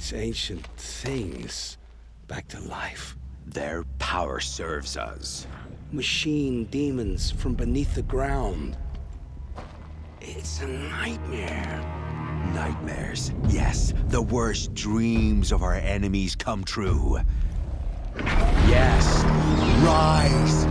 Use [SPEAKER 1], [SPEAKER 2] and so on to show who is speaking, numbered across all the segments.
[SPEAKER 1] these ancient things back to life.
[SPEAKER 2] Their power serves us.
[SPEAKER 1] Machine demons from beneath the ground. It's a nightmare.
[SPEAKER 2] Nightmares. Yes, the worst dreams of our enemies come true. Yes, rise!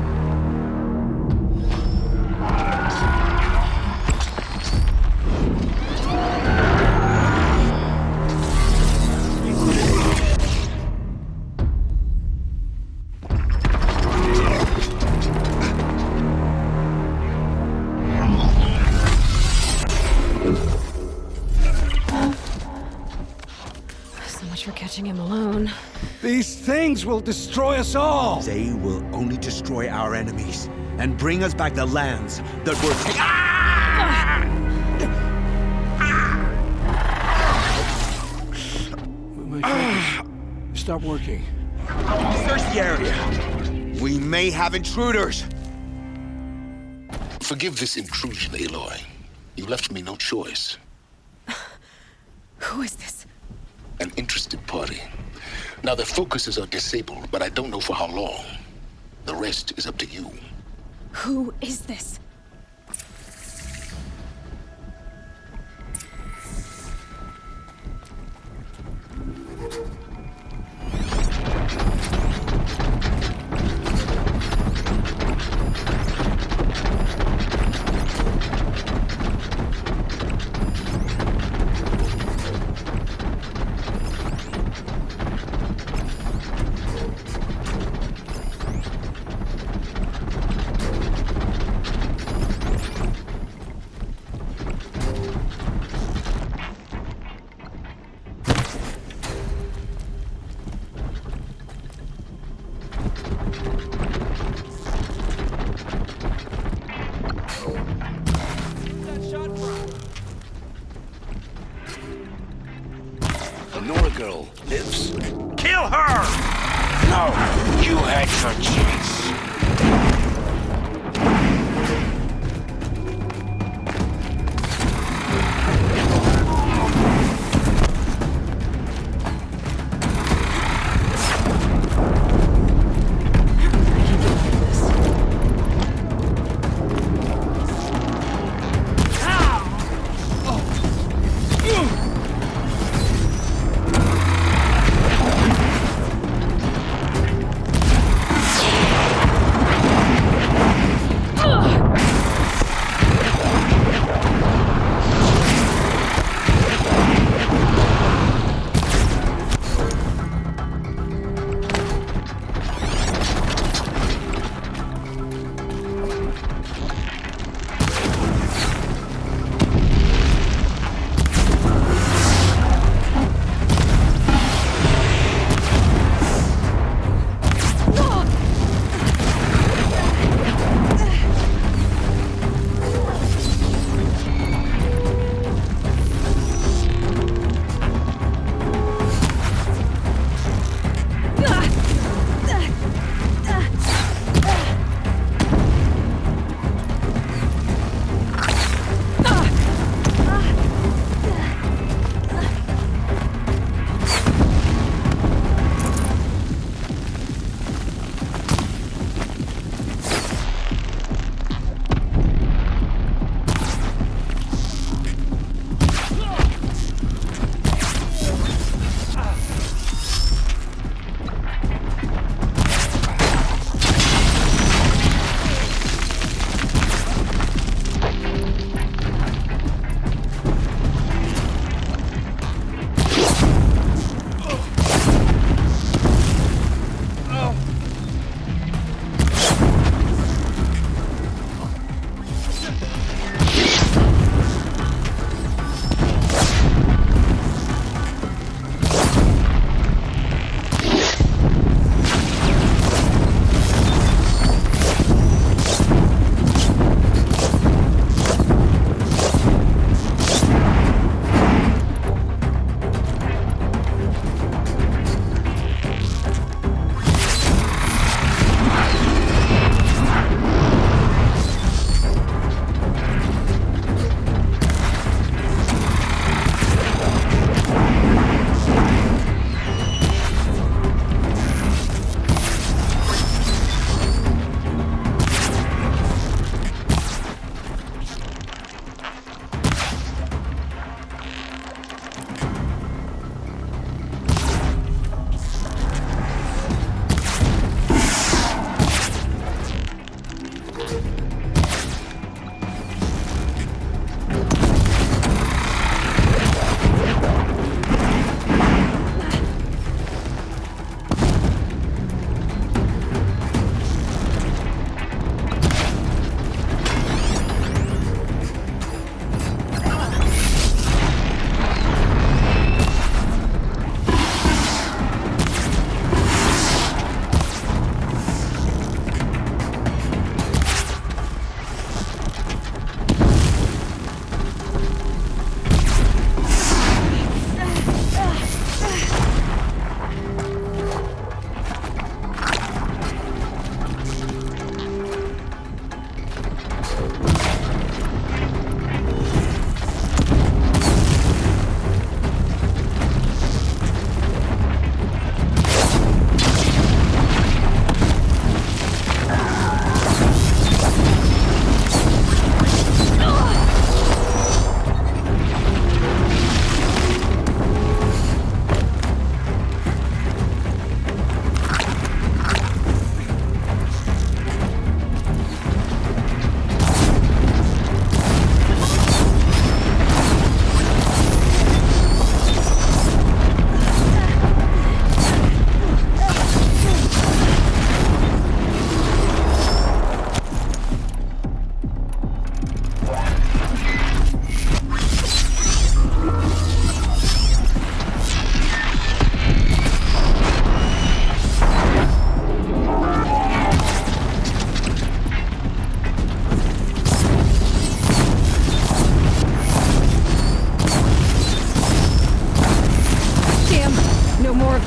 [SPEAKER 3] For catching him alone.
[SPEAKER 1] These things will destroy us all!
[SPEAKER 2] They will only destroy our enemies and bring us back the lands that were
[SPEAKER 1] My fingers stop working.
[SPEAKER 2] Search the area. We may have intruders.
[SPEAKER 4] Forgive this intrusion, Aloy. You left me no choice.
[SPEAKER 3] Who is this?
[SPEAKER 4] An interested party. Now their focuses are disabled, but I don't know for how long. The rest is up to you.
[SPEAKER 3] Who is this?
[SPEAKER 1] Girl lives.
[SPEAKER 5] Kill her! No, you had your chance.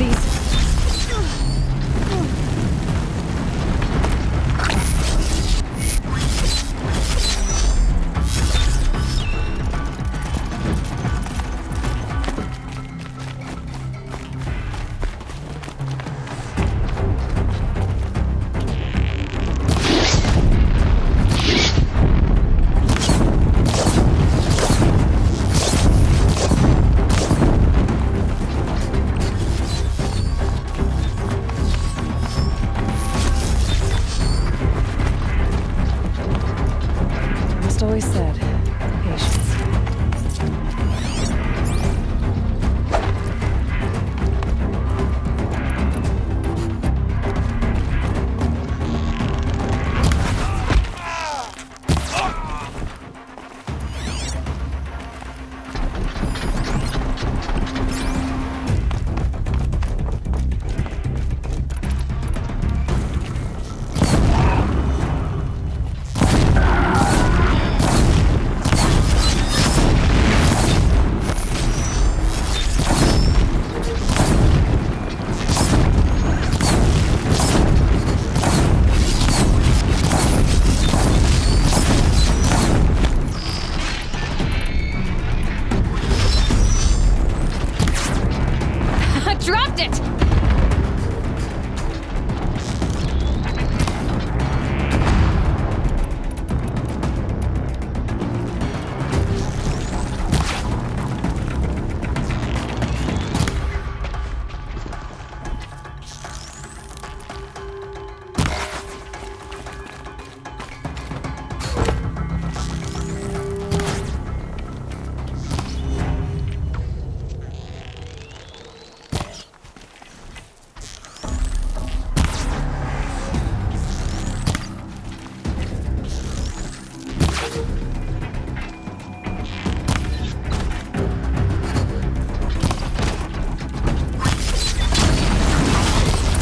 [SPEAKER 3] Hades. Always said, patience. Dropped it!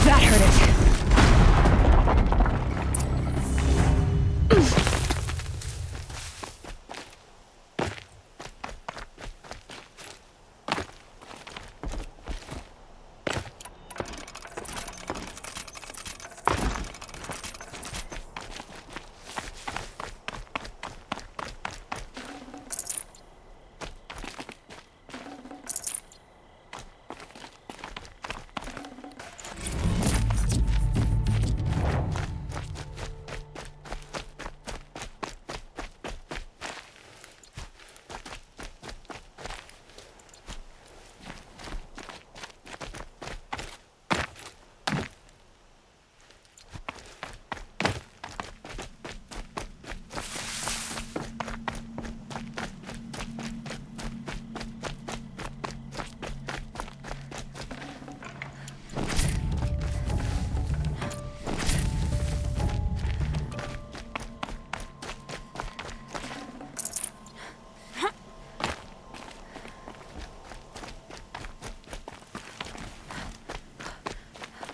[SPEAKER 3] That hurt it.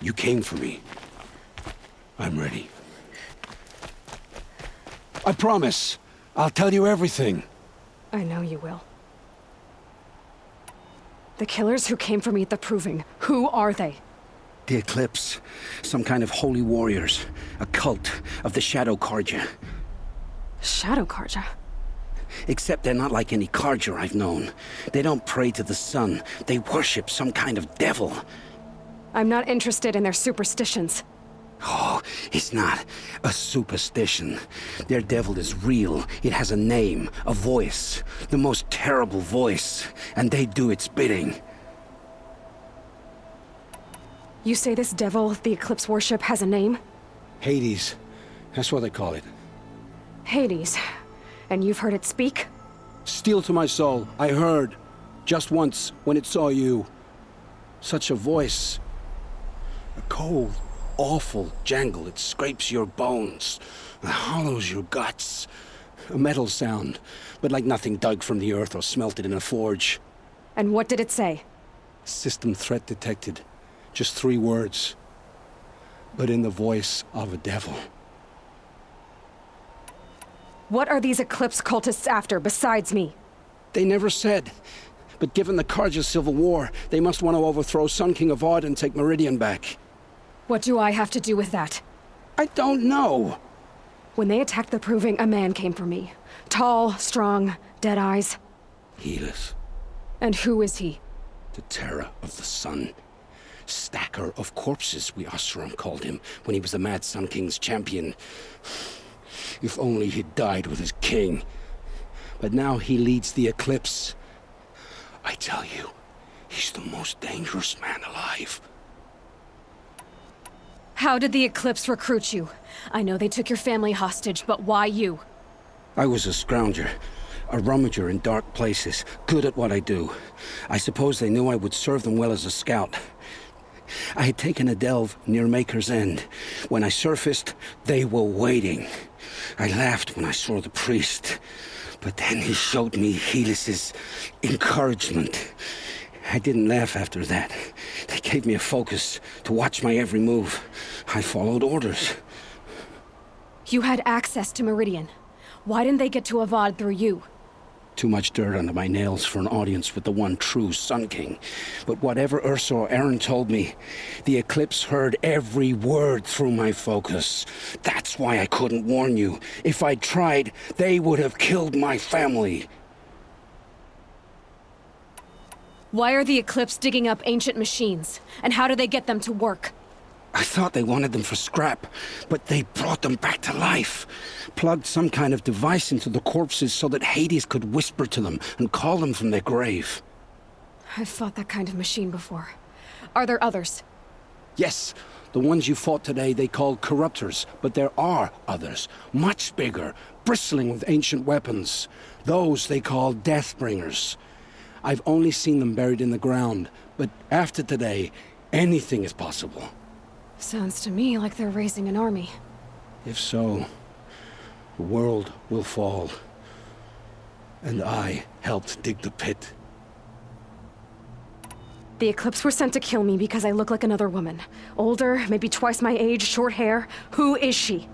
[SPEAKER 1] You came for me. I'm ready. I promise. I'll tell you everything.
[SPEAKER 3] I know you will. The killers who came for me at the Proving, who are they?
[SPEAKER 1] The Eclipse. Some kind of holy warriors. A cult of the Shadow Carja.
[SPEAKER 3] Shadow Carja?
[SPEAKER 1] Except they're not like any Carja I've known. They don't pray to the sun. They worship some kind of devil.
[SPEAKER 3] I'm not interested in their superstitions.
[SPEAKER 1] Oh, it's not a superstition. Their devil is real. It has a name, a voice. The most terrible voice. And they do its bidding.
[SPEAKER 3] You say this devil the Eclipse worship has a name?
[SPEAKER 1] Hades. That's what they call it.
[SPEAKER 3] Hades. And you've heard it speak?
[SPEAKER 1] Steel to my soul. I heard. Just once, when it saw you. Such a voice. A cold, awful jangle. It scrapes your bones. It hollows your guts. A metal sound, but like nothing dug from the earth or smelted in a forge.
[SPEAKER 3] And what did it say?
[SPEAKER 1] System threat detected. Just 3 words. But in the voice of a devil.
[SPEAKER 3] What are these Eclipse cultists after besides me?
[SPEAKER 1] They never said. But given the Carja civil war, they must want to overthrow Sun King Avad and take Meridian back.
[SPEAKER 3] What do I have to do with that?
[SPEAKER 1] I don't know.
[SPEAKER 3] When they attacked the Proving, a man came for me. Tall, strong, dead eyes.
[SPEAKER 1] Helis,
[SPEAKER 3] And who is he?
[SPEAKER 1] the terror of the sun. Stacker of corpses, we Oseram called him, when he was the Mad Sun King's champion. If only he'd died with his king. But now he leads the Eclipse. I tell you, he's the most dangerous man alive.
[SPEAKER 3] How did the Eclipse recruit you? I know they took your family hostage, but why you?
[SPEAKER 1] I was a scrounger, a rummager in dark places, good at what I do. I suppose they knew I would serve them well as a scout. I had taken a delve near Maker's End. When I surfaced, they were waiting. I laughed when I saw the priest, but then he showed me Helis's encouragement. I didn't laugh after that. They gave me a focus to watch my every move. I followed orders.
[SPEAKER 3] You had access to Meridian. Why didn't they get to Avad through you?
[SPEAKER 1] Too much dirt under my nails for an audience with the one true Sun King. But whatever Ursa or Aaron told me, the Eclipse heard every word through my focus. That's why I couldn't warn you. If I'd tried, they would have killed my family.
[SPEAKER 3] Why are the Eclipse digging up ancient machines? And how do they get them to work?
[SPEAKER 1] I thought they wanted them for scrap, but they brought them back to life. Plugged some kind of device into the corpses so that Hades could whisper to them and call them from their grave.
[SPEAKER 3] I've fought that kind of machine before. Are there others?
[SPEAKER 1] Yes, the ones you fought today they called corruptors, but there are others, much bigger, bristling with ancient weapons. Those they call Deathbringers. I've only seen them buried in the ground, but after today, anything is possible.
[SPEAKER 3] Sounds to me like they're raising an army.
[SPEAKER 1] If so, the world will fall. And I helped dig the pit.
[SPEAKER 3] The Eclipse were sent to kill me because I look like another woman. Older, maybe twice my age, short hair. Who is she?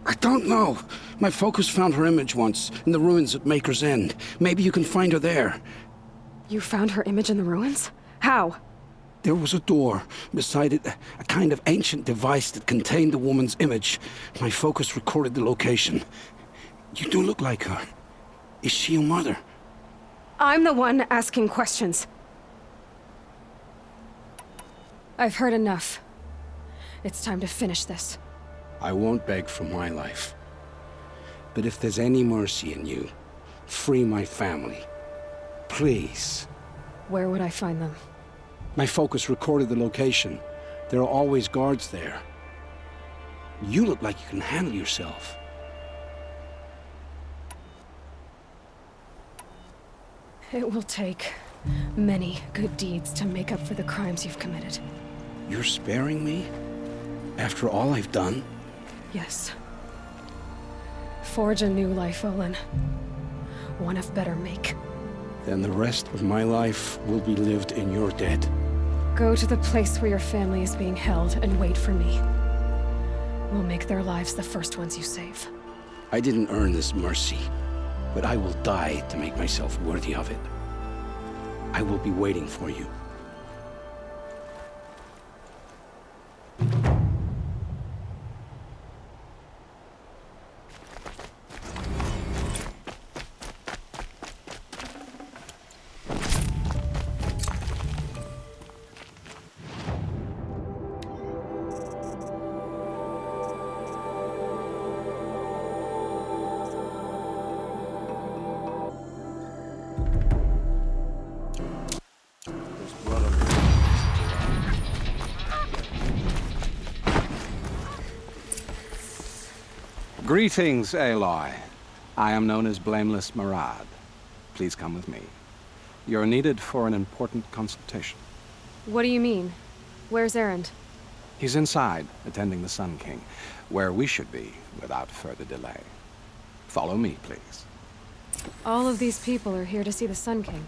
[SPEAKER 1] I don't know. My focus found her image once, in the ruins at Maker's End. Maybe you can find her there.
[SPEAKER 3] You found her image in the ruins? How?
[SPEAKER 1] There was a door. Beside it, a kind of ancient device that contained the woman's image. My focus recorded the location. You do look like her. Is she your mother?
[SPEAKER 3] I'm the one asking questions. I've heard enough. It's time to finish this.
[SPEAKER 1] I won't beg for my life. But if there's any mercy in you, free my family. Please.
[SPEAKER 3] Where would I find them?
[SPEAKER 1] My focus recorded the location. There are always guards there. You look like you can handle yourself.
[SPEAKER 3] It will take many good deeds to make up for the crimes you've committed.
[SPEAKER 1] You're sparing me? After all I've done?
[SPEAKER 3] Yes. Forge a new life, Olin. One of better make.
[SPEAKER 1] Then the rest of my life will be lived in your debt.
[SPEAKER 3] Go to the place where your family is being held and wait for me. We'll make their lives the first ones you save.
[SPEAKER 1] I didn't earn this mercy, but I will die to make myself worthy of it. I will be waiting for you.
[SPEAKER 6] Greetings, Aloy. I am known as Blameless Marad. Please come with me. You're needed for an important consultation.
[SPEAKER 3] What do you mean? Where's Erend?
[SPEAKER 6] He's inside, attending the Sun King, where we should be without further delay. Follow me, please.
[SPEAKER 3] All of these people are here to see the Sun King.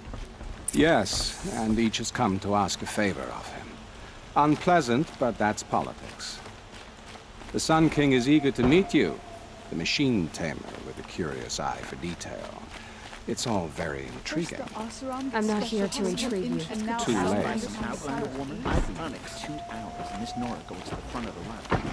[SPEAKER 6] Yes, and each has come to ask a favor of him. Unpleasant, but that's politics. The Sun King is eager to meet you, the machine tamer with a curious eye for detail. It's all very intriguing.
[SPEAKER 3] I'm not here to intrigue you.
[SPEAKER 6] Too late.
[SPEAKER 7] Outlander woman, Iconics, 2 hours. Miss Nora goes to the front of the line.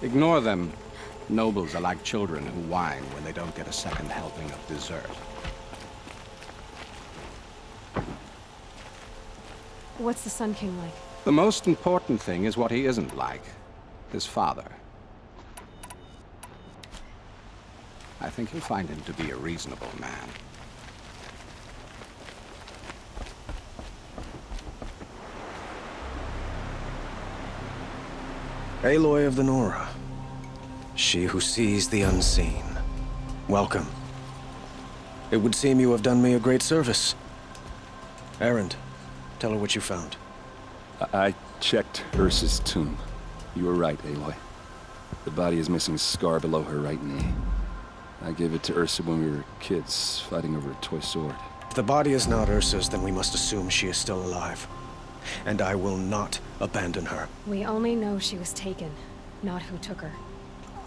[SPEAKER 6] Ignore them. Nobles are like children who whine when they don't get a second helping of dessert.
[SPEAKER 3] What's the Sun King like?
[SPEAKER 6] The most important thing is what he isn't like. His father. I think you'll find him to be a reasonable man.
[SPEAKER 8] Aloy of the Nora. She who sees the unseen. Welcome. It would seem you have done me a great service. Erend, tell her what you found.
[SPEAKER 9] I checked Ursa's tomb. You were right, Aloy. The body is missing a scar below her right knee. I gave it to Ursa when we were kids, fighting over a toy sword.
[SPEAKER 8] If the body is not Ursa's, then we must assume she is still alive. And I will not abandon her.
[SPEAKER 3] We only know she was taken, not who took her.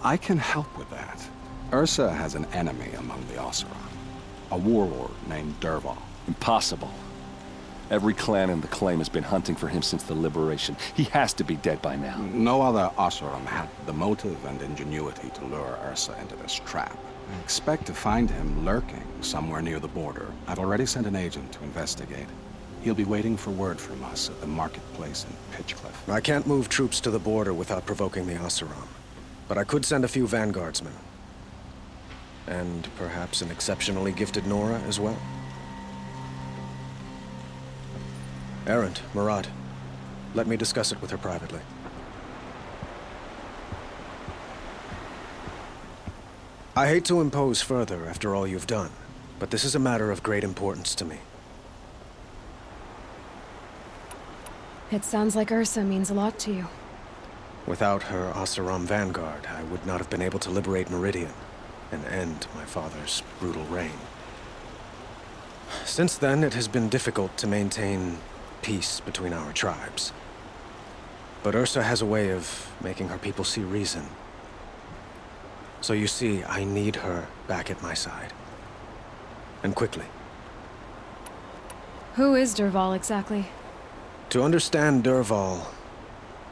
[SPEAKER 6] I can help with that. Ursa has an enemy among the Oseram. A warlord named Dervahl.
[SPEAKER 9] Impossible. Every clan in the claim has been hunting for him since the liberation. He has to be dead by now.
[SPEAKER 6] No other Oseram had the motive and ingenuity to lure Ursa into this trap. I expect to find him lurking somewhere near the border. I've already sent an agent to investigate. He'll be waiting for word from us at the marketplace in Pitchcliff.
[SPEAKER 8] I can't move troops to the border without provoking the Oseram. But I could send a few vanguardsmen. And perhaps an exceptionally gifted Nora as well. Erend, Murad, let me discuss it with her privately. I hate to impose further after all you've done, but this is a matter of great importance to me.
[SPEAKER 3] It sounds like Ursa means a lot to you.
[SPEAKER 8] Without her Oseram vanguard, I would not have been able to liberate Meridian and end my father's brutal reign. Since then, it has been difficult to maintain peace between our tribes. But Ursa has a way of making her people see reason. So you see, I need her back at my side. And quickly.
[SPEAKER 3] Who is Dervahl exactly?
[SPEAKER 8] To understand Dervahl,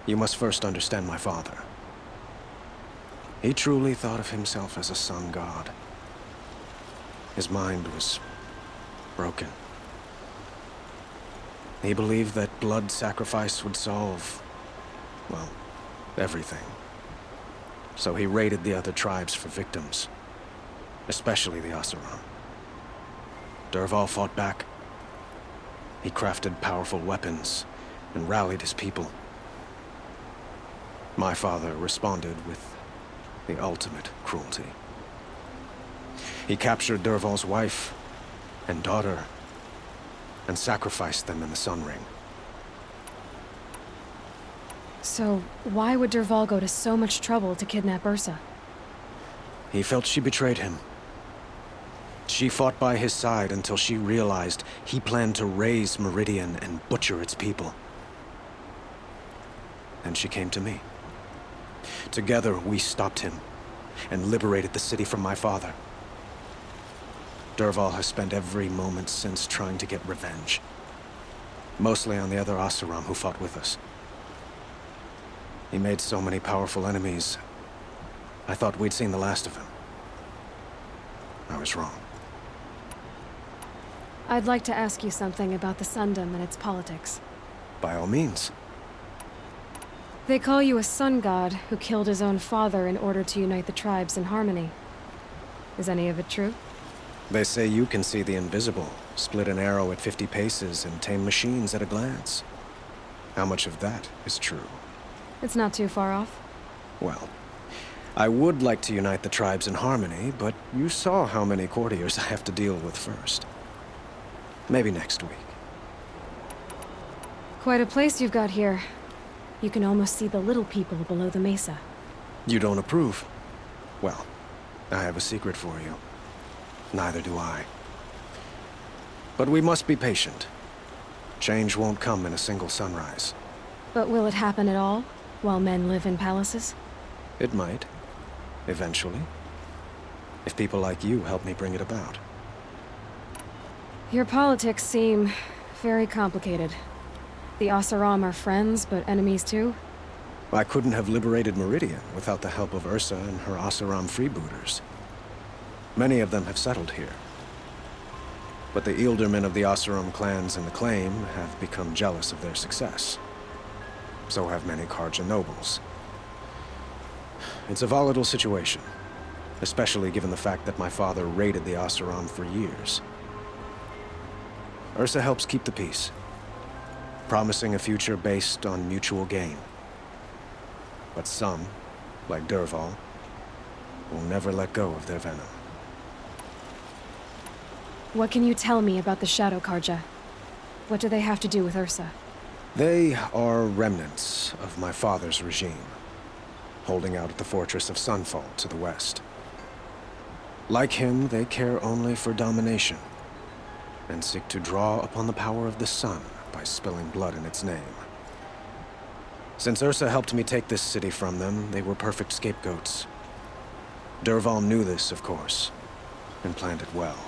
[SPEAKER 8] you must first understand my father. He truly thought of himself as a sun god. His mind was broken. He believed that blood sacrifice would solve, well, everything. So he raided the other tribes for victims, especially the Oseram. Dervahl fought back. He crafted powerful weapons and rallied his people. My father responded with the ultimate cruelty. He captured Dervahl's wife and daughter and sacrificed them in the Sun Ring.
[SPEAKER 3] So, why would Dervahl go to so much trouble to kidnap Ursa?
[SPEAKER 8] He felt she betrayed him. She fought by his side until she realized he planned to raise Meridian and butcher its people. And she came to me. Together, we stopped him and liberated the city from my father. Dervahl has spent every moment since trying to get revenge. Mostly on the other Oseram who fought with us. He made so many powerful enemies, I thought we'd seen the last of him. I was wrong.
[SPEAKER 3] I'd like to ask you something about the Sundom and its politics.
[SPEAKER 8] By all means.
[SPEAKER 3] They call you a sun god who killed his own father in order to unite the tribes in harmony. Is any of it true?
[SPEAKER 8] They say you can see the invisible, split an arrow at 50 paces, and tame machines at a glance. How much of that is true?
[SPEAKER 3] It's not too far off.
[SPEAKER 8] Well, I would like to unite the tribes in harmony, but you saw how many courtiers I have to deal with first. Maybe next week.
[SPEAKER 3] Quite a place you've got here. You can almost see the little people below the mesa.
[SPEAKER 8] You don't approve? Well, I have a secret for you. Neither do I. But we must be patient. Change won't come in a single sunrise.
[SPEAKER 3] But will it happen at all, while men live in palaces?
[SPEAKER 8] It might. Eventually. If people like you help me bring it about.
[SPEAKER 3] Your politics seem very complicated. The Oseram are friends, but enemies too?
[SPEAKER 8] I couldn't have liberated Meridian without the help of Ursa and her Oseram freebooters. Many of them have settled here. But the ealdormen of the Oseram clans in the Claim have become jealous of their success. So have many Carja nobles. It's a volatile situation, especially given the fact that my father raided the Oseram for years. Ursa helps keep the peace, promising a future based on mutual gain. But some, like Dervahl, will never let go of their venom.
[SPEAKER 3] What can you tell me about the Shadow Carja? What do they have to do with Ursa?
[SPEAKER 8] They are remnants of my father's regime, holding out at the fortress of Sunfall to the west. Like him, they care only for domination, and seek to draw upon the power of the sun by spilling blood in its name. Since Ursa helped me take this city from them, they were perfect scapegoats. Dervahl knew this, of course, and planned it well.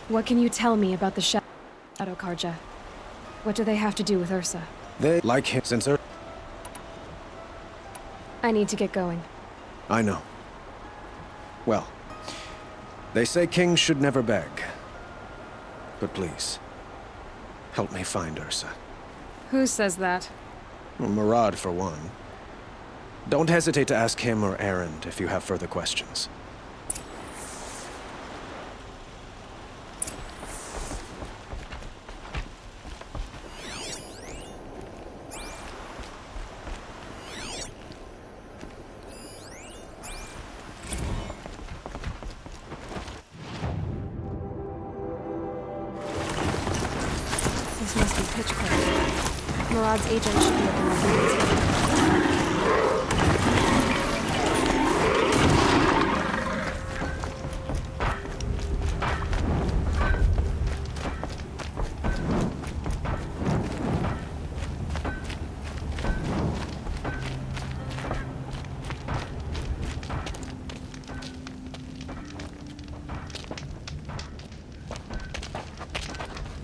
[SPEAKER 3] What can you tell me about the Shadow Carja? What do they have to do with Ursa?
[SPEAKER 8] They, like him, since Ursa...
[SPEAKER 3] I need to get going.
[SPEAKER 8] I know. Well, they say kings should never beg. But please, help me find Ursa.
[SPEAKER 3] Who says that?
[SPEAKER 8] Well, Murad, for one. Don't hesitate to ask him or Erend if you have further questions.
[SPEAKER 3] This must be Pitchcliff. Murad's agent should be at the records.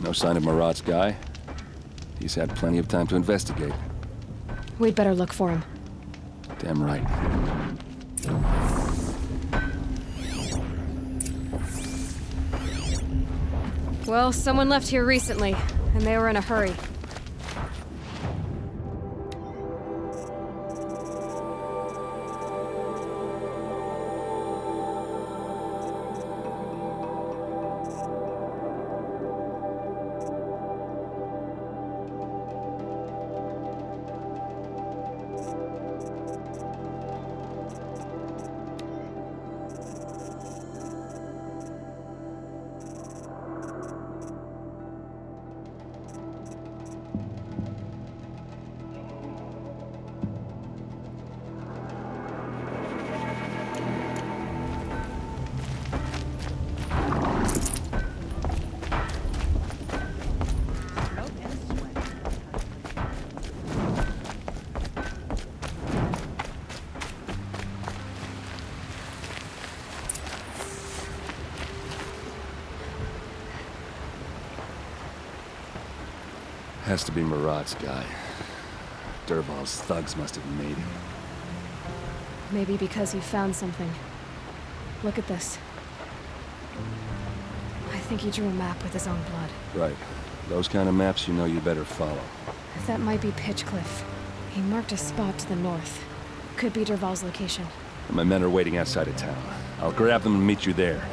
[SPEAKER 9] No sign of Murad's guy? He's had plenty of time to investigate.
[SPEAKER 3] We'd better look for him.
[SPEAKER 9] Damn right.
[SPEAKER 3] Well, someone left here recently, and they were in a hurry.
[SPEAKER 9] Has to be Murad's guy. Dervahl's thugs must have made him.
[SPEAKER 3] Maybe because he found something. Look at this. I think he drew a map with his own blood.
[SPEAKER 9] Right. Those kind of maps you know you better follow.
[SPEAKER 3] That might be Pitchcliff. He marked a spot to the north. Could be Dervahl's location.
[SPEAKER 9] My men are waiting outside of town. I'll grab them and meet you there.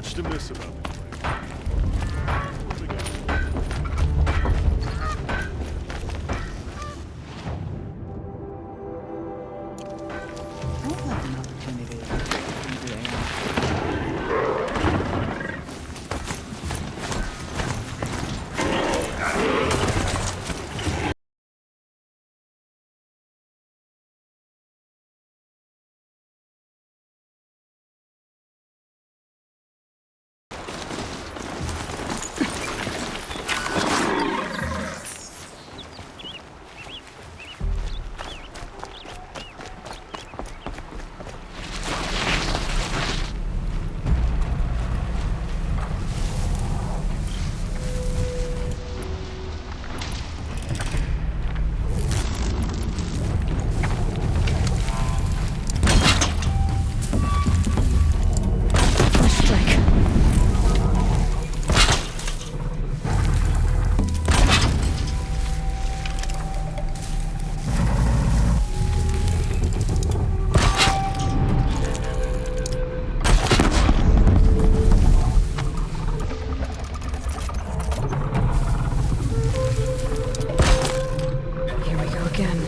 [SPEAKER 10] much to miss about the trip.
[SPEAKER 7] I'll have an opportunity to do AI.
[SPEAKER 3] Here we go again.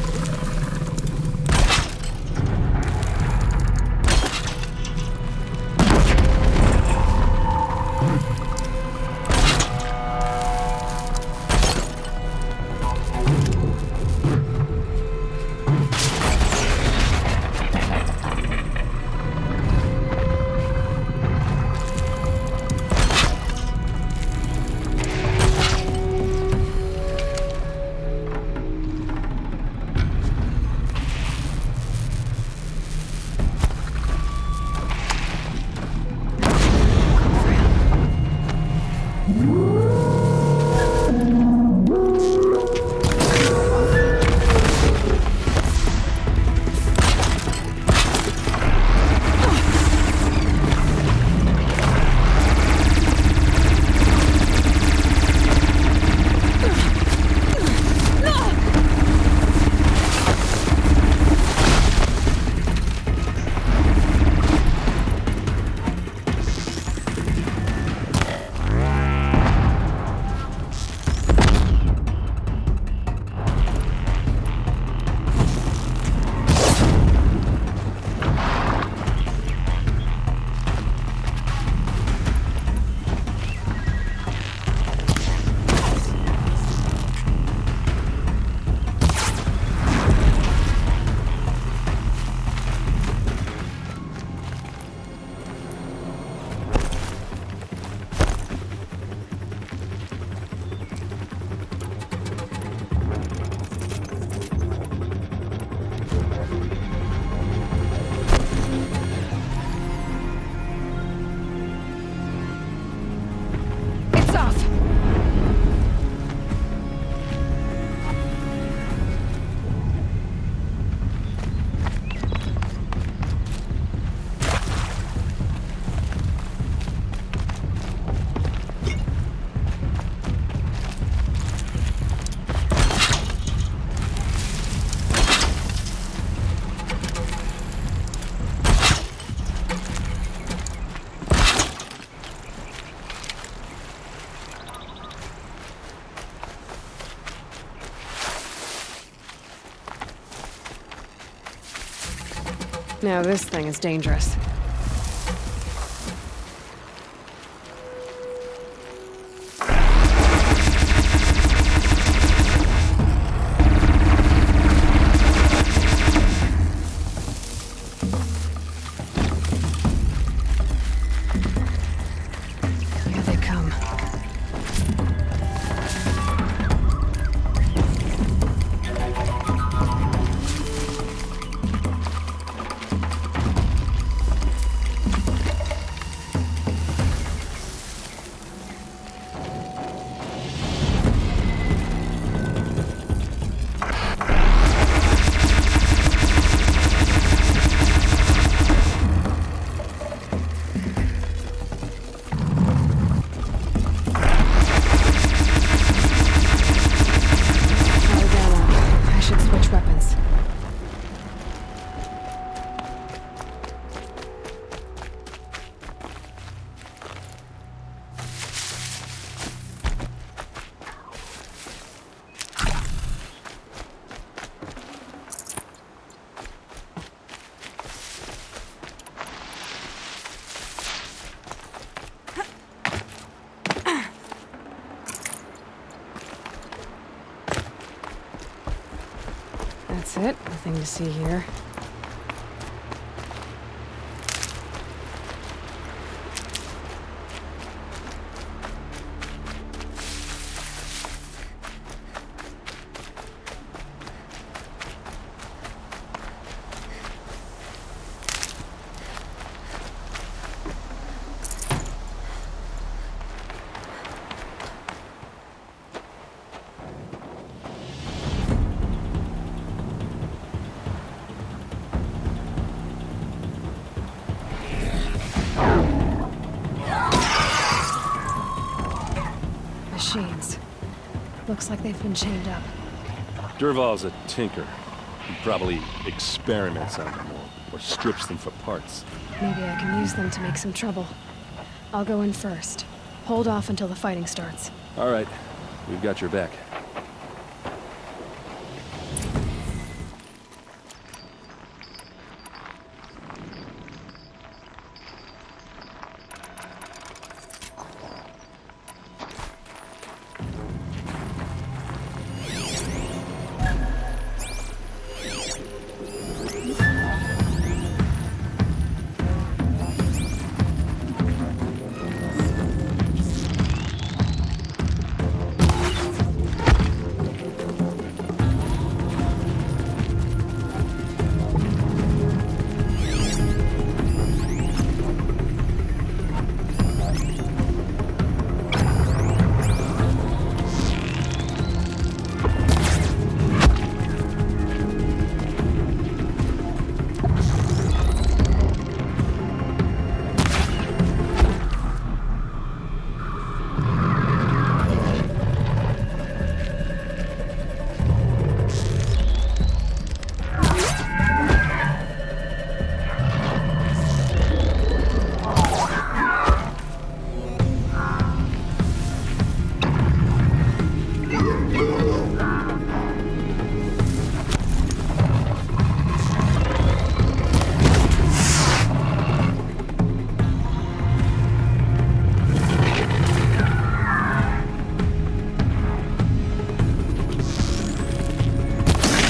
[SPEAKER 3] It's off! Now this thing is dangerous. Here they come. That's it. Nothing to see here. Machines. Looks like they've been chained up.
[SPEAKER 9] Durval's a tinker. He probably experiments on them or strips them for parts.
[SPEAKER 3] Maybe I can use them to make some trouble. I'll go in first. Hold off until the fighting starts.
[SPEAKER 9] All right, we've got your back.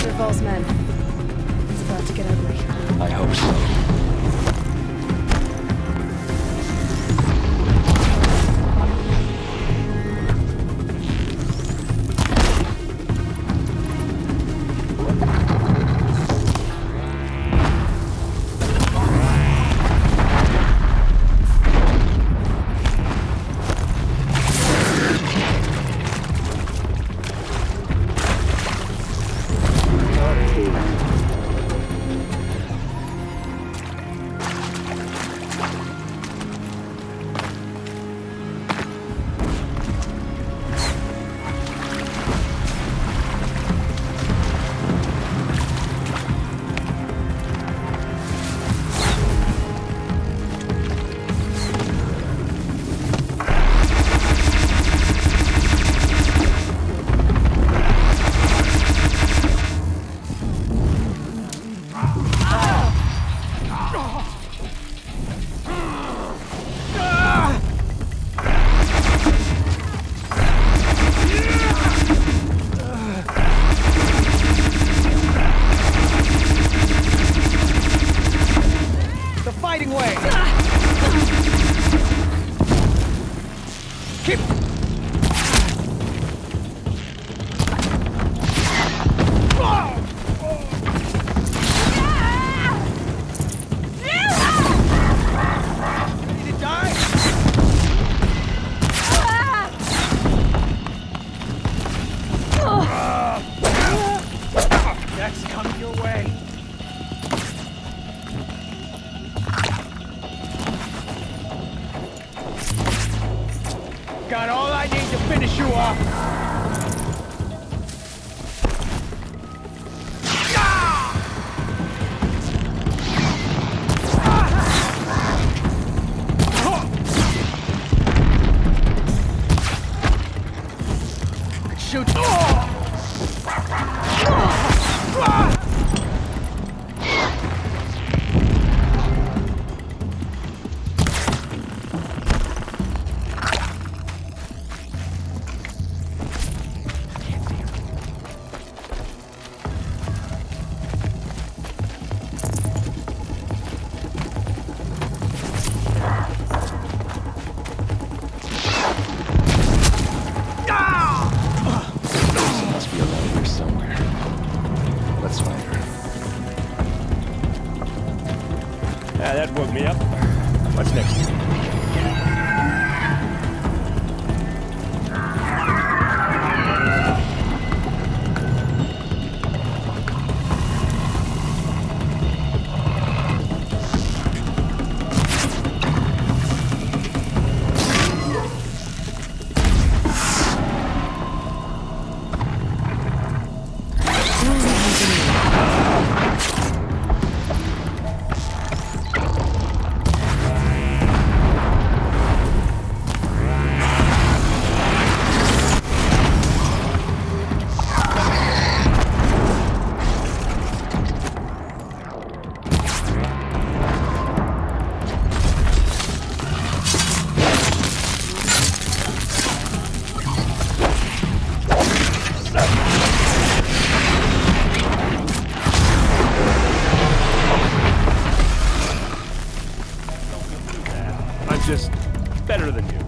[SPEAKER 3] Durval's men. It's about to get ugly.
[SPEAKER 9] I hope so.
[SPEAKER 5] Got all I need to finish you off. Shoot.
[SPEAKER 10] woke me up. What's next? Just better than you.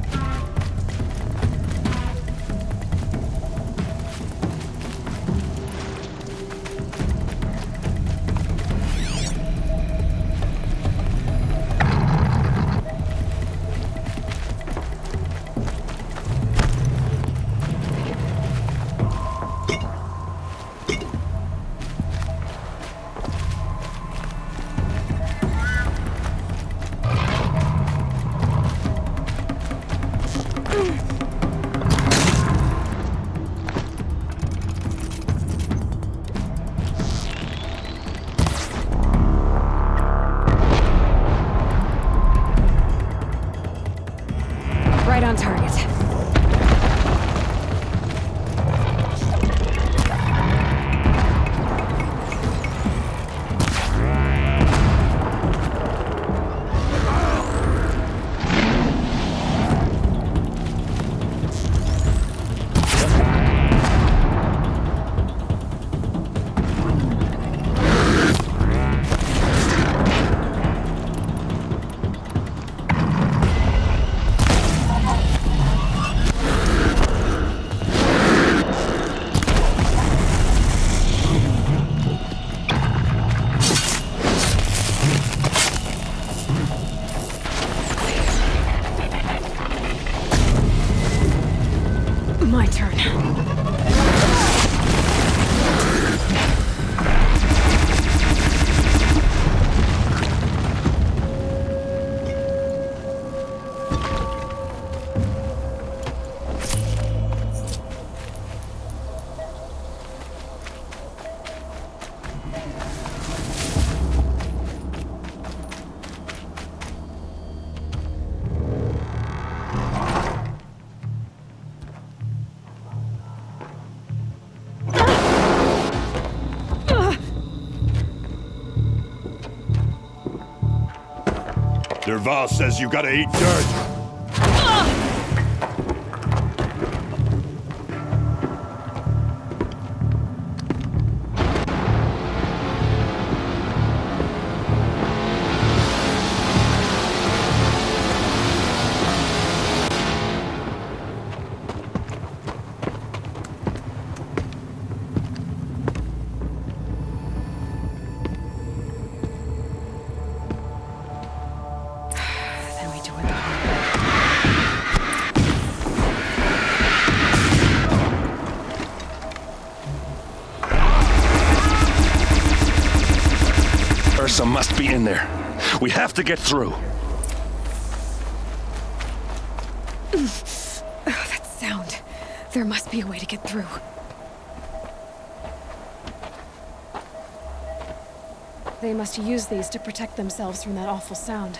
[SPEAKER 3] Right on target. My turn.
[SPEAKER 11] Derval says you gotta eat dirt.
[SPEAKER 10] Ursa must be in there. We have to get through.
[SPEAKER 3] That sound. There must be a way to get through. They must use these to protect themselves from that awful sound.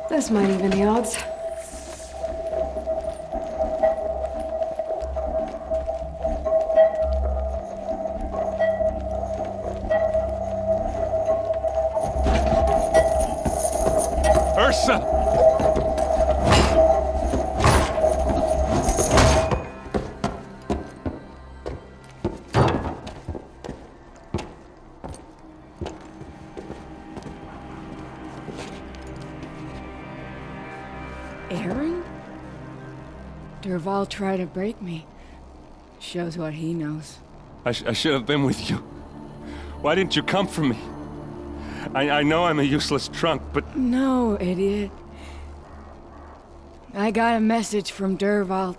[SPEAKER 3] This might even the odds.
[SPEAKER 10] Ursa!
[SPEAKER 12] Aaron? Derval tried to break me. Shows what he knows.
[SPEAKER 10] I should have been with you. Why didn't you come for me? I know I'm a useless trunk, but...
[SPEAKER 12] No, idiot. I got a message from Derval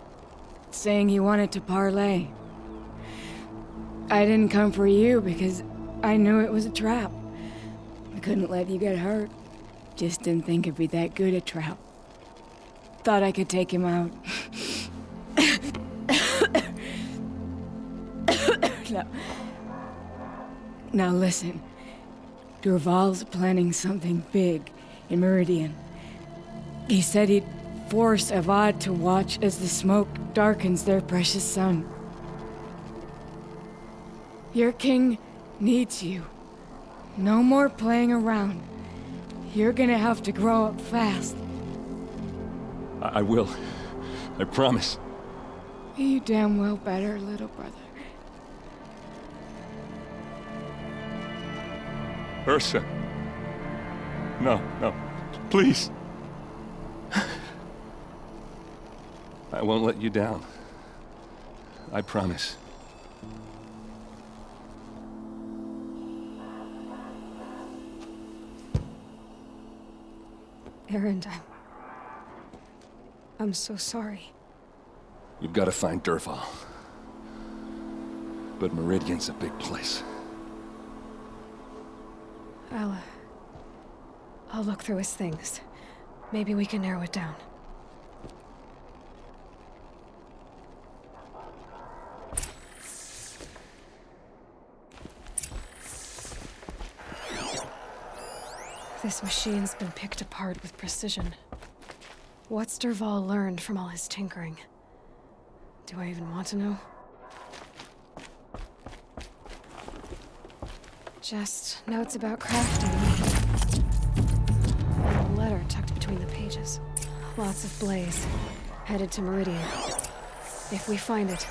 [SPEAKER 12] saying he wanted to parlay. I didn't come for you because I knew it was a trap. I couldn't let you get hurt. Just didn't think it'd be that good a trap. Thought I could take him out. Now listen. Derval's planning something big in Meridian. He said he'd force Avad to watch as the smoke darkens their precious sun. Your king needs you. No more playing around. You're gonna have to grow up fast.
[SPEAKER 10] I will. I promise.
[SPEAKER 12] You damn well better, little brother.
[SPEAKER 10] Ursa. No, please. I won't let you down. I promise.
[SPEAKER 3] Aaron, I'm so sorry.
[SPEAKER 10] You've got to find Derval. But Meridian's a big place.
[SPEAKER 3] I'll look through his things. Maybe we can narrow it down. This machine's been picked apart with precision. What's Derval learned from all his tinkering? Do I even want to know? Just notes about crafting. And a letter tucked between the pages. Lots of blaze. Headed to Meridian. If we find it,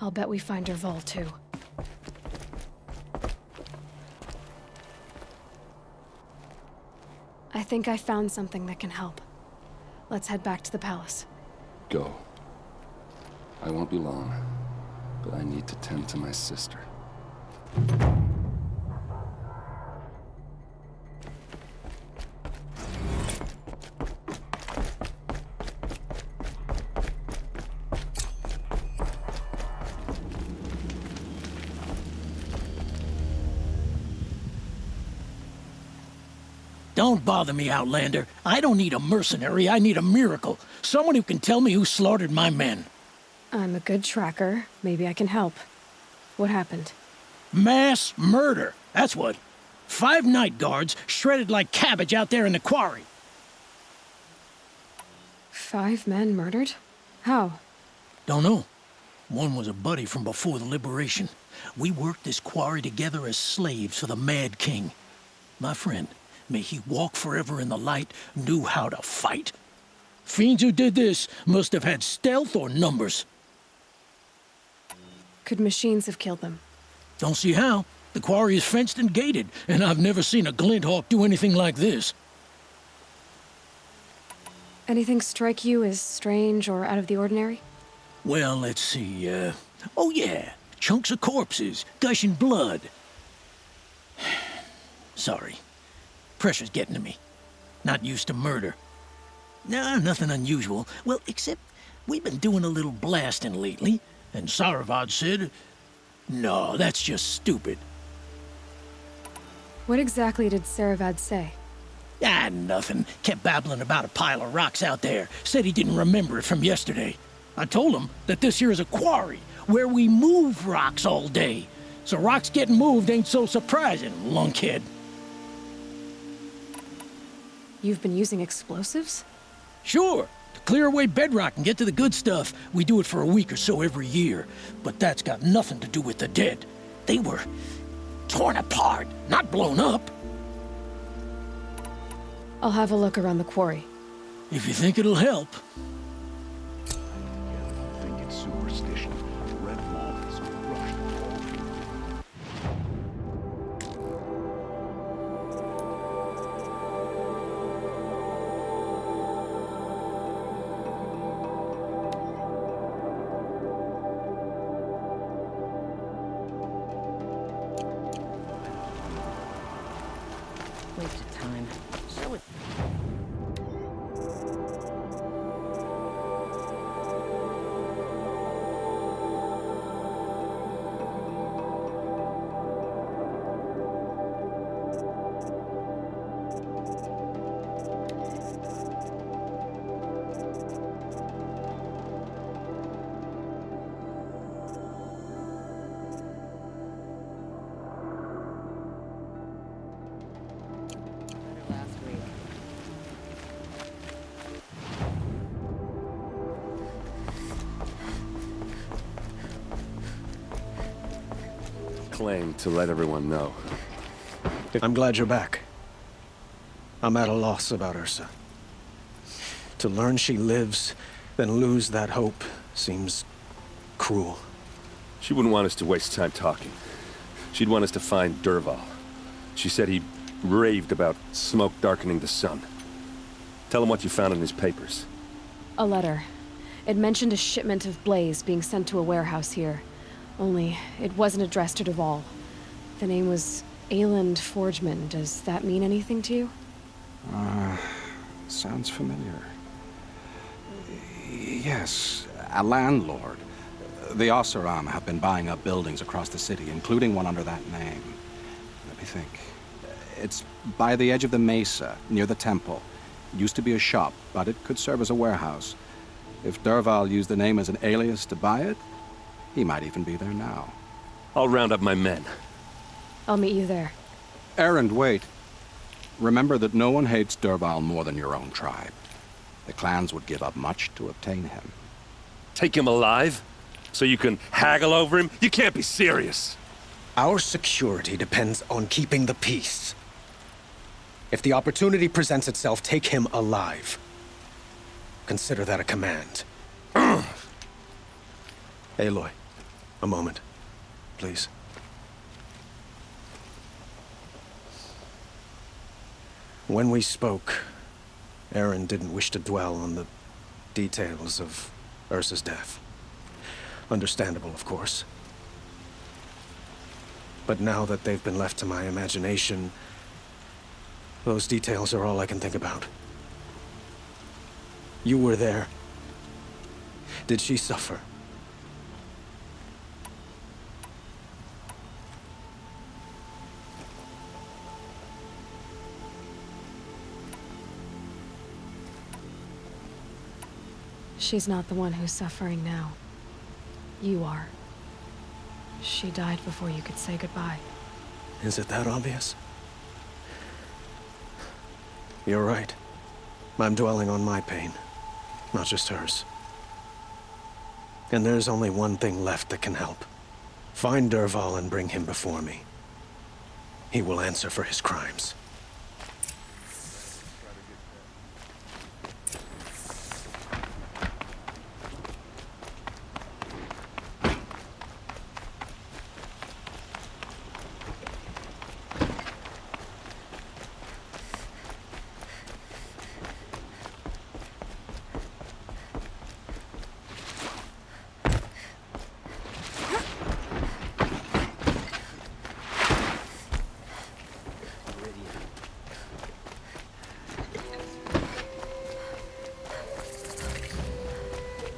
[SPEAKER 3] I'll bet we find Derval too. I think I found something that can help. Let's head back to the palace.
[SPEAKER 9] Go. I won't be long, but I need to tend to my sister.
[SPEAKER 13] Don't bother me, Outlander. I don't need a mercenary, I need a miracle. Someone who can tell me who slaughtered my men.
[SPEAKER 3] I'm a good tracker. Maybe I can help. What happened?
[SPEAKER 13] Mass murder, that's what. 5 night guards shredded like cabbage out there in the quarry.
[SPEAKER 3] 5 men murdered? How?
[SPEAKER 13] Don't know. One was a buddy from before the liberation. We worked this quarry together as slaves for the Mad King. My friend, may he walk forever in the light, knew how to fight. Fiends who did this must have had stealth or numbers.
[SPEAKER 3] Could machines have killed them?
[SPEAKER 13] Don't see how. The quarry is fenced and gated, and I've never seen a Glinthawk do anything like this.
[SPEAKER 3] Anything strike you as strange or out of the ordinary?
[SPEAKER 13] Well, let's see, oh yeah, chunks of corpses, gushing blood. Sorry. Pressure's getting to me. Not used to murder. Nah, nothing unusual. Well, except we've been doing a little blasting lately, and Saravad said, no, that's just stupid.
[SPEAKER 3] What exactly did Saravad say?
[SPEAKER 13] Ah, nothing. Kept babbling about a pile of rocks out there. Said he didn't remember it from yesterday. I told him that this here is a quarry, where we move rocks all day. So rocks getting moved ain't so surprising, lunkhead.
[SPEAKER 3] You've been using explosives?
[SPEAKER 13] Sure. To clear away bedrock and get to the good stuff, we do it for a week or so every year. But that's got nothing to do with the dead. They were torn apart, not blown up.
[SPEAKER 3] I'll have a look around the quarry.
[SPEAKER 13] If you think it'll help.
[SPEAKER 11] I think it's superstition. Red moths rush all through.
[SPEAKER 14] time. So it...
[SPEAKER 9] Claim to let everyone know.
[SPEAKER 8] I'm glad you're back. I'm at a loss about Ursa. To learn she lives, then lose that hope, seems cruel.
[SPEAKER 9] She wouldn't want us to waste time talking. She'd want us to find Dervahl. She said he raved about smoke darkening the sun. Tell him what you found in his papers.
[SPEAKER 3] A letter. It mentioned a shipment of blaze being sent to a warehouse here. Only, it wasn't addressed to Dervahl. The name was Ayland Forgeman. Does that mean anything to you?
[SPEAKER 6] Sounds familiar. Yes, a landlord. The Oseram have been buying up buildings across the city, including one under that name. Let me think. It's by the edge of the mesa, near the temple. Used to be a shop, but it could serve as a warehouse. If Dervahl used the name as an alias to buy it, he might even be there now.
[SPEAKER 9] I'll round up my men.
[SPEAKER 3] I'll meet you there.
[SPEAKER 6] Erend, wait. Remember that no one hates Dervahl more than your own tribe. The clans would give up much to obtain him.
[SPEAKER 9] Take him alive? So you can haggle over him? You can't be serious.
[SPEAKER 8] Our security depends on keeping the peace. If the opportunity presents itself, take him alive. Consider that a command. Aloy, a moment, please. When we spoke, Erend didn't wish to dwell on the details of Ursa's death. Understandable, of course. But now that they've been left to my imagination, those details are all I can think about. You were there. Did she suffer?
[SPEAKER 3] She's not the one who's suffering now. You are. She died before you could say goodbye.
[SPEAKER 8] Is it that obvious? You're right. I'm dwelling on my pain, not just hers. And there's only one thing left that can help. Find Dervahl and bring him before me. He will answer for his crimes.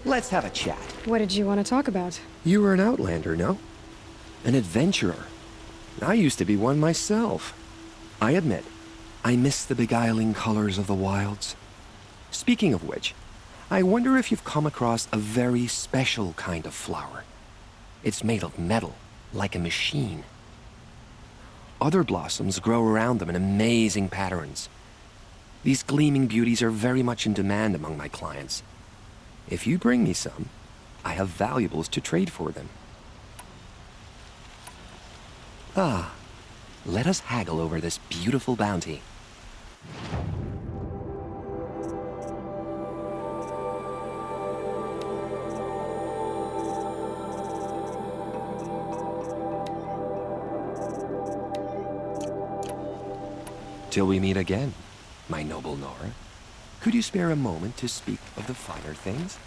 [SPEAKER 15] Let's have a chat.
[SPEAKER 3] What did you want to talk about?
[SPEAKER 15] You were an outlander, no? An adventurer. I used to be one myself. I admit, I miss the beguiling colors of the wilds. Speaking of which, I wonder if you've come across a very special kind of flower. It's made of metal, like a machine. Other blossoms grow around them in amazing patterns. These gleaming beauties are very much in demand among my clients. If you bring me some, I have valuables to trade for them. Ah, let us haggle over this beautiful bounty. Till we meet again, my noble Nora. Could you spare a moment to speak of the finer things?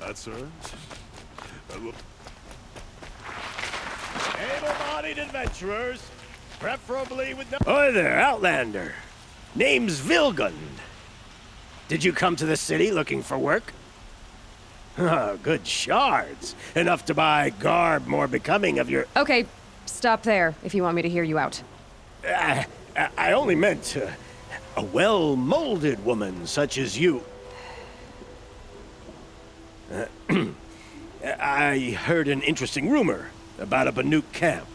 [SPEAKER 11] that, sir?
[SPEAKER 14] Able-bodied adventurers, preferably with no— Hi there, Outlander. Name's Vilgun. Did you come to the city looking for work? Oh, good shards. Enough to buy garb more becoming of your—
[SPEAKER 3] Okay, stop there if you want me to hear you out.
[SPEAKER 14] I only meant a well-molded woman such as you. I heard an interesting rumor about a Banuk camp.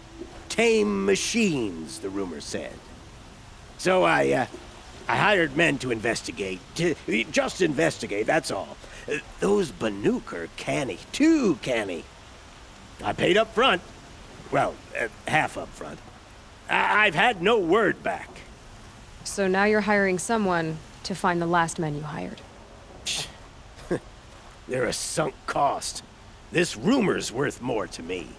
[SPEAKER 14] Tame machines, the rumor said. So I hired men to investigate. Just investigate, that's all. Those Banuk are canny. Too canny. I paid up front. Well, half up front. I've had no word back.
[SPEAKER 3] So now you're hiring someone to find the last men you hired.
[SPEAKER 14] They're a sunk cost. This rumor's worth more to me.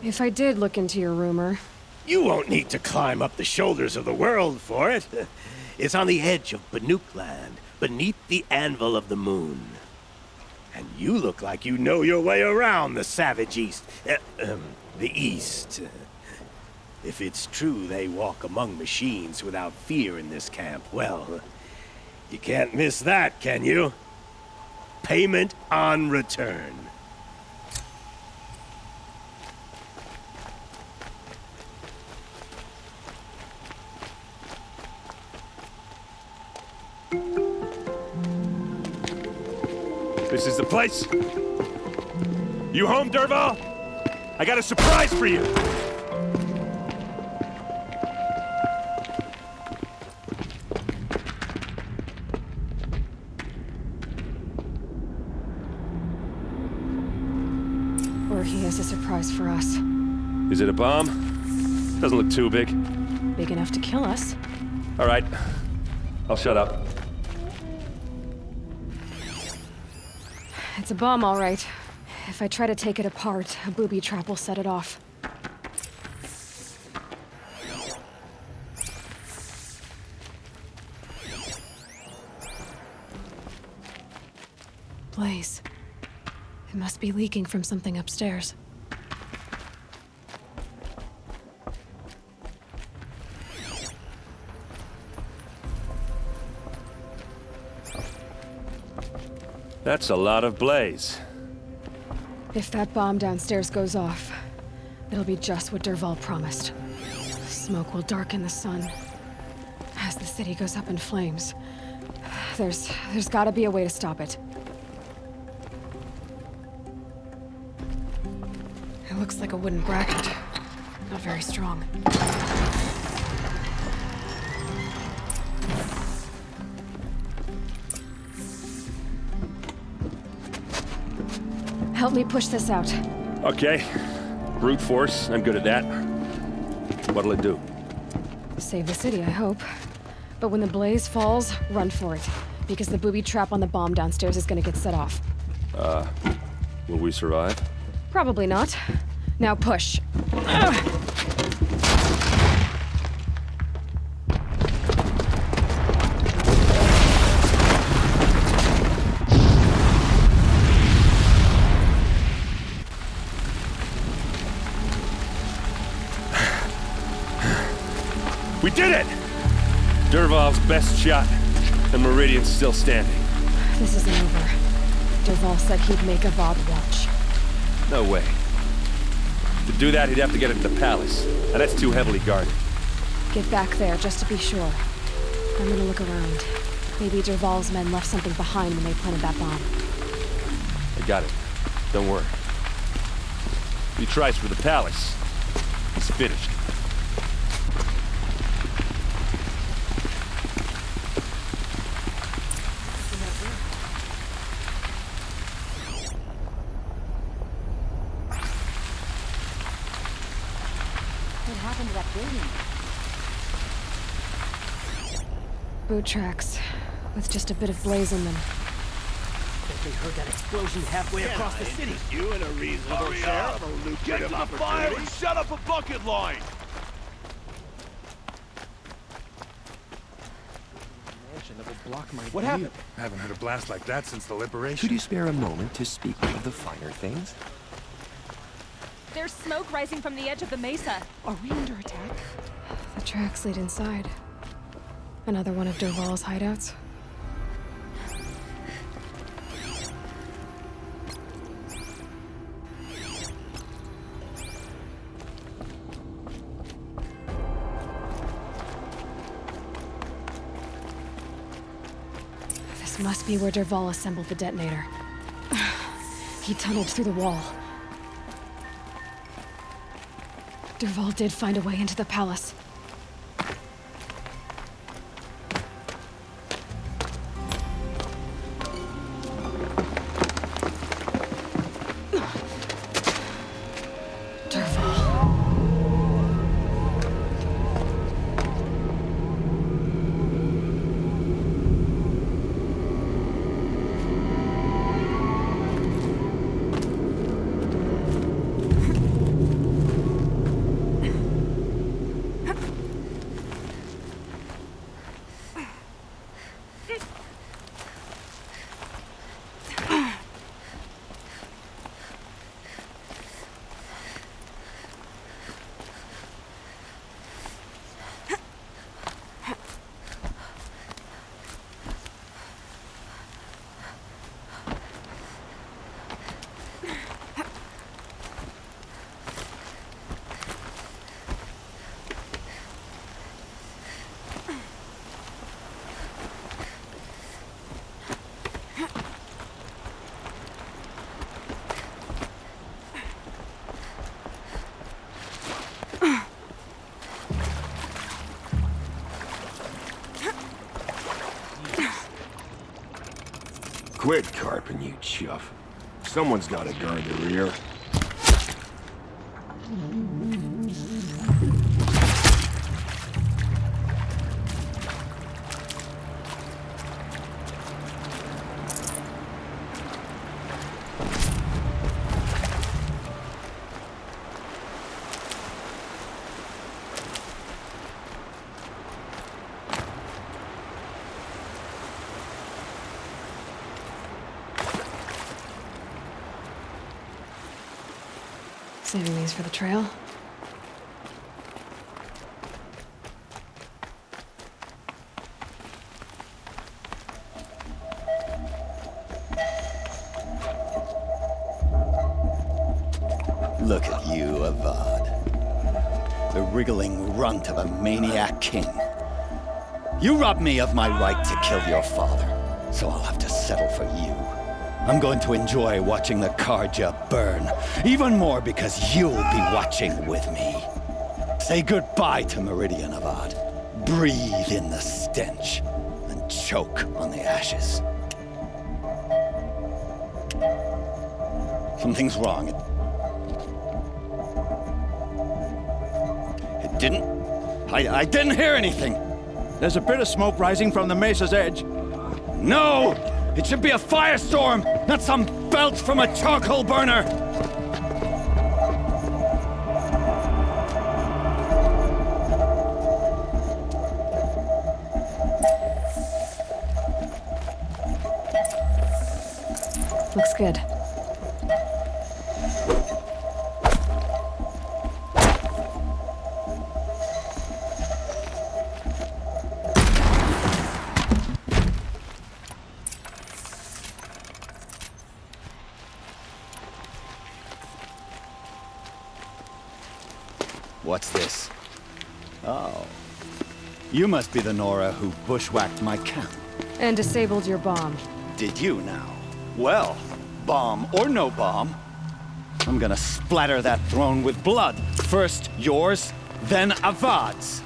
[SPEAKER 3] If I did look into your rumor...
[SPEAKER 14] You won't need to climb up the shoulders of the world for it. It's on the edge of Banuk land, beneath the anvil of the moon. And you look like you know your way around the savage east. The east. If it's true they walk among machines without fear in this camp, well, you can't miss that, can you? Payment on return.
[SPEAKER 10] This is the place? You home, Dervahl? I got a surprise for you!
[SPEAKER 3] Or he has a surprise for us.
[SPEAKER 10] Is it a bomb? Doesn't look too big.
[SPEAKER 3] Big enough to kill us.
[SPEAKER 10] All right. I'll shut up.
[SPEAKER 3] It's a bomb, all right. If I try to take it apart, a booby trap will set it off. Blaze. It must be leaking from something upstairs.
[SPEAKER 10] That's a lot of blaze.
[SPEAKER 3] If that bomb downstairs goes off, it'll be just what Dervahl promised. Smoke will darken the sun. As the city goes up in flames, there's gotta be a way to stop it. It looks like a wooden bracket. Not very strong. Help me push this out.
[SPEAKER 10] Okay. Brute force, I'm good at that. What'll it do?
[SPEAKER 3] Save the city, I hope. But when the blaze falls, run for it. Because the booby trap on the bomb downstairs is gonna get set off.
[SPEAKER 10] Will we survive?
[SPEAKER 3] Probably not. Now push.
[SPEAKER 10] We did it! Dervahl's best shot, and Meridian's still standing.
[SPEAKER 3] This isn't over. Dervahl said he'd make Avad watch.
[SPEAKER 10] No way. To do that, he'd have to get into the palace, and that's too heavily guarded.
[SPEAKER 3] Get back there, just to be sure. I'm gonna look around. Maybe Dervahl's men left something behind when they planted that bomb.
[SPEAKER 10] I got it. Don't worry. If he tries for the palace, he's finished.
[SPEAKER 16] What happened to that building?
[SPEAKER 3] Boot tracks, with just a bit of blaze in them.
[SPEAKER 14] They heard that explosion halfway across the city. You in a reasonable share of a lucrative opportunity.
[SPEAKER 11] And set up a bucket line!
[SPEAKER 14] Mansion that will
[SPEAKER 8] block my
[SPEAKER 14] What
[SPEAKER 8] view.
[SPEAKER 14] happened?
[SPEAKER 17] I haven't heard a blast like that since the liberation.
[SPEAKER 15] Could you spare a moment to speak of the finer things?
[SPEAKER 16] There's smoke rising from the edge of the mesa.
[SPEAKER 3] Are we under attack? The tracks lead inside. Another one of Dervahl's hideouts. This must be where Dervahl assembled the detonator. He tunneled through the wall. Dervahl did find a way into the palace.
[SPEAKER 5] Quit carping, you chuff. Someone's gotta guard the rear.
[SPEAKER 3] Saving these for the trail.
[SPEAKER 7] Look at you, Avad. The wriggling runt of a maniac king. You robbed me of my right to kill your father, so I'll have to settle for you. I'm going to enjoy watching the Karja burn, even more because you'll be watching with me. Say goodbye to Meridian, Avad. Breathe in the stench, and choke on the ashes. Something's wrong. It didn't... I didn't hear anything.
[SPEAKER 18] There's a bit of smoke rising from the mesa's edge.
[SPEAKER 7] No! It should be a firestorm, not some belch from a charcoal burner!
[SPEAKER 3] Looks good.
[SPEAKER 7] What's this? Oh. You must be the Nora who bushwhacked my camp.
[SPEAKER 3] And disabled your bomb.
[SPEAKER 7] Did you now? Well, bomb or no bomb, I'm gonna splatter that throne with blood. First yours, then Avad's.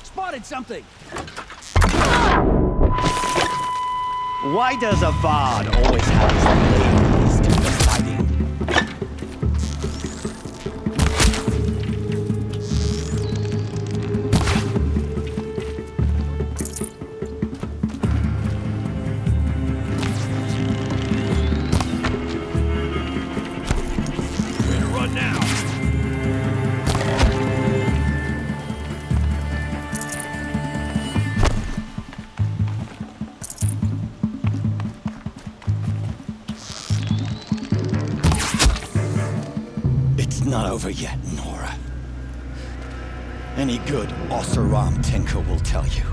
[SPEAKER 18] Spotted something!
[SPEAKER 7] Why does Avad always have his ladies do the fighting?
[SPEAKER 5] Better run
[SPEAKER 7] not over yet, Nora. Any good Oseram tinker will tell you.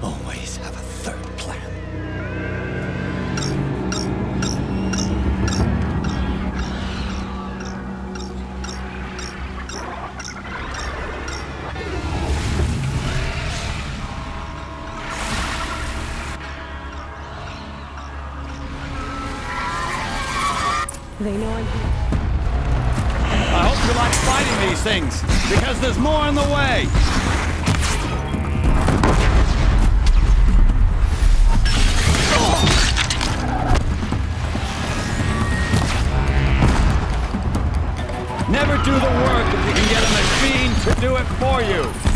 [SPEAKER 7] Always have a third plan.
[SPEAKER 3] They know I'm here.
[SPEAKER 18] I hope you like fighting these things, because there's more on the way! Never do the work if you can get a machine to do it for you!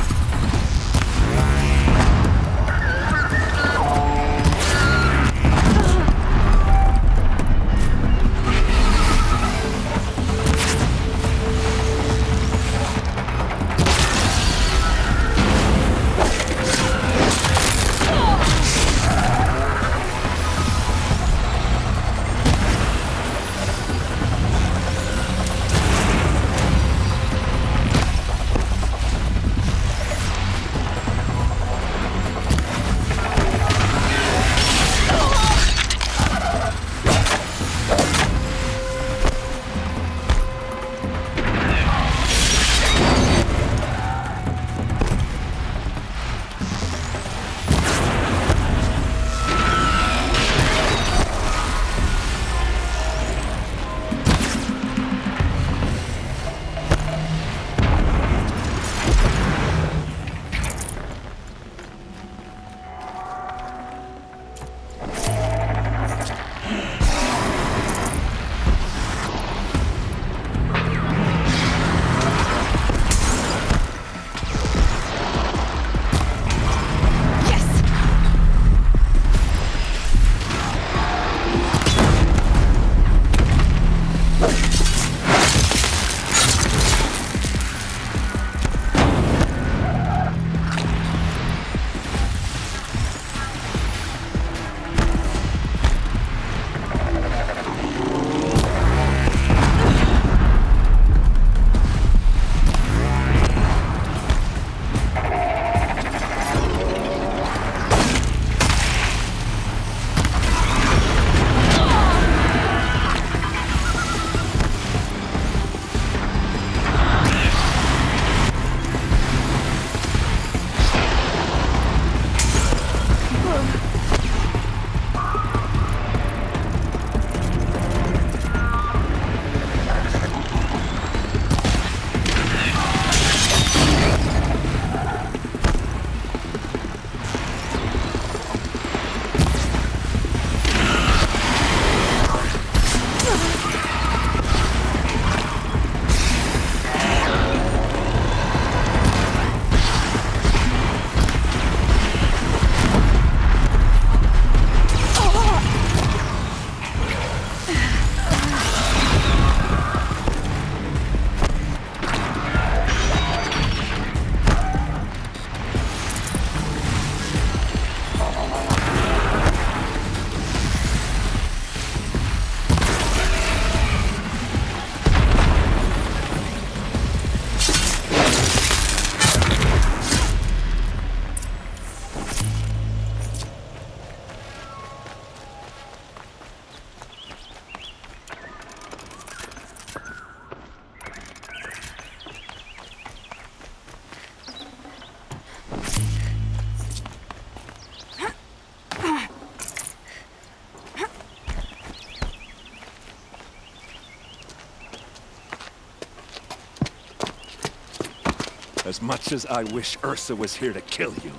[SPEAKER 10] As much as I wish Ursa was here to kill you,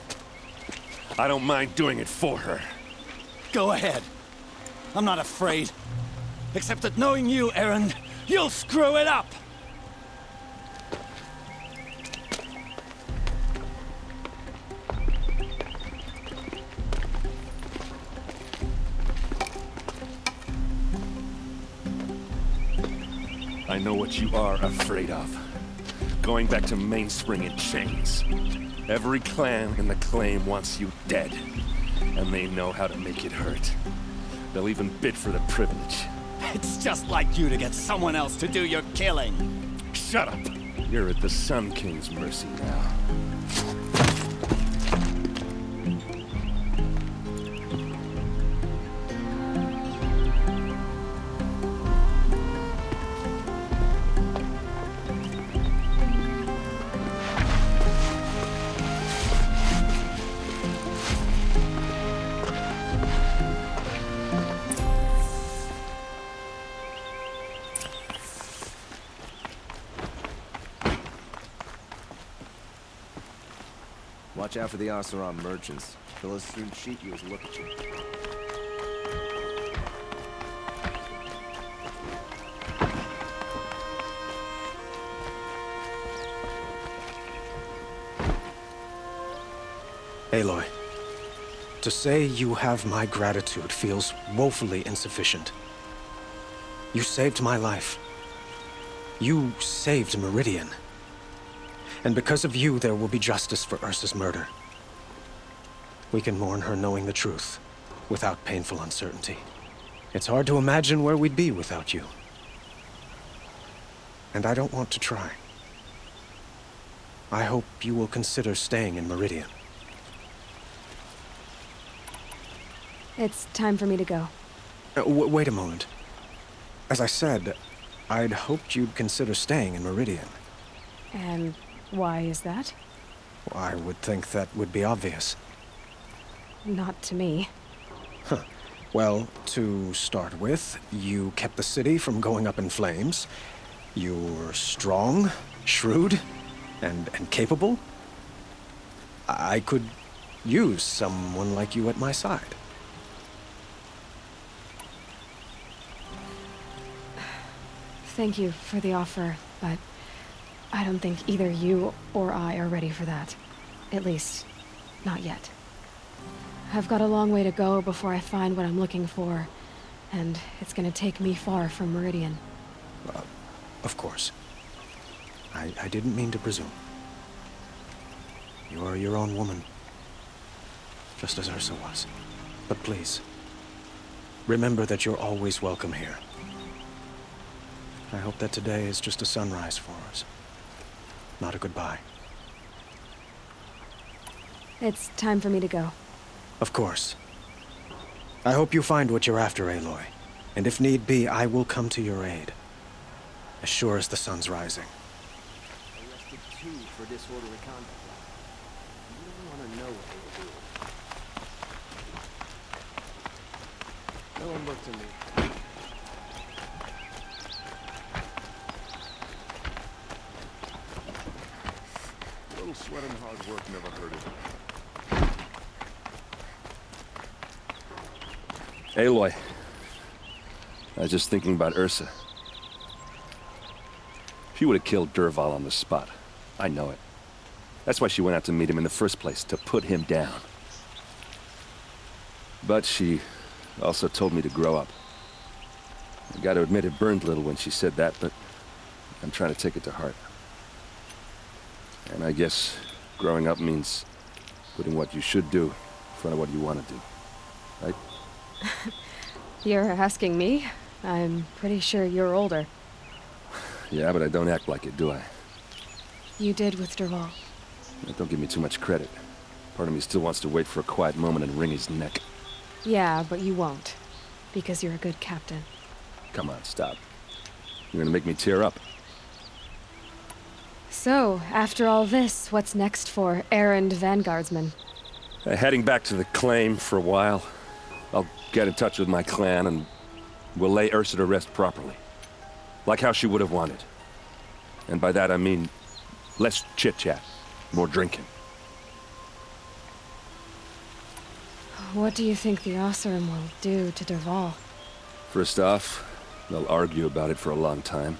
[SPEAKER 10] I don't mind doing it for her.
[SPEAKER 18] Go ahead. I'm not afraid. Except that knowing you, Aaron, you'll screw it up!
[SPEAKER 10] I know what you are afraid of. Going back to Mainspring in chains. Every clan in the claim wants you dead. And they know how to make it hurt. They'll even bid for the privilege.
[SPEAKER 18] It's just like you to get someone else to do your killing.
[SPEAKER 10] Shut up. You're at the Sun King's mercy now.
[SPEAKER 19] Watch out for the Oseram merchants. They'll soon cheat you as look at you.
[SPEAKER 8] Aloy, to say you have my gratitude feels woefully insufficient. You saved my life. You saved Meridian. And because of you, there will be justice for Ursa's murder. We can mourn her knowing the truth, without painful uncertainty. It's hard to imagine where we'd be without you. And I don't want to try. I hope you will consider staying in Meridian.
[SPEAKER 3] It's time for me to go.
[SPEAKER 8] Wait a moment. As I said, I'd hoped you'd consider staying in Meridian.
[SPEAKER 3] And why is that?
[SPEAKER 8] I would think that would be obvious.
[SPEAKER 3] Not to me.
[SPEAKER 8] Huh. Well, to start with, you kept the city from going up in flames. You were strong, shrewd, and capable. I could use someone like you at my side.
[SPEAKER 3] Thank you for the offer, but I don't think either you or I are ready for that. At least, not yet. I've got a long way to go before I find what I'm looking for, and it's gonna take me far from Meridian.
[SPEAKER 8] Of course. I didn't mean to presume. You are your own woman, just as Ursa was. But please, remember that you're always welcome here. I hope that today is just a sunrise for us. Not a goodbye.
[SPEAKER 3] It's time for me to go.
[SPEAKER 8] Of course. I hope you find what you're after, Aloy. And if need be, I will come to your aid. As sure as the sun's rising.
[SPEAKER 19] Arrested 2 for disorderly conduct. You don't want to know what they were doing. No one looked at me.
[SPEAKER 11] Sweat and hard work never hurted.
[SPEAKER 9] Aloy, I was just thinking about Ursa. She would have killed Dervahl on the spot. I know it. That's why she went out to meet him in the first place, to put him down. But she also told me to grow up. I gotta admit it burned a little when she said that, but I'm trying to take it to heart. And I guess growing up means putting what you should do in front of what you want to do, right?
[SPEAKER 3] You're asking me? I'm pretty sure you're older.
[SPEAKER 9] Yeah, but I don't act like it, do I?
[SPEAKER 3] You did with Dervahl.
[SPEAKER 9] Don't give me too much credit. Part of me still wants to wait for a quiet moment and wring his neck.
[SPEAKER 3] Yeah, but you won't. Because you're a good captain.
[SPEAKER 9] Come on, stop. You're gonna make me tear up.
[SPEAKER 3] So, after all this, what's next for errand vanguardsman?
[SPEAKER 9] Heading back to the claim for a while. I'll get in touch with my clan and we'll lay Ursa to rest properly. Like how she would have wanted. And by that I mean less chit-chat, more drinking.
[SPEAKER 3] What do you think the Oseram will do to Dervahl?
[SPEAKER 9] First off, they'll argue about it for a long time.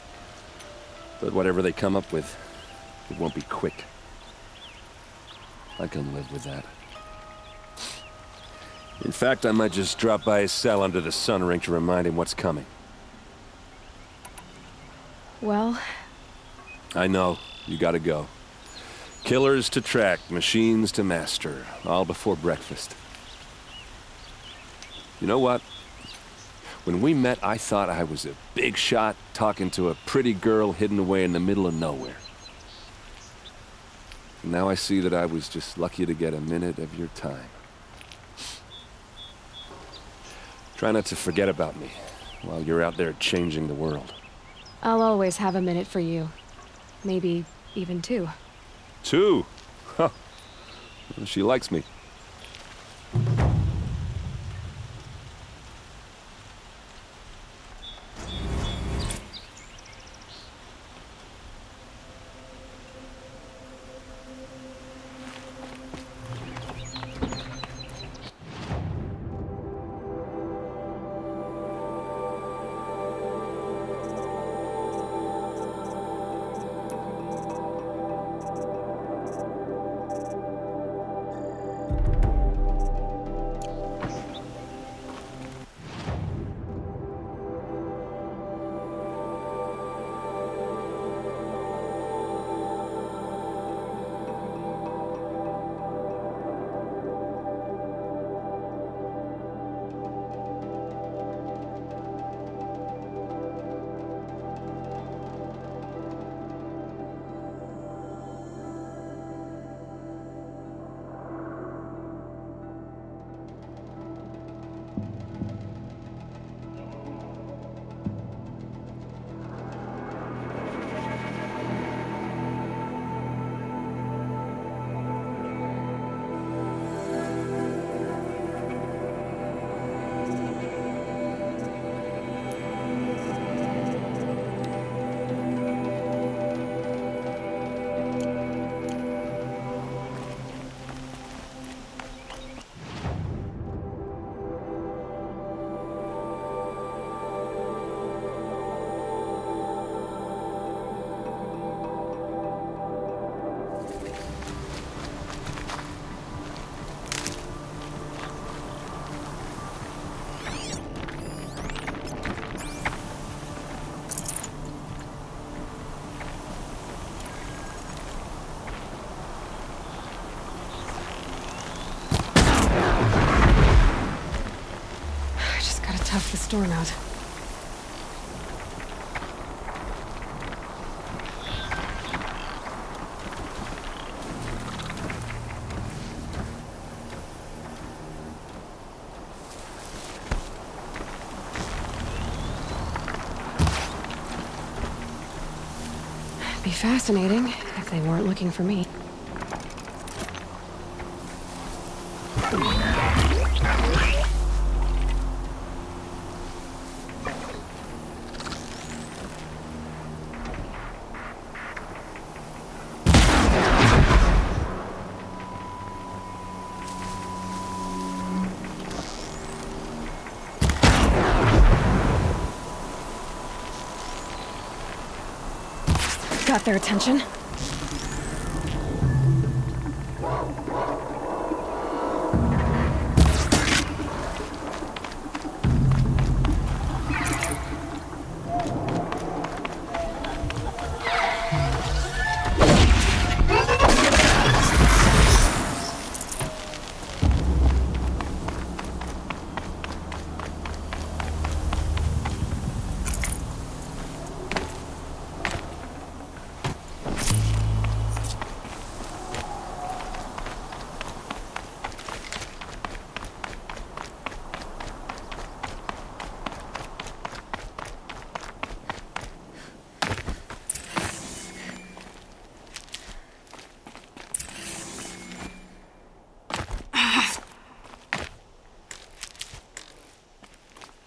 [SPEAKER 9] But whatever they come up with, it won't be quick. I can live with that. In fact, I might just drop by his cell under the sun ring to remind him what's coming.
[SPEAKER 3] Well...
[SPEAKER 9] I know. You gotta go. Killers to track, machines to master. All before breakfast. You know what?
[SPEAKER 10] When we met, I thought I was a big shot talking to a pretty girl hidden away in the middle of nowhere. And now I see that I was just lucky to get a minute of your time. Try not to forget about me while you're out there changing the world.
[SPEAKER 3] I'll always have a minute for you. Maybe even two.
[SPEAKER 10] Two? Huh. She likes me.
[SPEAKER 3] Tough the storm out. Be fascinating if they weren't looking for me. Got their attention.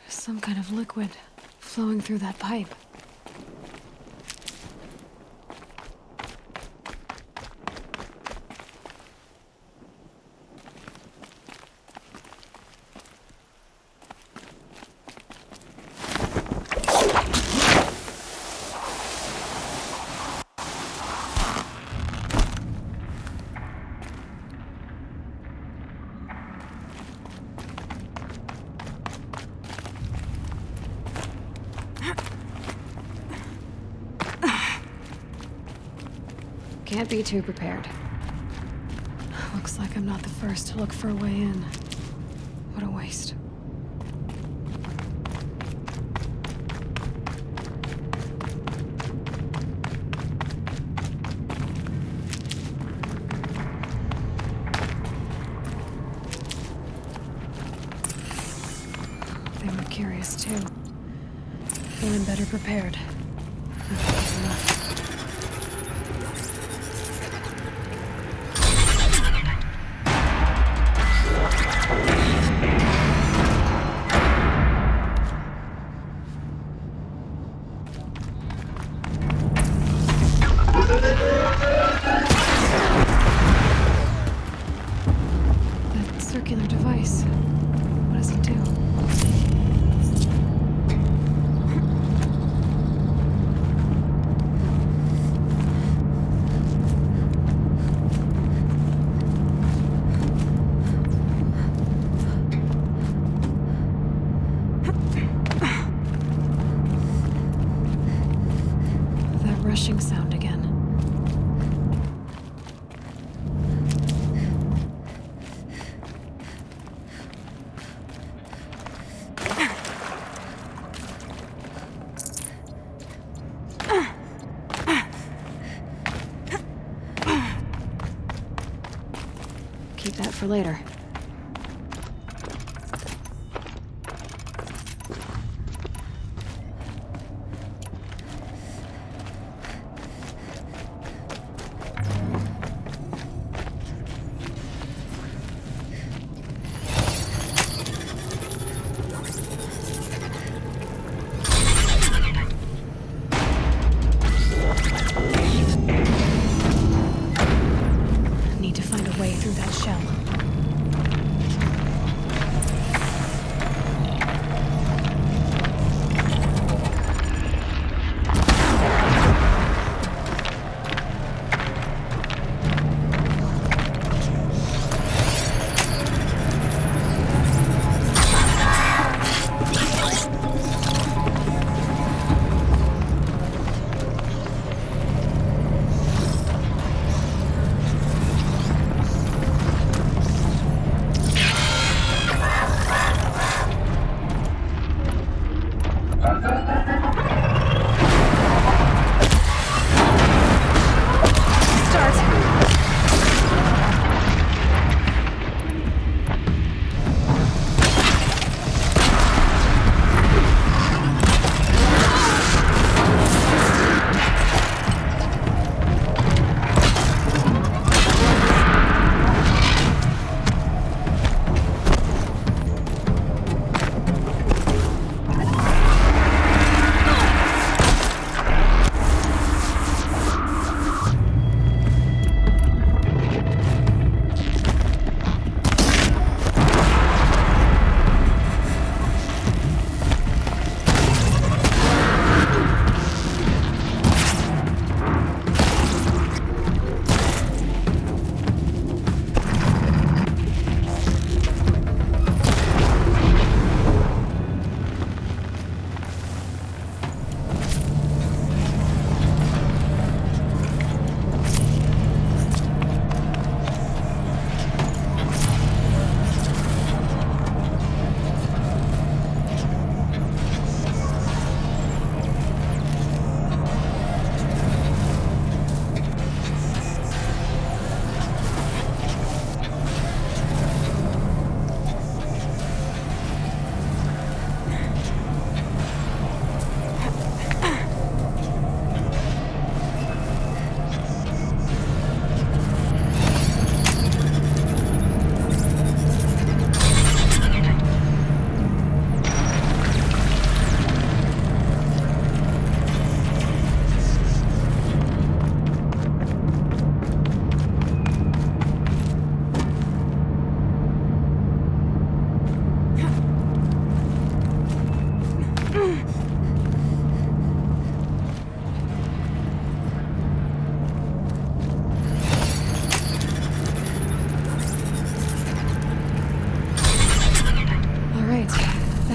[SPEAKER 3] Some kind of liquid flowing through that pipe. Can't be too prepared. Looks like I'm not the first to look for a way in. What a waste. curious too. Feeling better prepared. That's enough. That circular device. What does it do? That rushing sound again. Keep that for later. Need to find a way through that shell.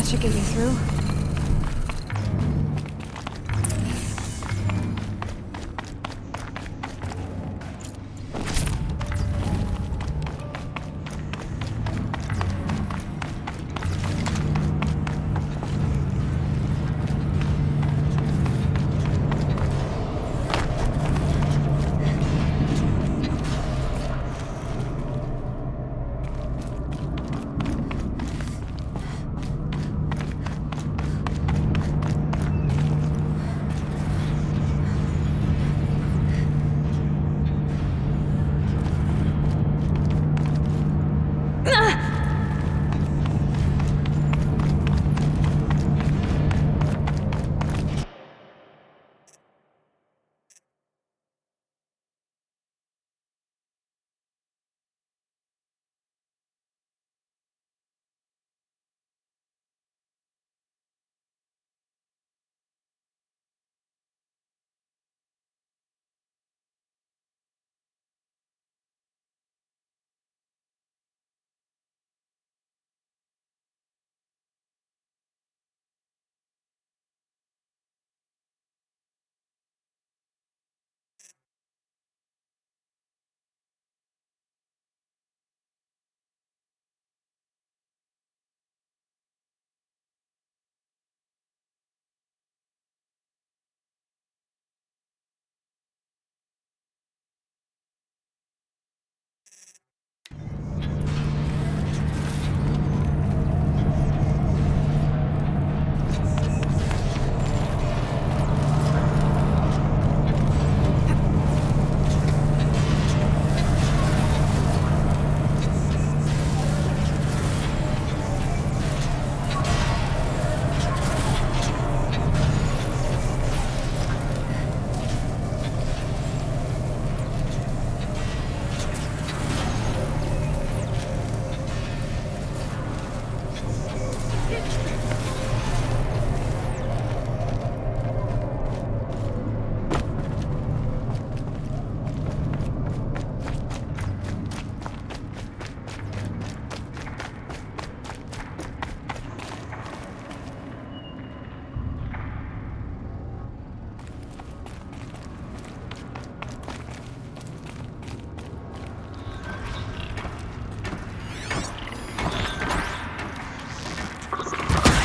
[SPEAKER 3] Should get me through.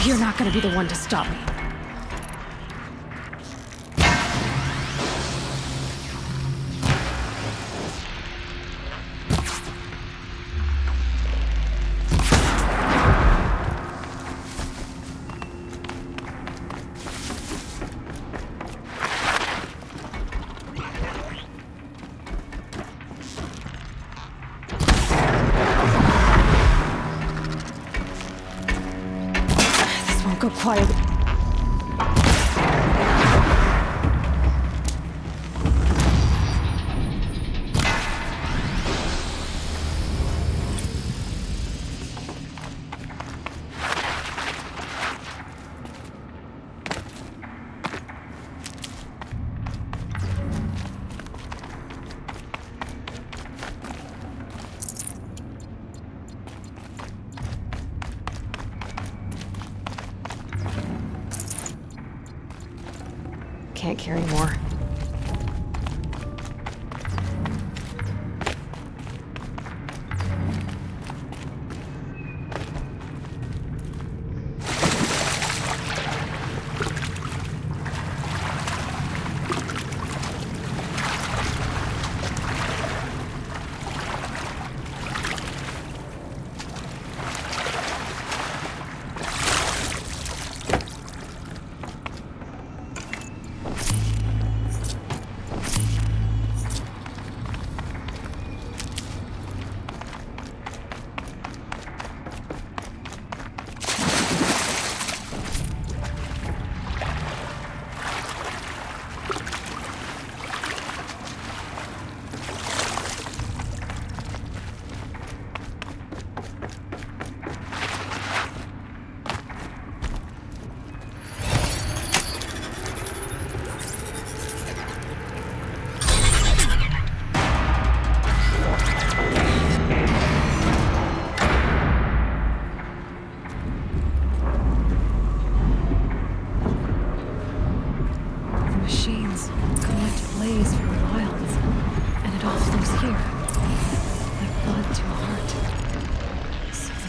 [SPEAKER 3] You're not gonna be the one to stop me. Go quiet. Can't carry more.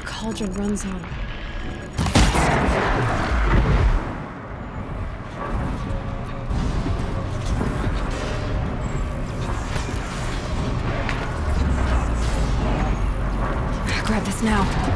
[SPEAKER 3] Cauldron runs on. Grab this now.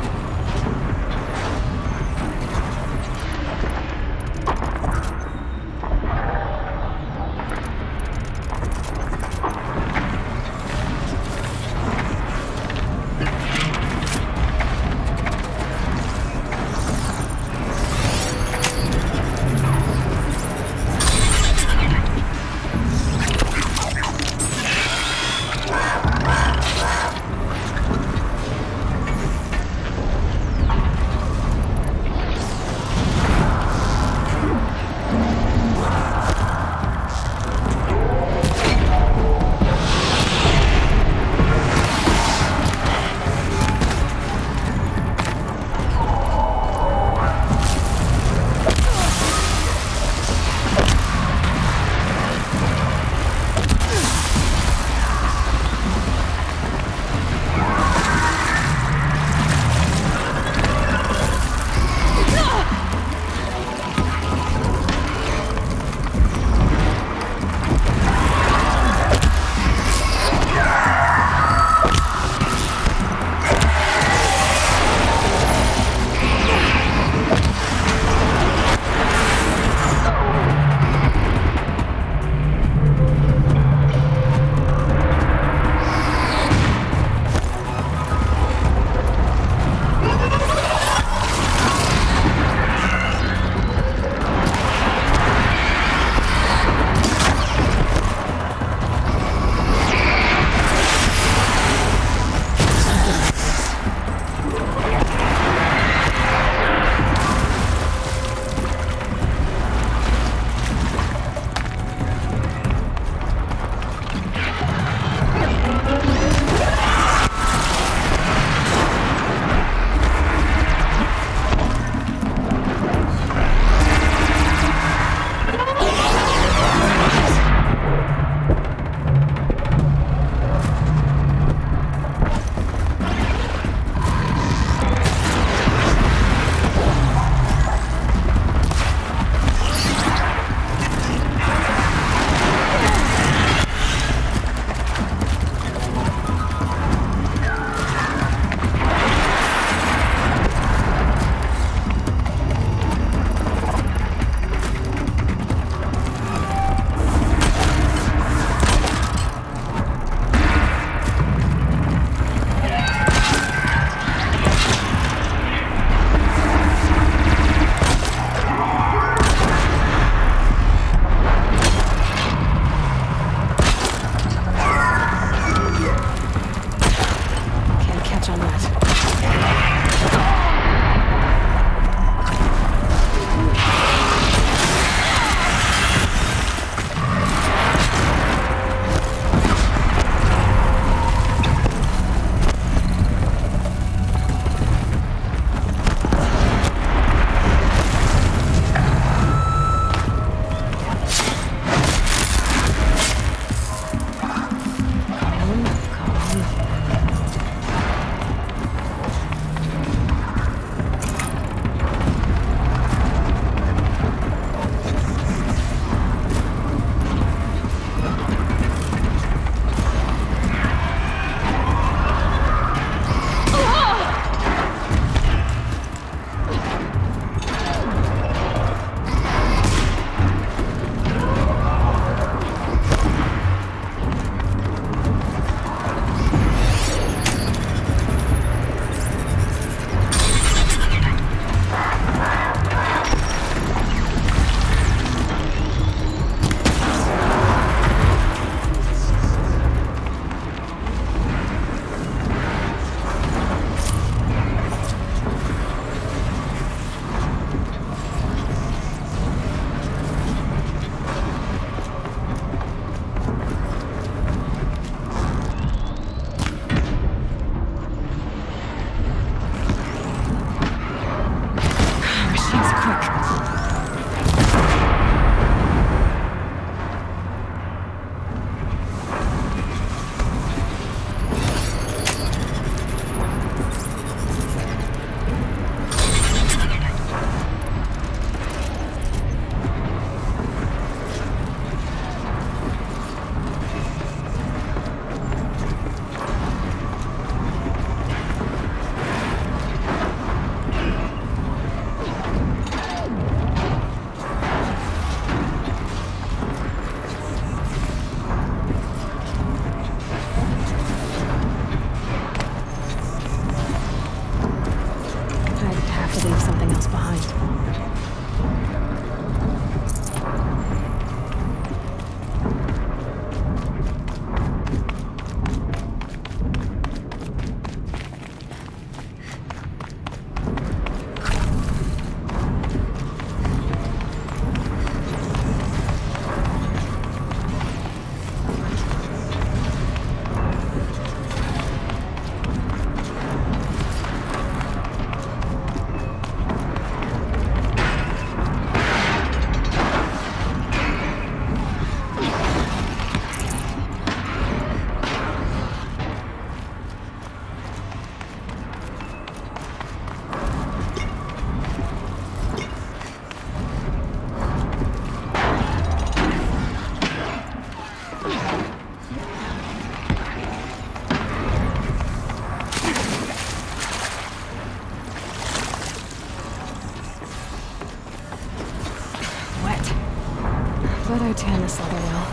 [SPEAKER 3] But I tan this leather well.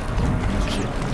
[SPEAKER 3] It'll keep.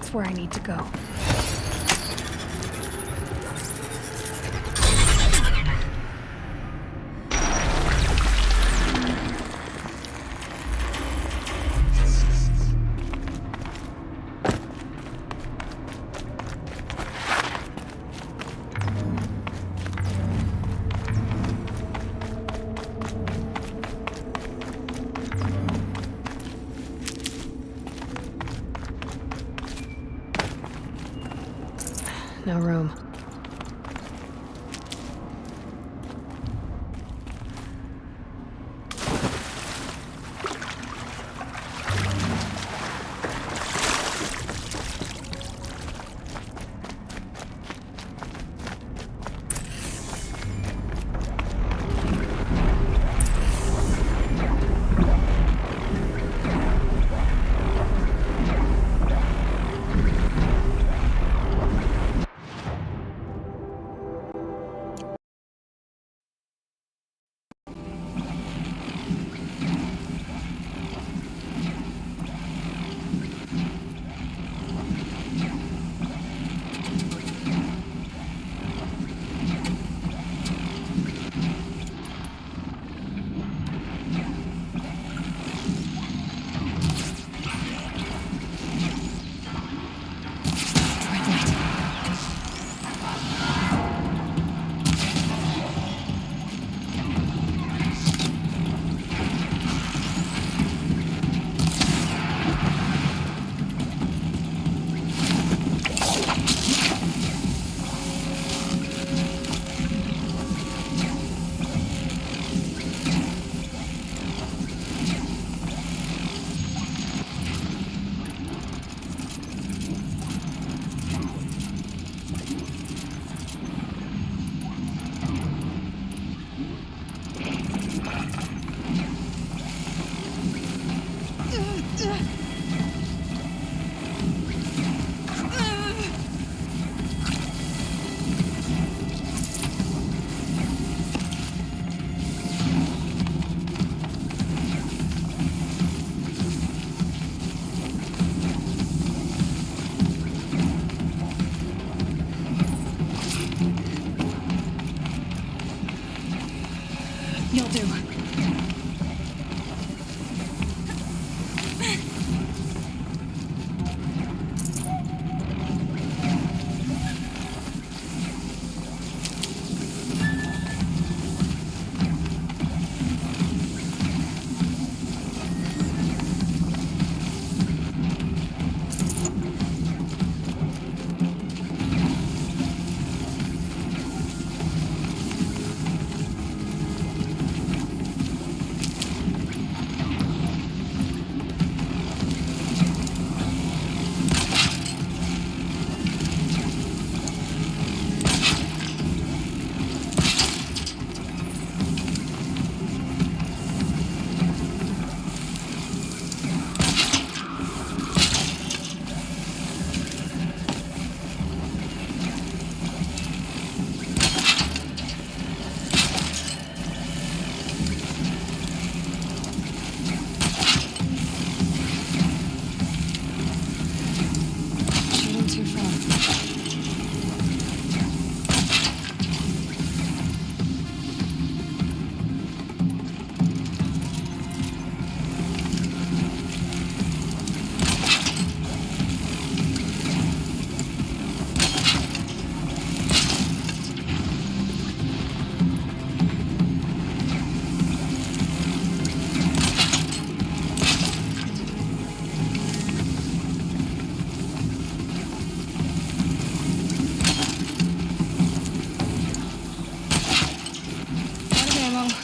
[SPEAKER 3] That's where I need to go. No room. You'll do.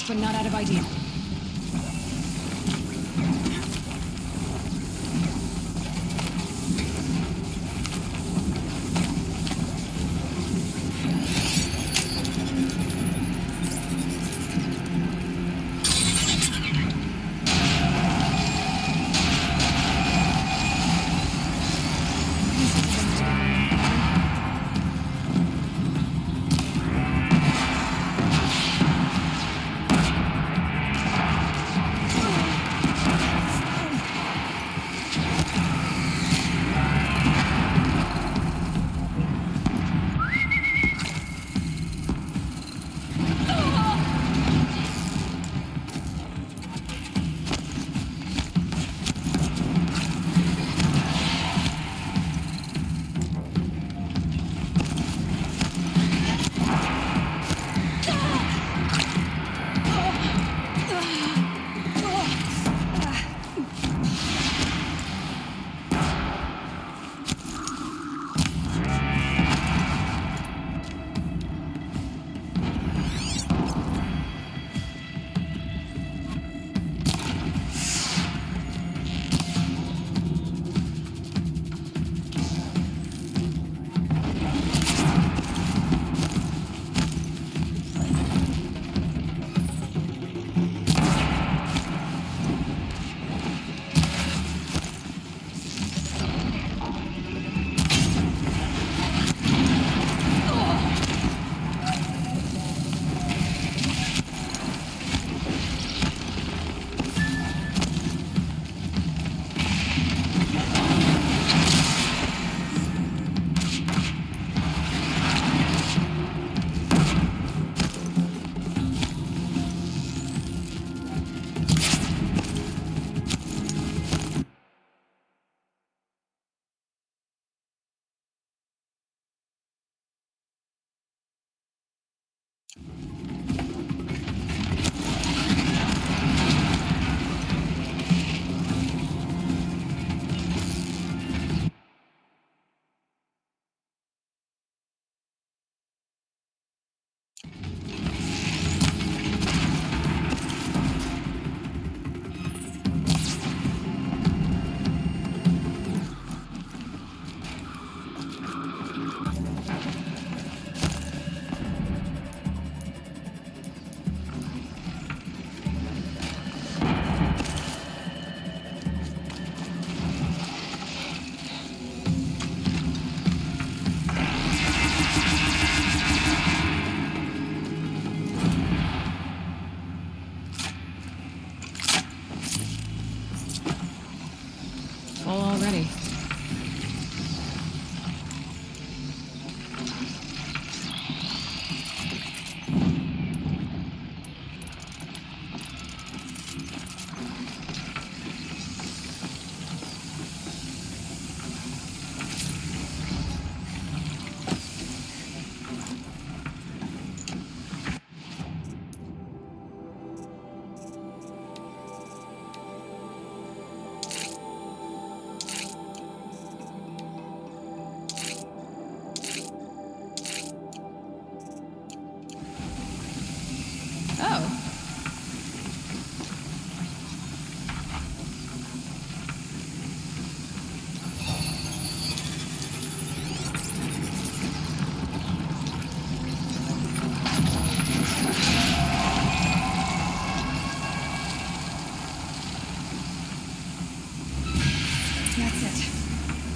[SPEAKER 3] But not out of idea.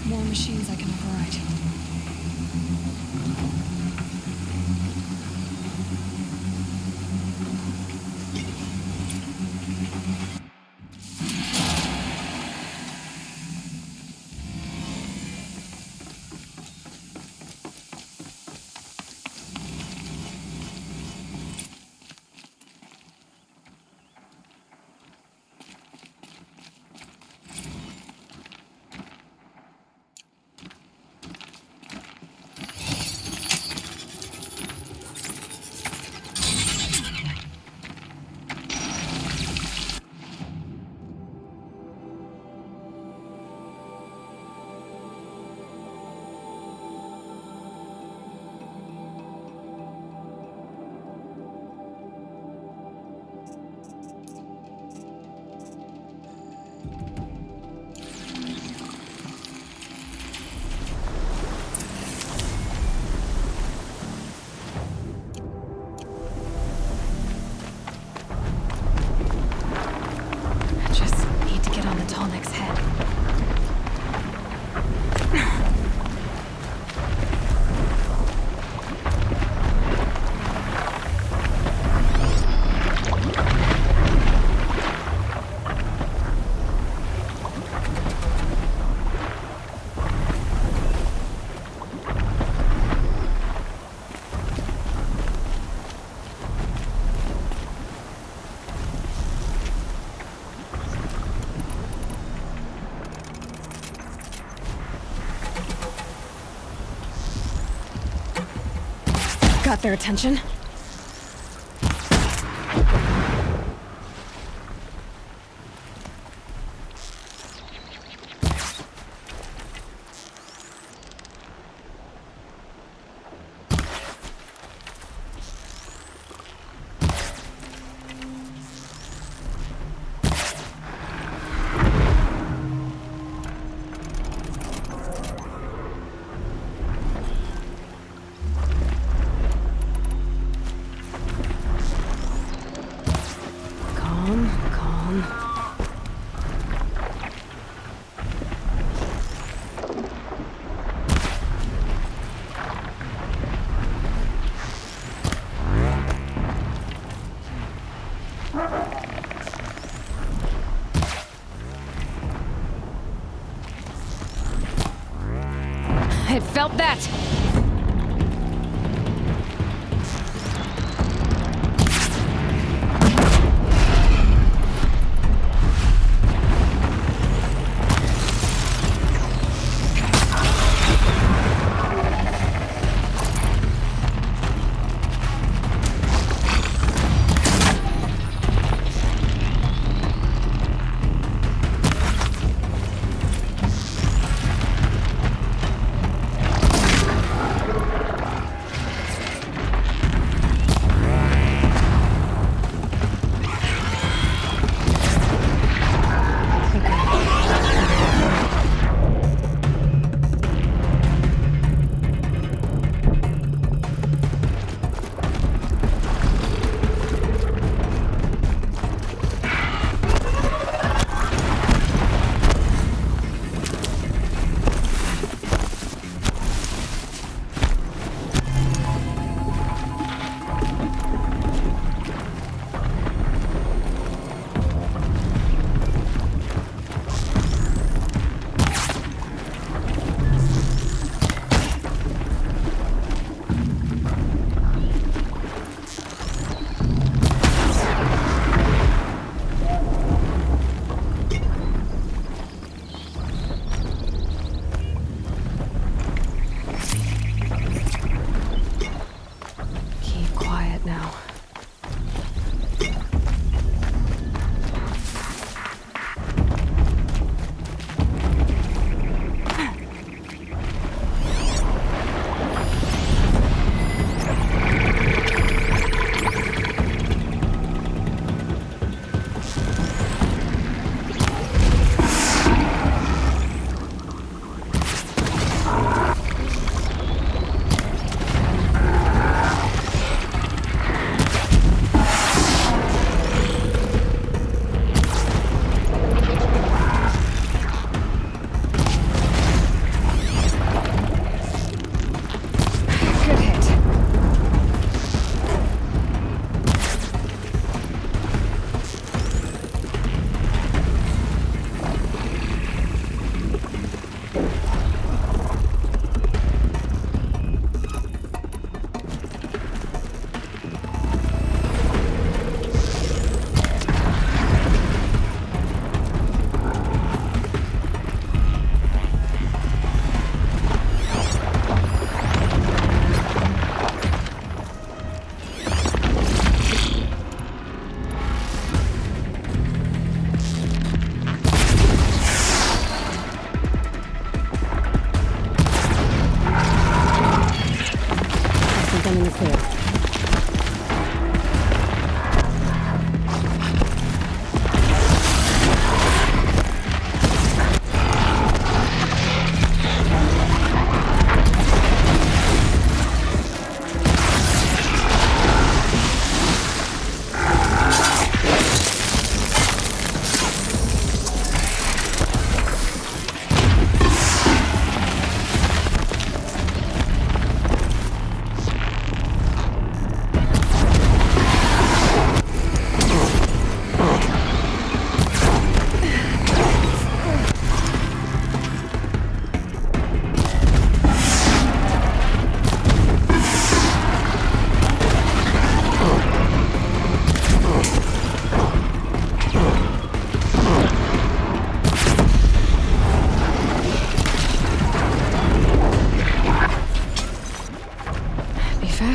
[SPEAKER 3] More machines I can override. Got their attention. Calm. I felt that!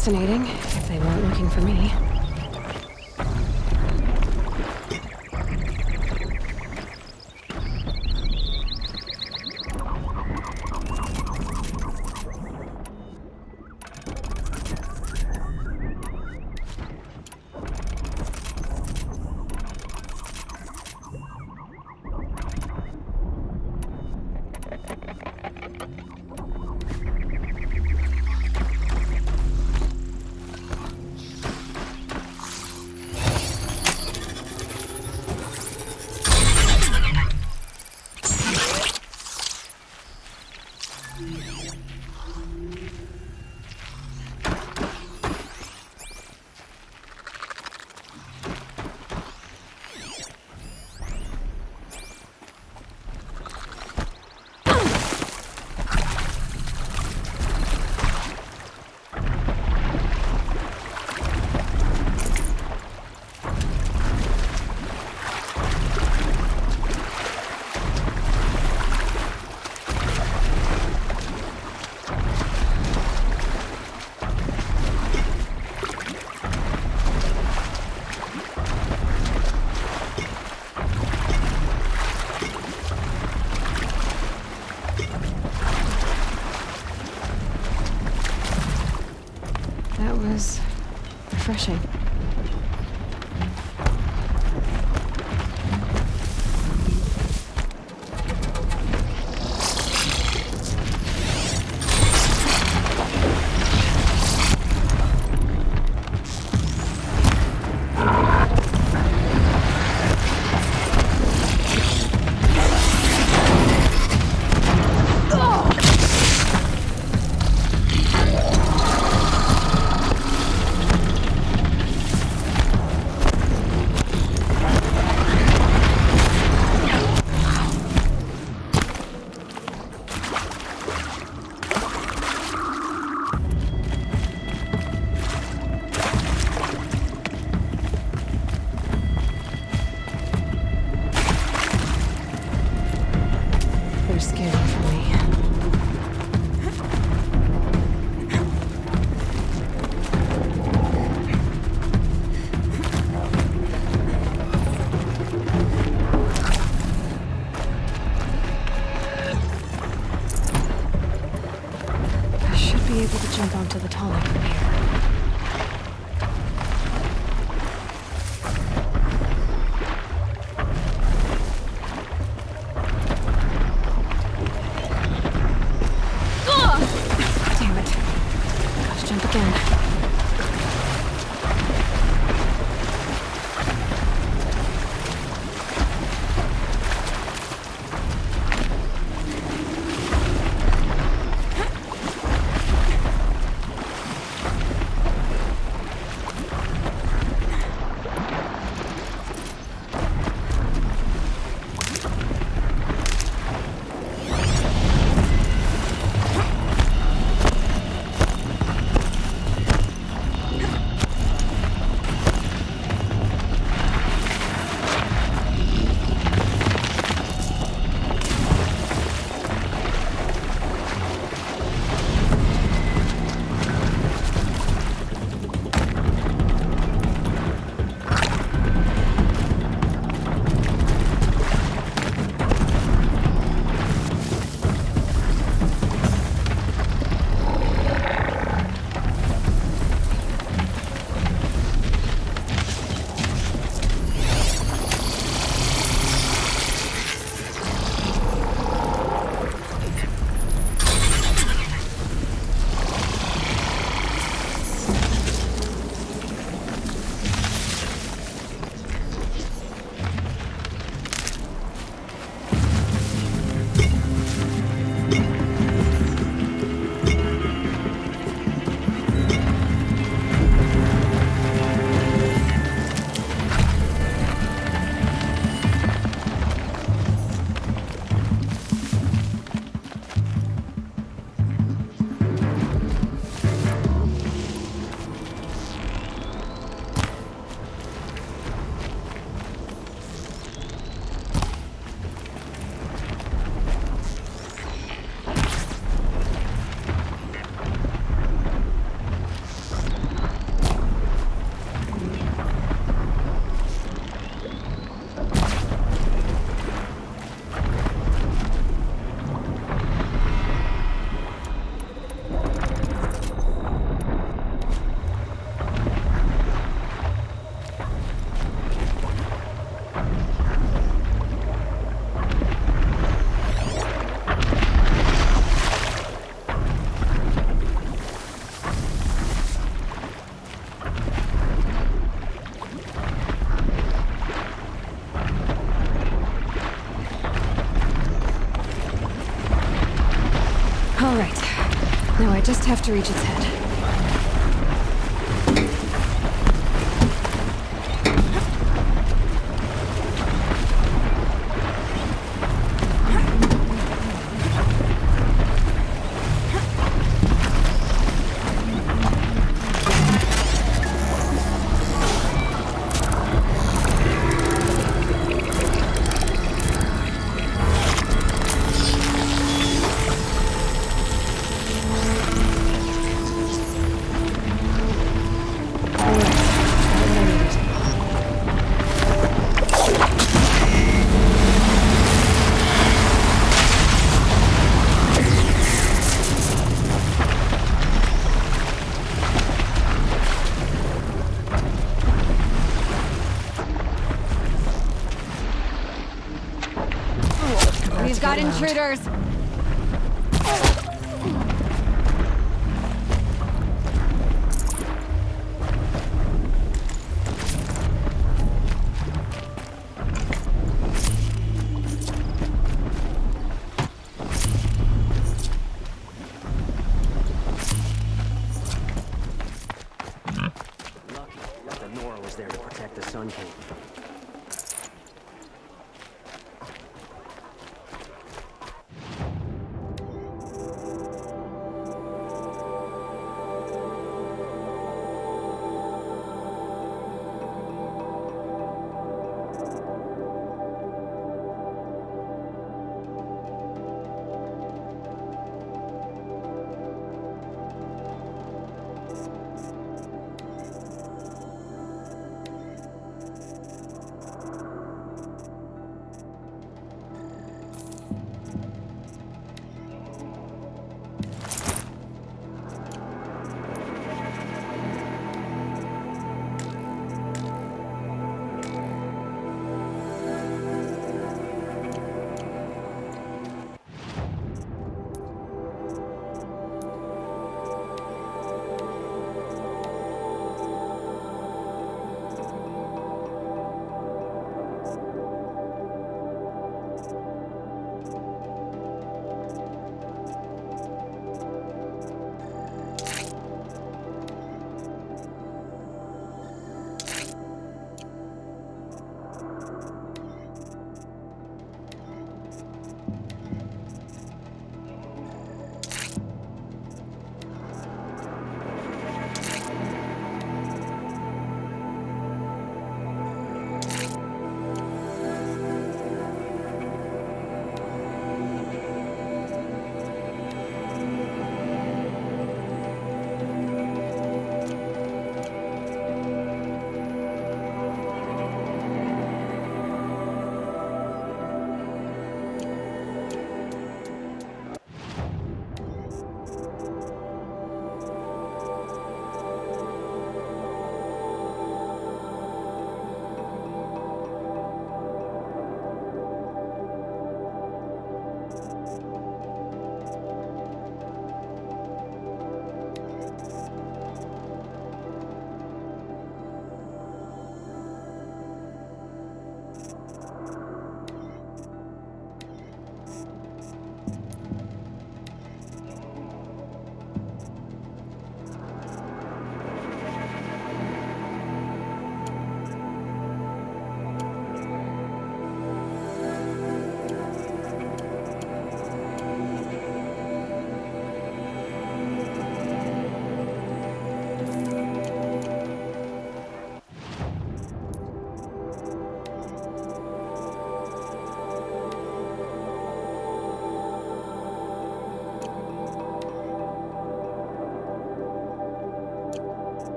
[SPEAKER 3] fascinating, if they weren't looking for me. That was refreshing. I just have to reach its head.
[SPEAKER 20] We've got intruders!
[SPEAKER 19] Lucky that Nora was there to protect the Sun King.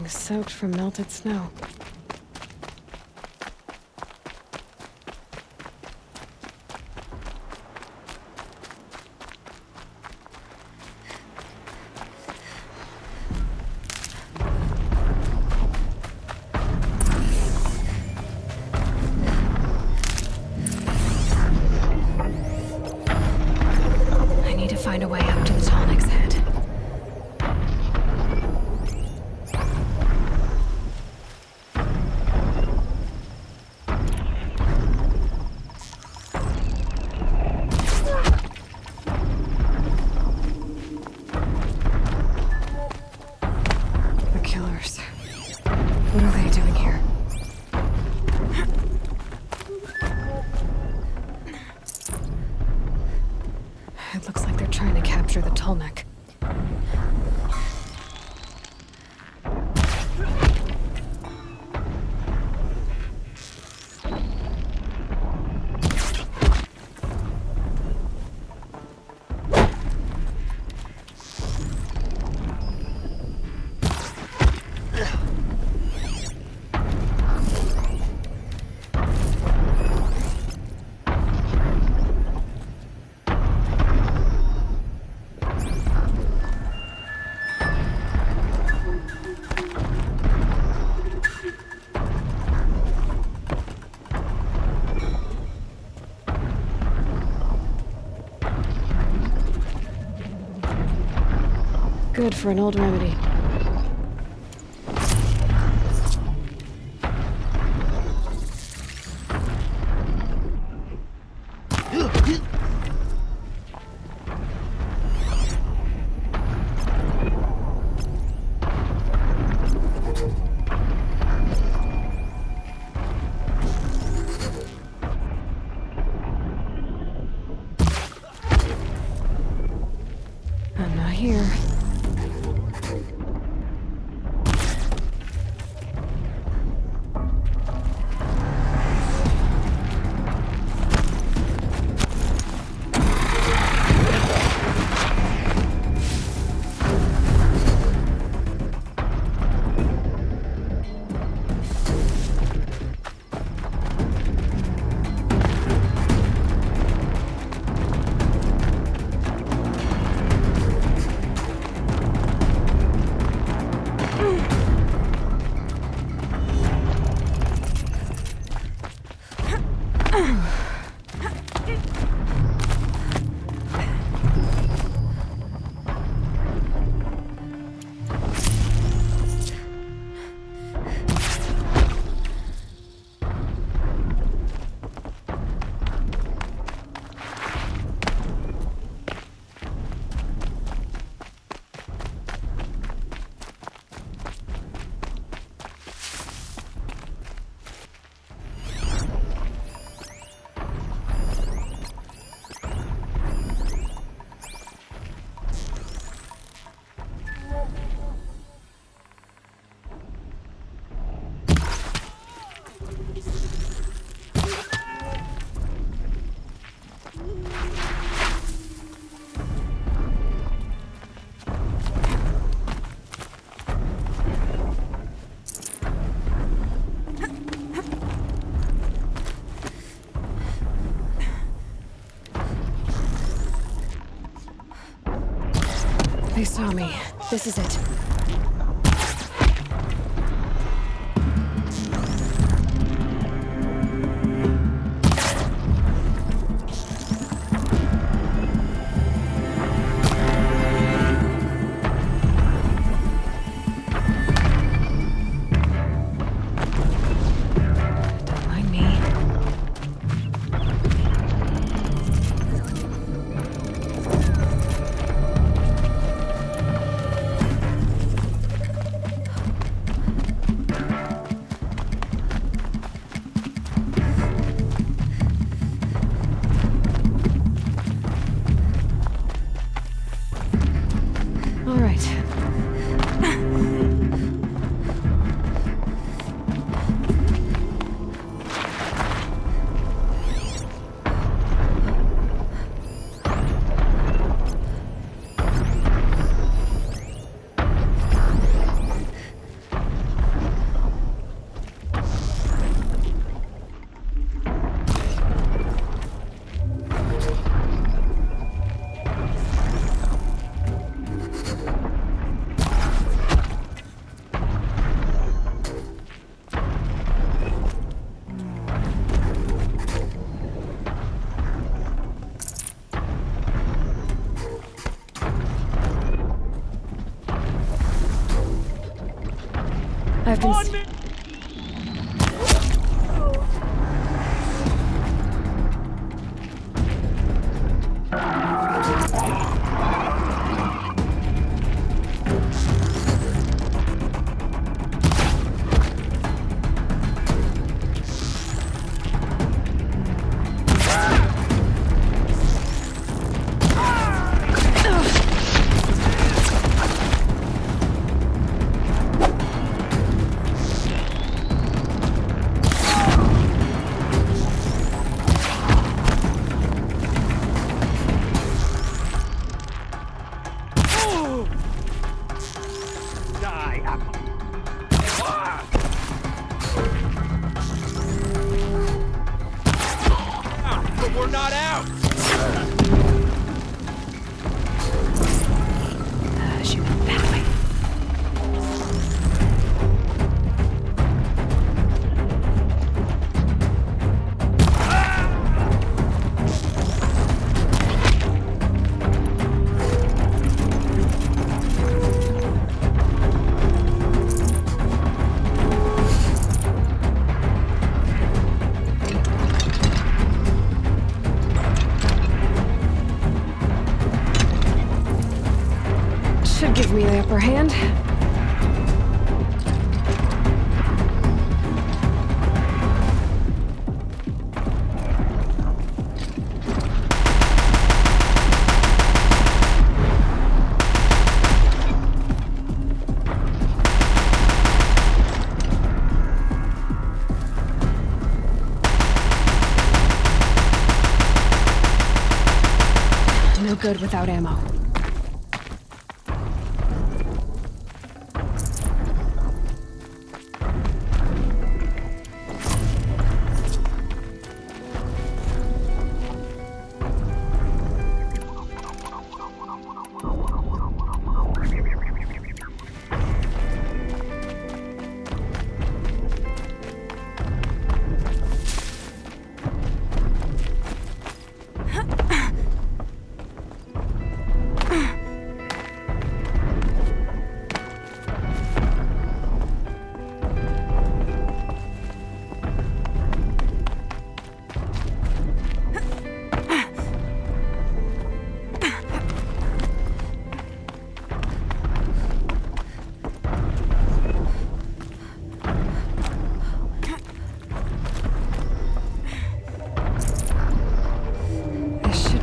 [SPEAKER 3] Soaked from melted snow. Good for an old remedy. I'm not here. They saw me. This is it. Don't mind me. All right. I've been... me the upper hand. No good without ammo.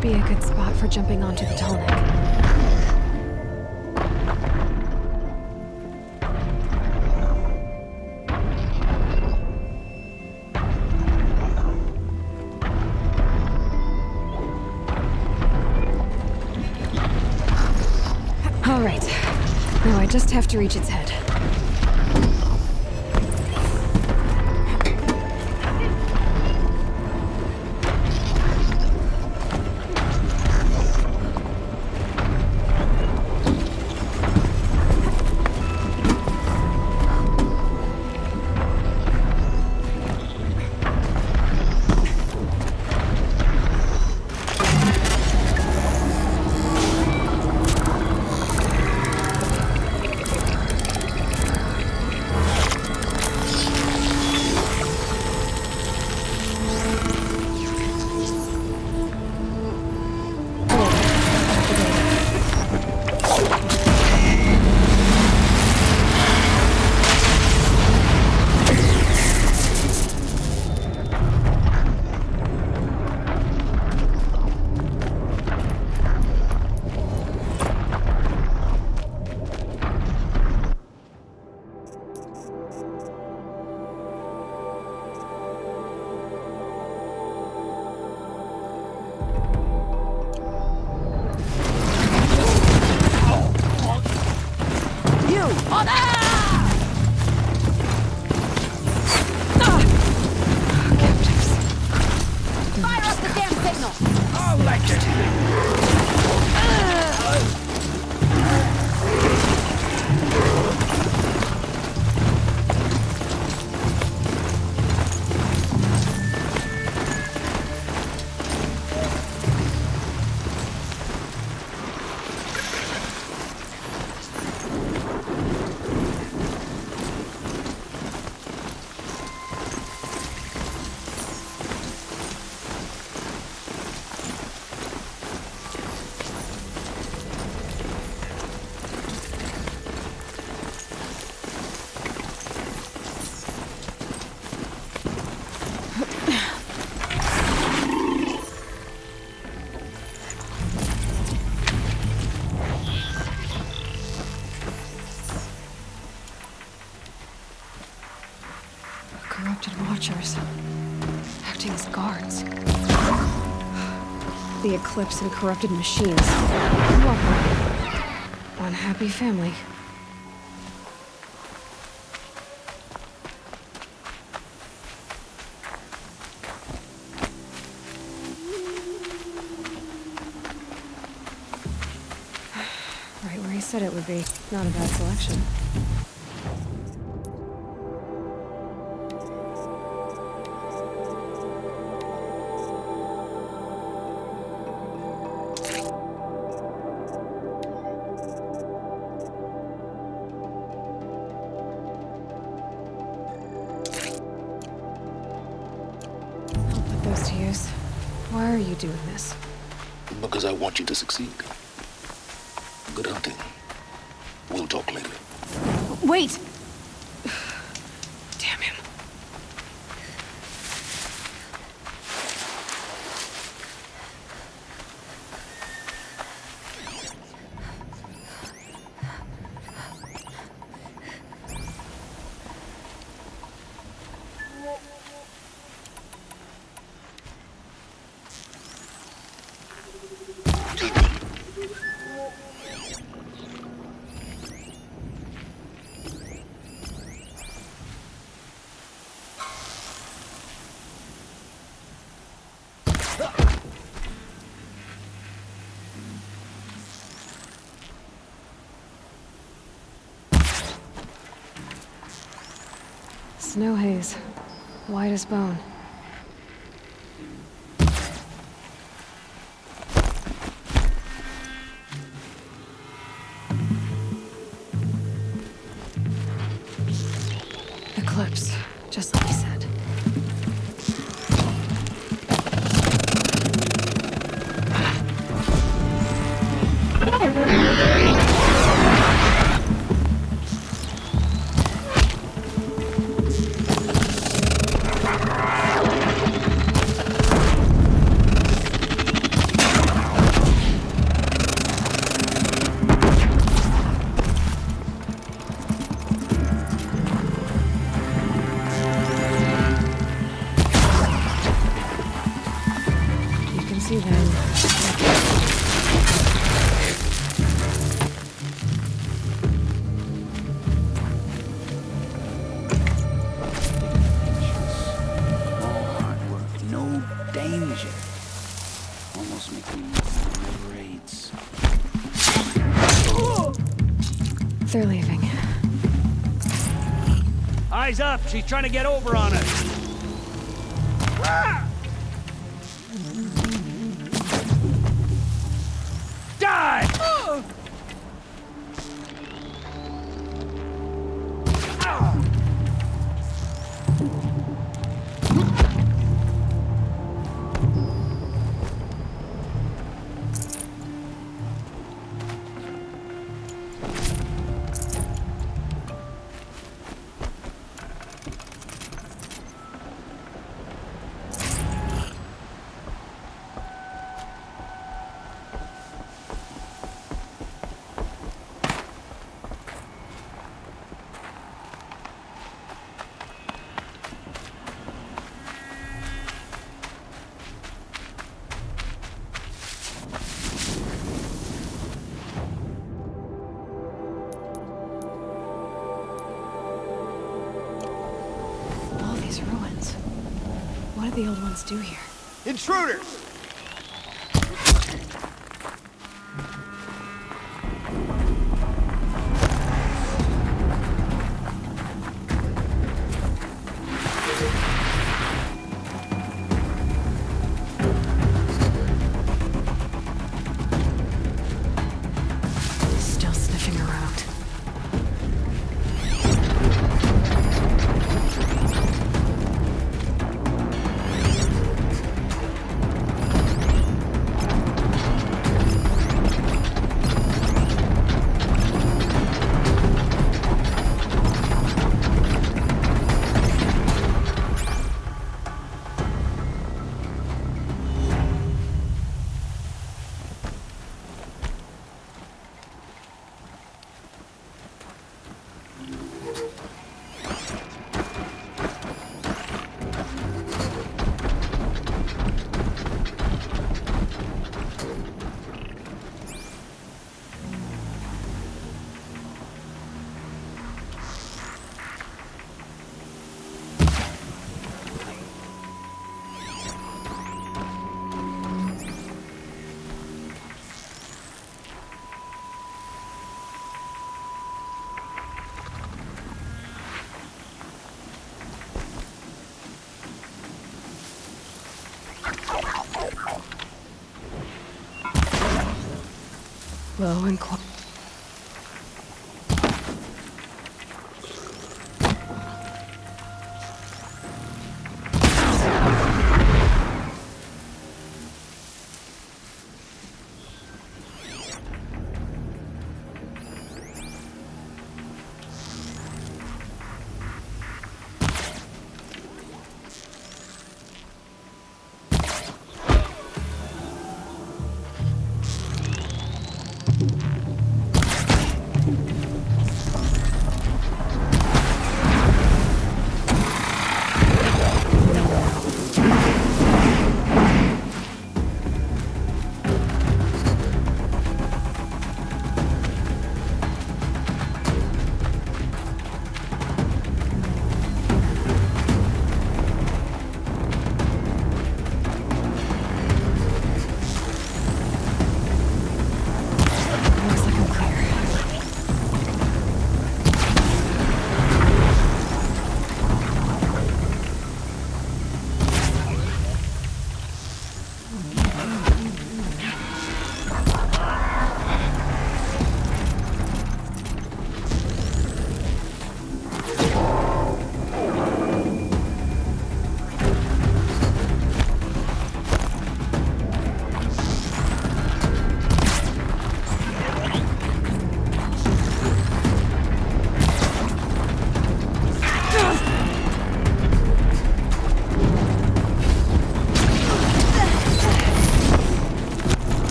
[SPEAKER 3] Be a good spot for jumping onto the tonic. All right. Now I just have to reach its head. Corrupted watchers, acting as guards. The Eclipse and corrupted machines. Welcome. One happy family. Right where he said it would be. Not a bad selection. Why are you doing this?
[SPEAKER 4] Because I want you to succeed. Good hunting. talk lately.
[SPEAKER 3] Wait! Damn him. Snow haze. White as bone. Eclipse, just like you said. They're leaving.
[SPEAKER 14] Eyes up! She's trying to get over on us! Ah! Die! Ah!
[SPEAKER 3] Ruins. What did the old ones do here?
[SPEAKER 14] Intruders!
[SPEAKER 3] Still sniffing around. Low and quiet.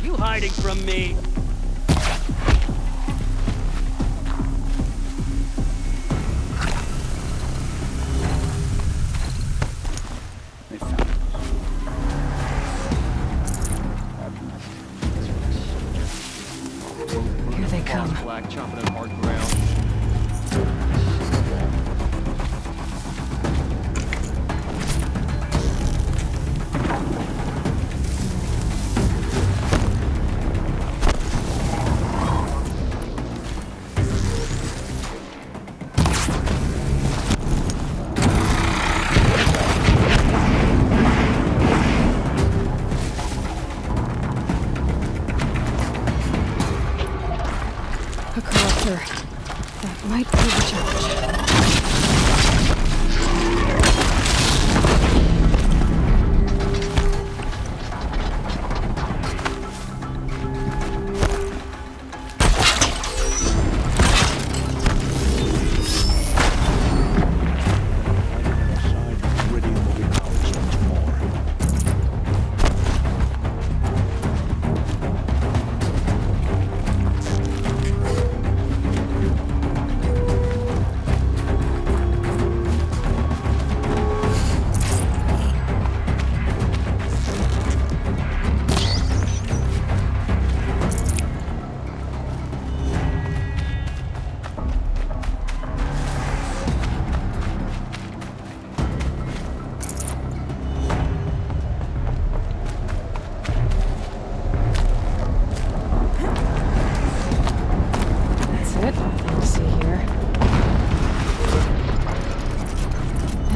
[SPEAKER 19] you hiding from me?
[SPEAKER 3] Here they come.
[SPEAKER 19] Black chomping at hard ground.
[SPEAKER 3] A corruptor. That might be the challenge.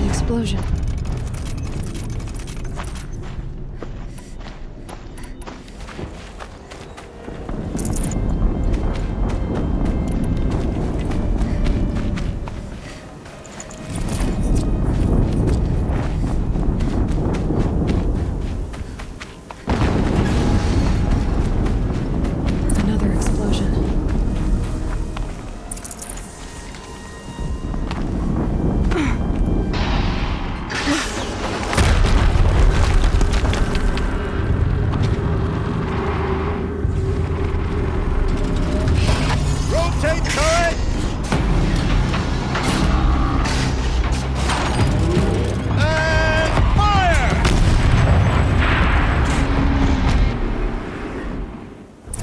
[SPEAKER 3] Explosion. Another explosion.
[SPEAKER 14] Rotate turret! And fire!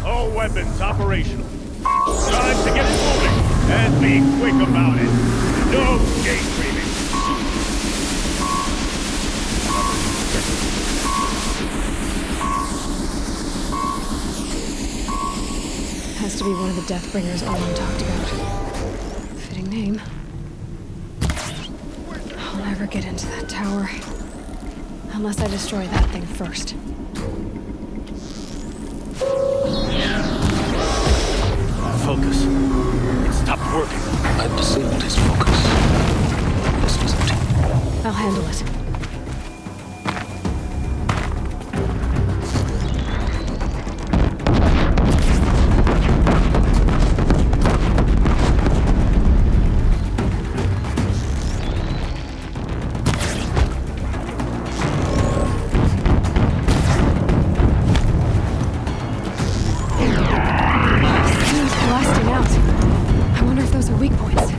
[SPEAKER 14] All weapons operational. Time to get moving. And be quick about it. No daydreaming.
[SPEAKER 3] Has to be one of the Deathbringers Owen talked about. Fitting name. I'll never get into that tower. Unless I destroy that thing first.
[SPEAKER 14] Focus. It stopped working.
[SPEAKER 4] I've disabled his focus. This was empty.
[SPEAKER 3] I'll handle it. Blasting out. I wonder if those are weak points.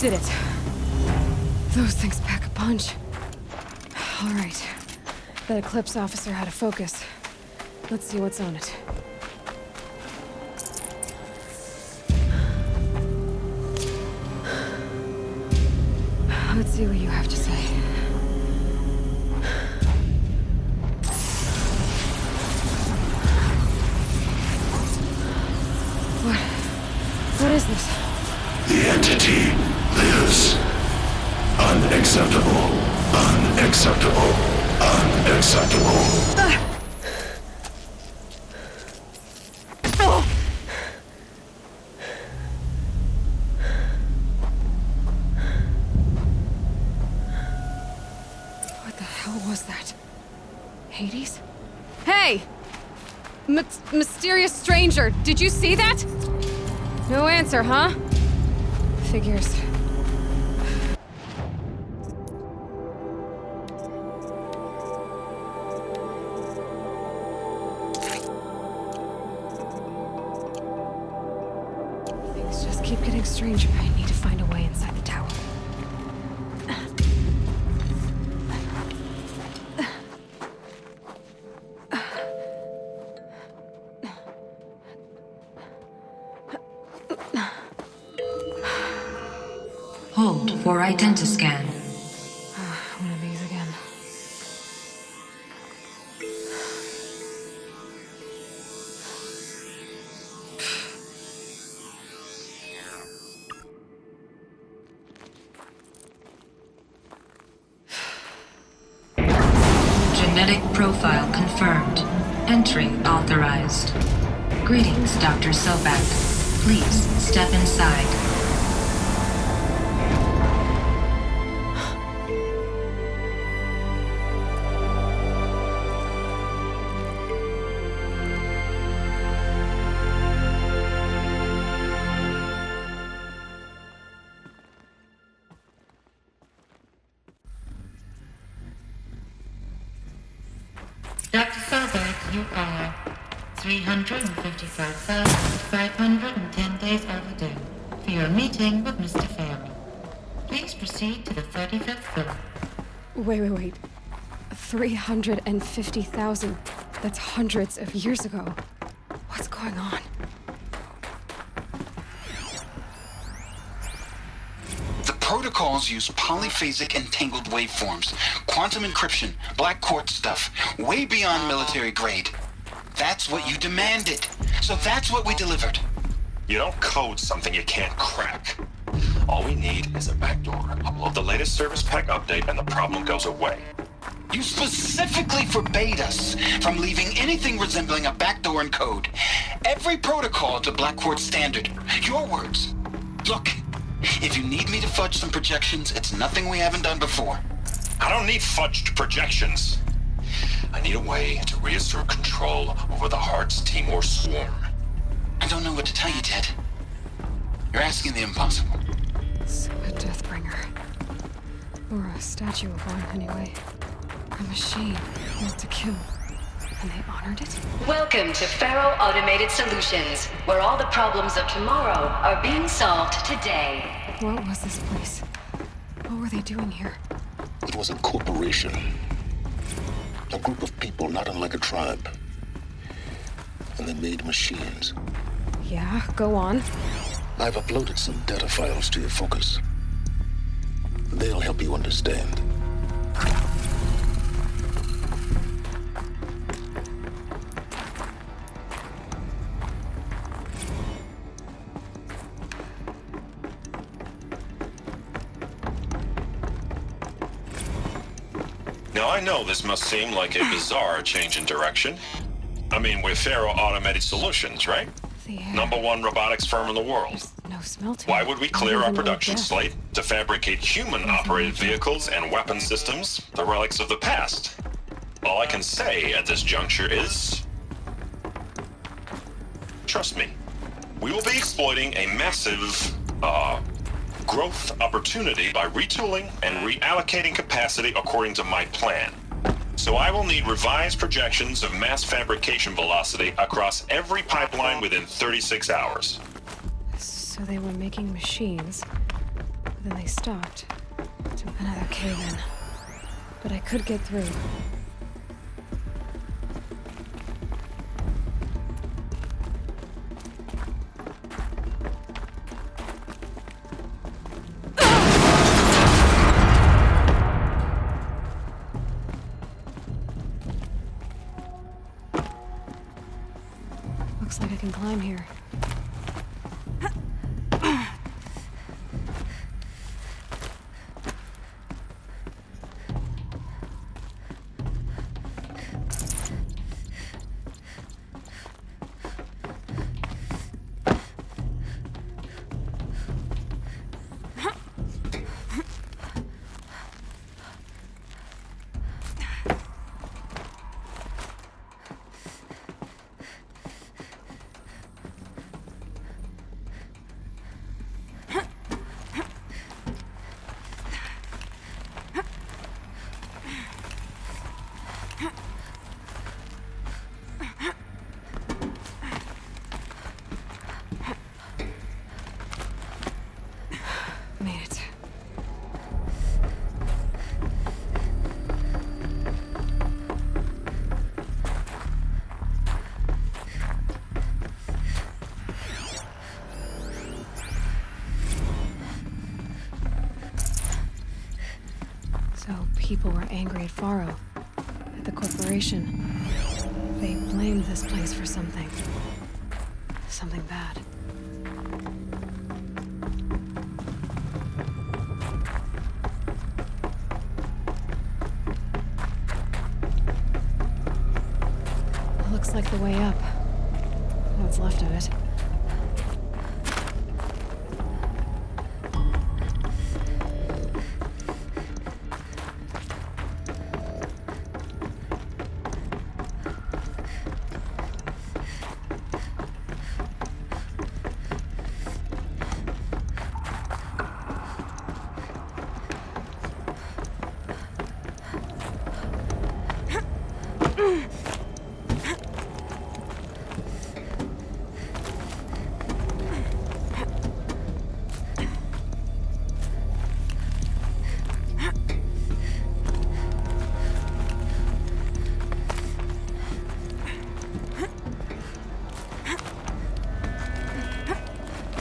[SPEAKER 3] did it. Those things pack a punch. All right. That Eclipse officer had a focus. Let's see what's on it. Let's see what you have to say. What is this?
[SPEAKER 4] The entity lives. Unacceptable. Unacceptable. Unacceptable.
[SPEAKER 3] What the hell was that? Hades? Hey! Mysterious stranger, did you see that? No answer, huh? Figures. Things just keep getting stranger. I need to find a way inside the tower.
[SPEAKER 21] Hold for identiscan.
[SPEAKER 3] One of these again.
[SPEAKER 21] Genetic profile confirmed. Entry authorized. Greetings, Dr. Sobek. Please step inside.
[SPEAKER 22] Dr. Sobek, you are 355,510 days overdue for your meeting with Mr. Farrell. Please proceed to the 35th floor.
[SPEAKER 3] Wait. 350,000. That's hundreds of years ago. What's going on?
[SPEAKER 23] The protocols use polyphasic entangled waveforms, quantum encryption, black quartz stuff, way beyond military grade. That's what you demanded. So that's what we delivered.
[SPEAKER 10] You don't code something you can't crack. All we need is a backdoor. Upload the latest service pack update and the problem goes away.
[SPEAKER 23] You specifically forbade us from leaving anything resembling a backdoor in code. Every protocol to black quartz standard. Your words. Look, if you need me to fudge some projections, it's nothing we haven't done before.
[SPEAKER 10] I don't need fudged projections. I need a way to reassert control over the Heart's Timor swarm.
[SPEAKER 23] I don't know what to tell you, Ted. You're asking the impossible.
[SPEAKER 3] So a Deathbringer. Or a statue of one, anyway. A machine built to kill. And they honored it?
[SPEAKER 24] Welcome to Faro Automated Solutions, where all the problems of tomorrow are being solved today.
[SPEAKER 3] What was this place? What were they doing here?
[SPEAKER 4] It was a corporation. A group of people not unlike a tribe. And they made machines.
[SPEAKER 3] Yeah, go on.
[SPEAKER 4] I've uploaded some data files to your focus. They'll help you understand.
[SPEAKER 10] Now, I know this must seem like a bizarre change in direction. I mean, we're Faro Automated Solutions, right? #1 robotics firm in the world.
[SPEAKER 3] No smelting.
[SPEAKER 10] Why would we clear our production slate to fabricate human-operated vehicles and weapon systems, the relics of the past? All I can say at this juncture is... trust me. We will be exploiting a massive, growth opportunity by retooling and reallocating capacity according to my plan. So I will need revised projections of mass fabrication velocity across every pipeline within 36 hours.
[SPEAKER 3] So they were making machines. Then they stopped. To another cave-in. But I could get through. Looks like I can climb here. Made it. So people were angry at Faro, at the corporation. They blamed this place for something. Something bad. Looks like the way up. What's left of it.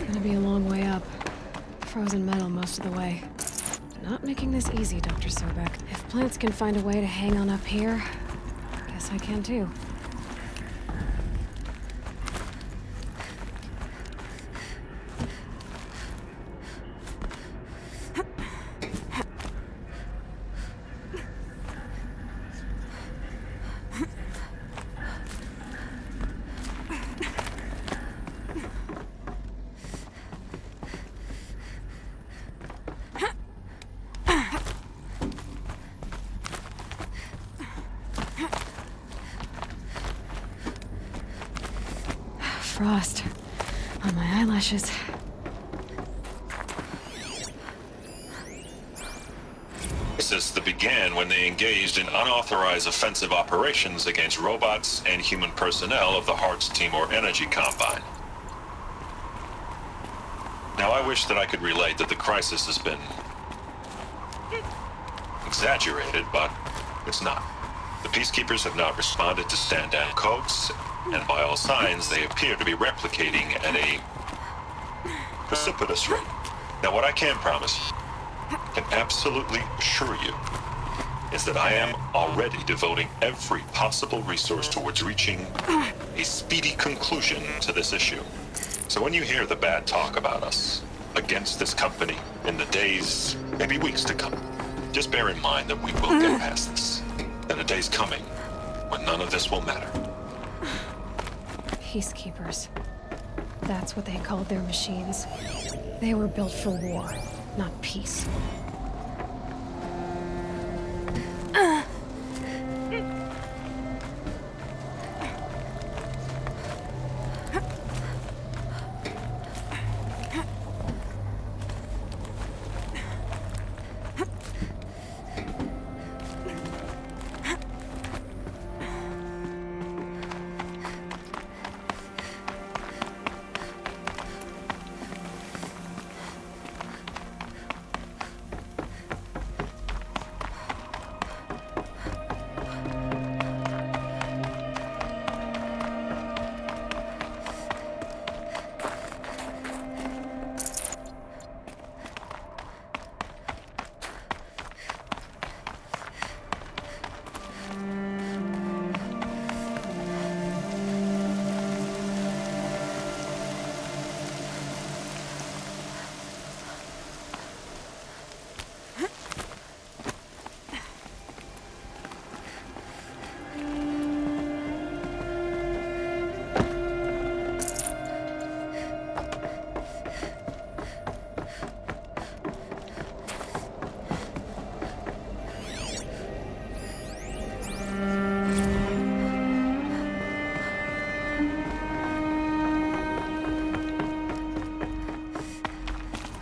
[SPEAKER 3] Gonna be a long way up. Frozen metal most of the way. Not making this easy, Dr. Sobek. If plants can find a way to hang on up here, guess I can too. Frost on my eyelashes.
[SPEAKER 10] Crisis that began when they engaged in unauthorized offensive operations against robots and human personnel of the Hearts Timor Energy Combine. Now, I wish that I could relate that the crisis has been exaggerated, but it's not. The Peacekeepers have not responded to stand-down codes, and by all signs, they appear to be replicating at a precipitous rate. Now, what I can promise, can absolutely assure you, is that I am already devoting every possible resource towards reaching a speedy conclusion to this issue. So when you hear the bad talk about us against this company in the days, maybe weeks to come, just bear in mind that we will get past this. That a day's coming when none of this will matter.
[SPEAKER 3] Peacekeepers. That's what they called their machines. They were built for war, not peace.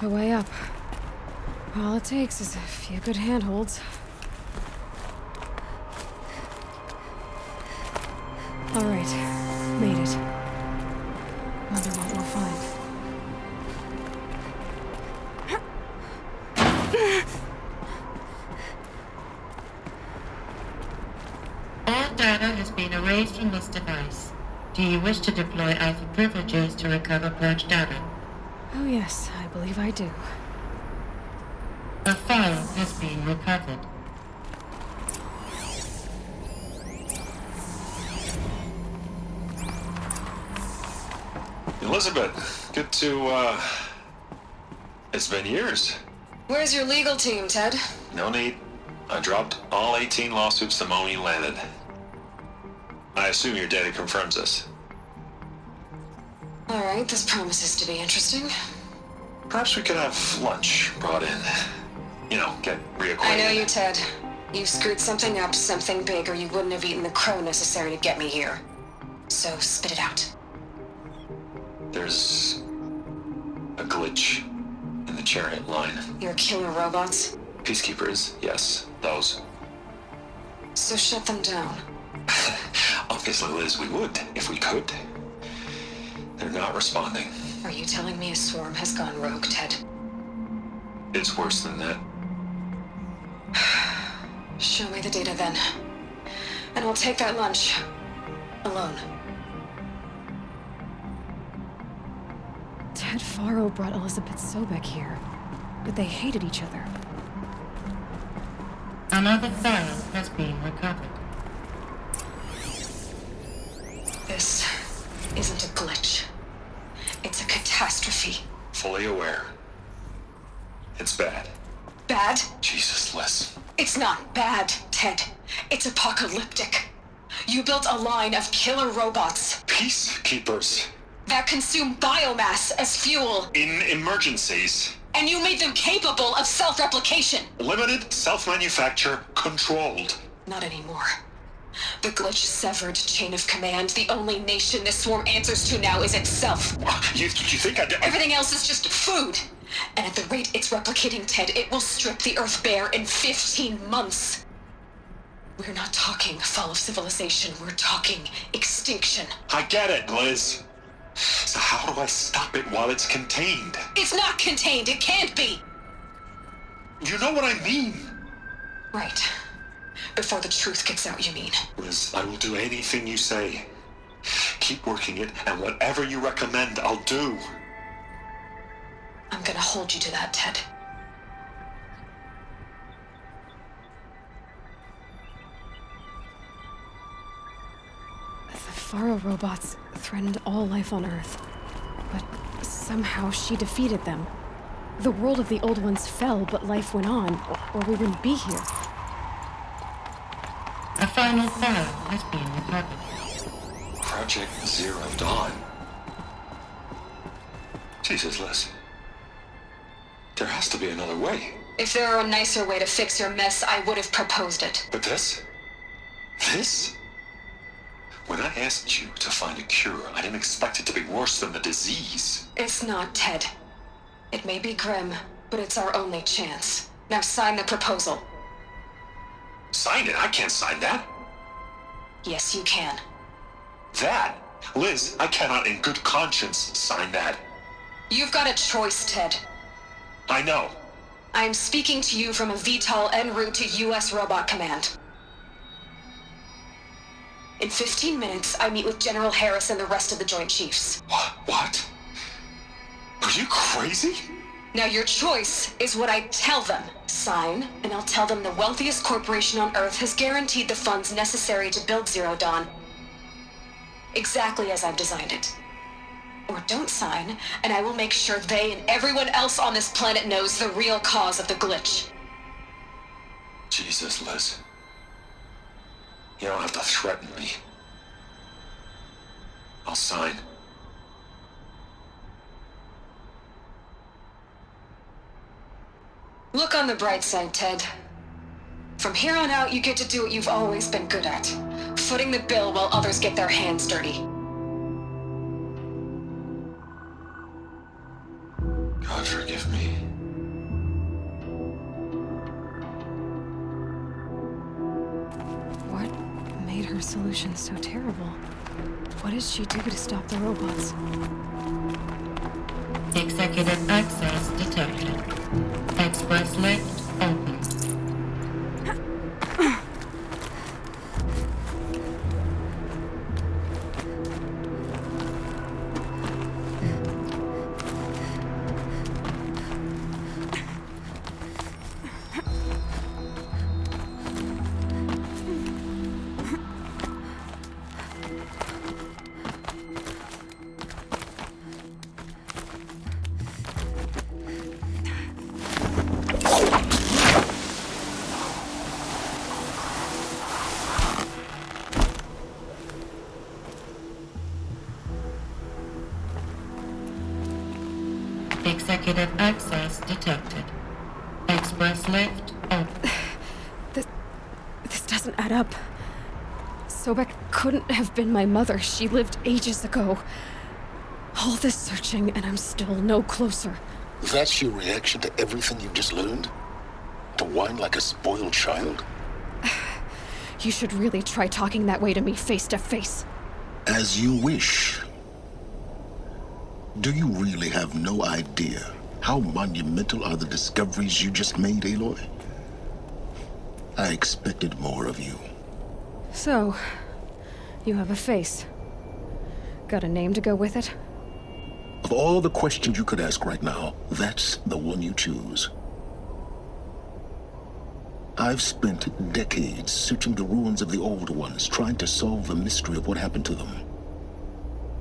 [SPEAKER 3] our way up. All it takes is a few good handholds. All right, made it. Wonder what we'll find.
[SPEAKER 22] All data has been erased from this device. Do you wish to deploy Alpha privileges to recover purged data?
[SPEAKER 3] Oh yes, I believe I do.
[SPEAKER 22] A file has been recovered.
[SPEAKER 10] Elizabeth, good to, it's been years.
[SPEAKER 3] Where's your legal team, Ted?
[SPEAKER 10] No need. I dropped all 18 lawsuits the moment you landed. I assume your data confirms this.
[SPEAKER 3] All right, this promises to be interesting.
[SPEAKER 10] Perhaps we could have lunch brought in. You know, get reacquainted.
[SPEAKER 3] I know you, Ted. You screwed something up, something big, or you wouldn't have eaten the crow necessary to get me here. So spit it out.
[SPEAKER 10] There's a glitch in the chariot line.
[SPEAKER 3] Your killer robots?
[SPEAKER 10] Peacekeepers, yes, those.
[SPEAKER 3] So shut them down.
[SPEAKER 10] Obviously, Liz, we would, if we could. They're not responding.
[SPEAKER 3] Are you telling me a swarm has gone rogue, Ted?
[SPEAKER 10] It's worse than that.
[SPEAKER 3] Show me the data then. And I'll take that lunch. Alone. Ted Faro brought Elizabeth Sobek here, but they hated each other.
[SPEAKER 22] Another file has been recovered.
[SPEAKER 3] This isn't a glitch. It's a catastrophe.
[SPEAKER 10] Fully aware. It's bad.
[SPEAKER 3] Bad?
[SPEAKER 10] Jesus, Liz.
[SPEAKER 3] It's not bad, Ted. It's apocalyptic. You built a line of killer robots.
[SPEAKER 10] Peacekeepers.
[SPEAKER 3] That consume biomass as fuel.
[SPEAKER 10] In emergencies.
[SPEAKER 3] And you made them capable of self-replication.
[SPEAKER 10] Limited, self-manufacture, controlled.
[SPEAKER 3] Not anymore. The glitch severed chain of command. The only nation this swarm answers to now is itself.
[SPEAKER 10] You think
[SPEAKER 3] Everything else is just food. And at the rate it's replicating, Ted, it will strip the Earth bare in 15 months. We're not talking fall of civilization. We're talking extinction.
[SPEAKER 10] I get it, Liz. So how do I stop it while it's contained?
[SPEAKER 3] It's not contained. It can't be.
[SPEAKER 10] You know what I mean.
[SPEAKER 3] Right. Before the truth gets out, you mean?
[SPEAKER 10] Liz, I will do anything you say. Keep working it, and whatever you recommend, I'll do.
[SPEAKER 3] I'm gonna hold you to that, Ted. The Faro robots threatened all life on Earth, but somehow she defeated them. The world of the old ones fell, but life went on, or we wouldn't be here.
[SPEAKER 22] A final file has been recovered.
[SPEAKER 10] Project Zero Dawn. Jesus, Liz. There has to be another way.
[SPEAKER 3] If there were a nicer way to fix your mess, I would have proposed it.
[SPEAKER 10] But this? This? When I asked you to find a cure, I didn't expect it to be worse than the disease.
[SPEAKER 3] It's not, Ted. It may be grim, but it's our only chance. Now sign the proposal.
[SPEAKER 10] Sign it? I can't sign that.
[SPEAKER 3] Yes, you can.
[SPEAKER 10] That? Liz, I cannot in good conscience sign that.
[SPEAKER 3] You've got a choice, Ted.
[SPEAKER 10] I know.
[SPEAKER 3] I am speaking to you from a VTOL en route to U.S. Robot Command. In 15 minutes, I meet with General Harris and the rest of the Joint Chiefs.
[SPEAKER 10] What? Are you crazy?
[SPEAKER 3] Now your choice is what I tell them. Sign, and I'll tell them the wealthiest corporation on Earth has guaranteed the funds necessary to build Zero Dawn. Exactly as I've designed it. Or don't sign, and I will make sure they and everyone else on this planet knows the real cause of the glitch.
[SPEAKER 10] Jesus, Liz. You don't have to threaten me. I'll sign.
[SPEAKER 3] Look on the bright side, Ted. From here on out, you get to do what you've always been good at. Footing the bill while others get their hands dirty.
[SPEAKER 10] God forgive me.
[SPEAKER 3] her solution so terrible? What did she do to stop the robots?
[SPEAKER 22] Executive access detected. Express lift open. Executive access detected. Express lift open.
[SPEAKER 3] This doesn't add up. Sobek couldn't have been my mother. She lived ages ago. All this searching, and I'm still no closer.
[SPEAKER 4] That's your reaction to everything you've just learned? To whine like a spoiled child?
[SPEAKER 3] You should really try talking that way to me face to face.
[SPEAKER 4] As you wish. Do you really have no idea how monumental are the discoveries you just made, Aloy? I expected more of you.
[SPEAKER 3] So, you have a face. Got a name to go with it?
[SPEAKER 4] Of all the questions you could ask right now, that's the one you choose. I've spent decades searching the ruins of the old ones, trying to solve the mystery of what happened to them.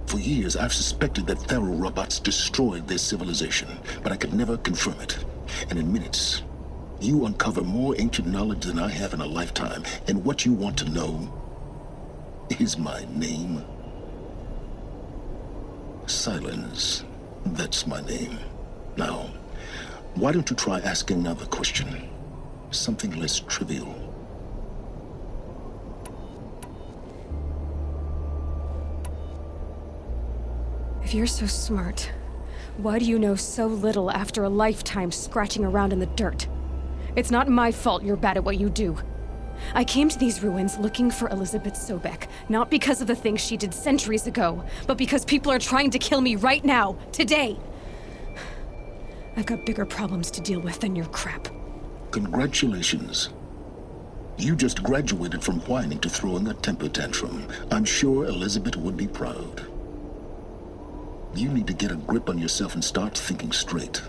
[SPEAKER 4] For years, I've suspected that Thero robots destroyed their civilization, but I could never confirm it. And in minutes, you uncover more ancient knowledge than I have in a lifetime, and what you want to know is my name. Silence. That's my name. Now, why don't you try asking another question? Something less trivial.
[SPEAKER 3] If you're so smart, why do you know so little after a lifetime scratching around in the dirt? It's not my fault you're bad at what you do. I came to these ruins looking for Elizabeth Sobek, not because of the things she did centuries ago, but because people are trying to kill me right now, today. I've got bigger problems to deal with than your crap.
[SPEAKER 4] Congratulations. You just graduated from whining to throwing a temper tantrum. I'm sure Elizabeth would be proud. You need to get a grip on yourself and start thinking straight.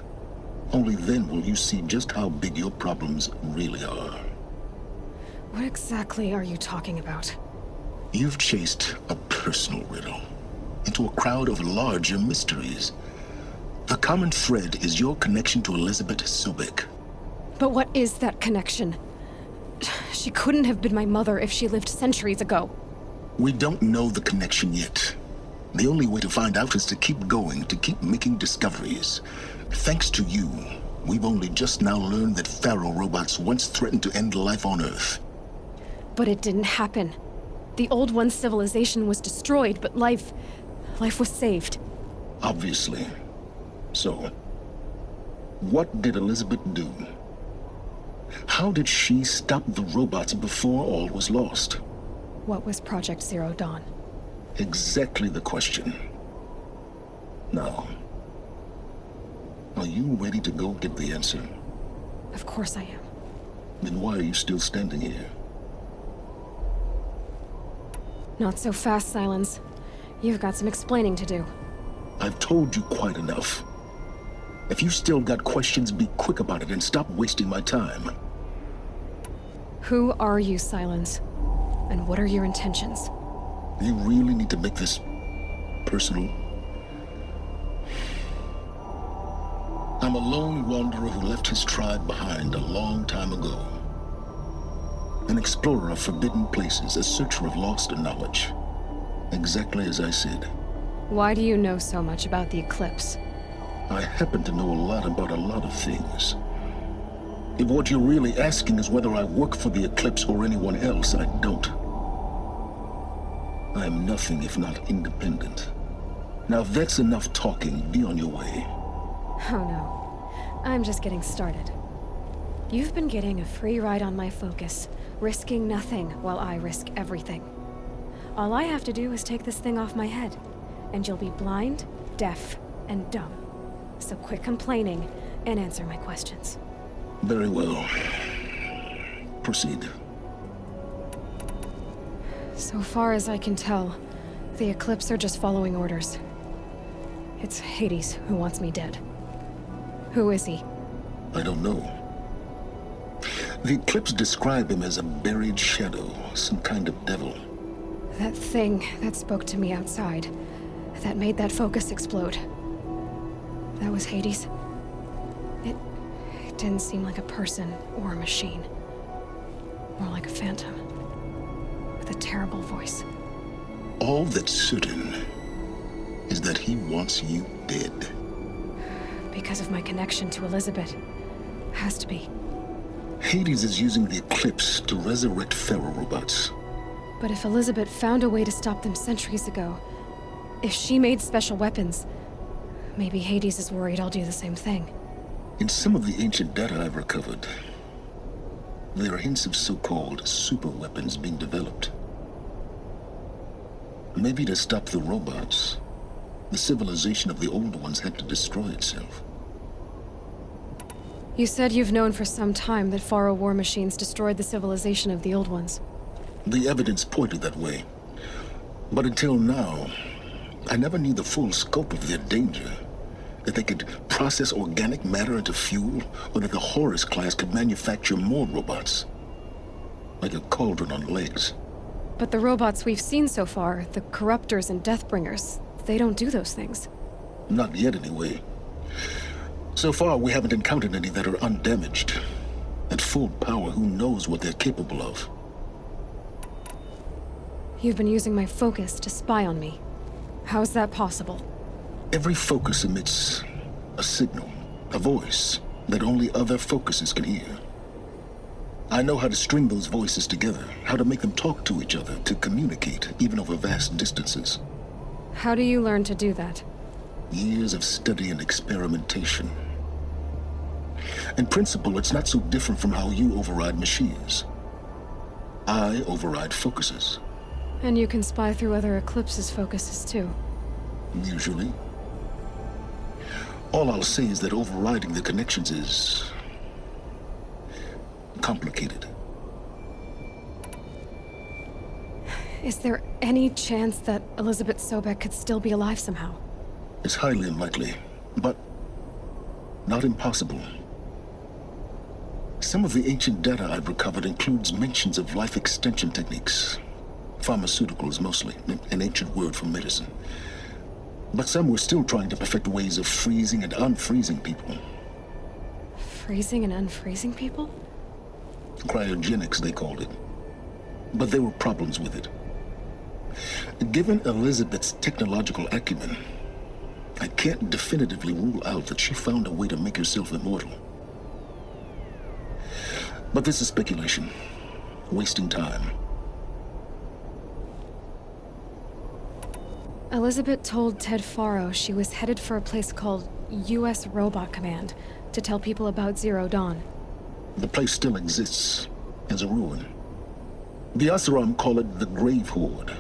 [SPEAKER 4] Only then will you see just how big your problems really are.
[SPEAKER 3] What exactly are you talking about?
[SPEAKER 4] You've chased a personal riddle into a crowd of larger mysteries. The common thread is your connection to Elizabeth Sobek.
[SPEAKER 3] But what is that connection? She couldn't have been my mother if she lived centuries ago.
[SPEAKER 4] We don't know the connection yet. The only way to find out is to keep going, to keep making discoveries. Thanks to you, we've only just now learned that Thero robots once threatened to end life on Earth.
[SPEAKER 3] But it didn't happen. The Old One's civilization was destroyed, but life was saved.
[SPEAKER 4] Obviously. So, what did Elizabeth do? How did she stop the robots before all was lost?
[SPEAKER 3] What was Project Zero Dawn?
[SPEAKER 4] Exactly the question. Now, are you ready to go get the answer?
[SPEAKER 3] Of course I am.
[SPEAKER 4] Then why are you still standing here?
[SPEAKER 3] Not so fast, Silence. You've got some explaining to do.
[SPEAKER 4] I've told you quite enough. If you still got questions, be quick about it and stop wasting my time.
[SPEAKER 3] Who are you, Silence? And what are your intentions?
[SPEAKER 4] You really need to make this personal? I'm a lone wanderer who left his tribe behind a long time ago. An explorer of forbidden places, a searcher of lost knowledge. Exactly as I said.
[SPEAKER 3] Why do you know so much about the eclipse?
[SPEAKER 4] I happen to know a lot about a lot of things. If what you're really asking is whether I work for the eclipse or anyone else, I don't. I am nothing if not independent. Now if that's enough talking, be on your way.
[SPEAKER 3] Oh no. I'm just getting started. You've been getting a free ride on my focus, risking nothing while I risk everything. All I have to do is take this thing off my head, and you'll be blind, deaf, and dumb. So quit complaining and answer my questions.
[SPEAKER 4] Very well. Proceed.
[SPEAKER 3] So far as I can tell, the Eclipse are just following orders. It's Hades who wants me dead. Who is he?
[SPEAKER 4] I don't know. The Eclipse describe him as a buried shadow, some kind of devil.
[SPEAKER 3] That thing that spoke to me outside, that made that focus explode. That was Hades. It didn't seem like a person or a machine. More like a phantom. With a terrible voice.
[SPEAKER 4] All that's certain is that he wants you dead.
[SPEAKER 3] Because of my connection to Elizabeth. Has to be.
[SPEAKER 4] Hades is using the Eclipse to resurrect feral robots.
[SPEAKER 3] But if Elizabeth found a way to stop them centuries ago, if she made special weapons, maybe Hades is worried I'll do the same thing.
[SPEAKER 4] In some of the ancient data I've recovered, there are hints of so-called super weapons being developed. Maybe to stop the robots, the civilization of the old ones had to destroy itself.
[SPEAKER 3] You said you've known for some time that Faro war machines destroyed the civilization of the old ones.
[SPEAKER 4] The evidence pointed that way. But until now, I never knew the full scope of their danger. That they could process organic matter into fuel, or that the Horus class could manufacture more robots. Like a cauldron on legs.
[SPEAKER 3] But the robots we've seen so far, the Corruptors and Deathbringers, they don't do those things.
[SPEAKER 4] Not yet, anyway. So far, we haven't encountered any that are undamaged. At full power, who knows what they're capable of?
[SPEAKER 3] You've been using my focus to spy on me. How's that possible?
[SPEAKER 4] Every focus emits a signal, a voice, that only other focuses can hear. I know how to string those voices together, how to make them talk to each other, to communicate, even over vast distances.
[SPEAKER 3] How do you learn to do that?
[SPEAKER 4] Years of study and experimentation. In principle, it's not so different from how you override machines. I override focuses.
[SPEAKER 3] And you can spy through other Eclipse's focuses, too.
[SPEAKER 4] Usually. All I'll say is that overriding the connections is complicated.
[SPEAKER 3] Is there any chance that Elizabeth Sobek could still be alive somehow?
[SPEAKER 4] It's highly unlikely, but not impossible. Some of the ancient data I've recovered includes mentions of life extension techniques. Pharmaceuticals, mostly, an ancient word for medicine. But some were still trying to perfect ways of freezing and unfreezing people.
[SPEAKER 3] Freezing and unfreezing people?
[SPEAKER 4] Cryogenics, they called it. But there were problems with it. Given Elizabeth's technological acumen, I can't definitively rule out that she found a way to make herself immortal. But this is speculation. Wasting time.
[SPEAKER 3] Elizabeth told Ted Faro she was headed for a place called U.S. Robot Command to tell people about Zero Dawn.
[SPEAKER 4] The place still exists, as a ruin. The Oseram call it the Grave Horde.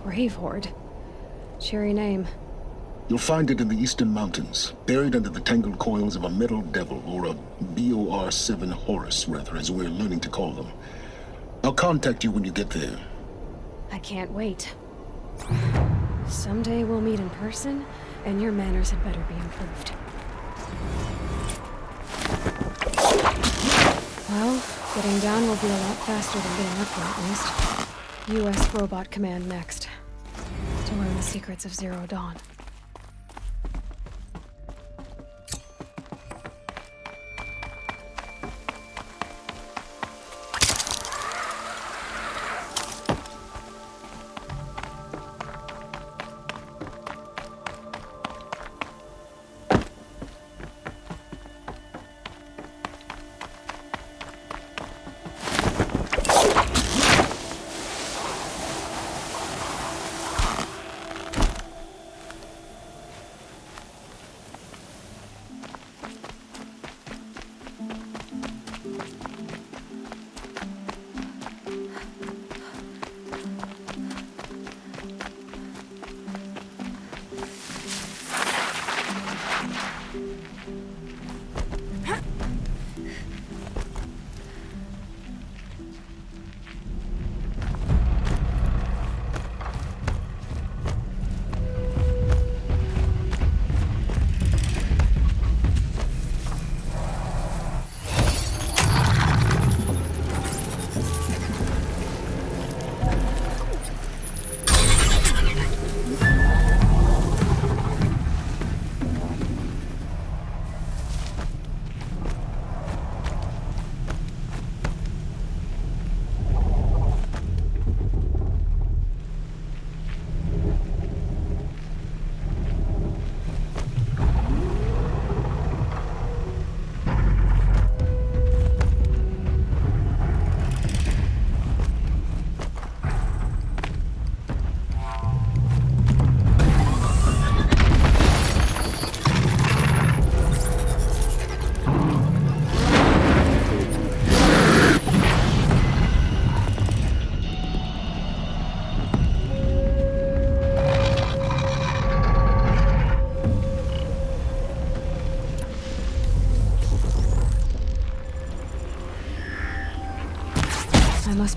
[SPEAKER 3] Grave Horde? Cheery name.
[SPEAKER 4] You'll find it in the Eastern Mountains, buried under the tangled coils of a metal devil, or a BOR-7 Horus, rather, as we're learning to call them. I'll contact you when you get there.
[SPEAKER 3] I can't wait. Someday we'll meet in person, and your manners had better be improved. Well, getting down will be a lot faster than getting up here, at least. U.S. Robot Command next. To learn the secrets of Zero Dawn.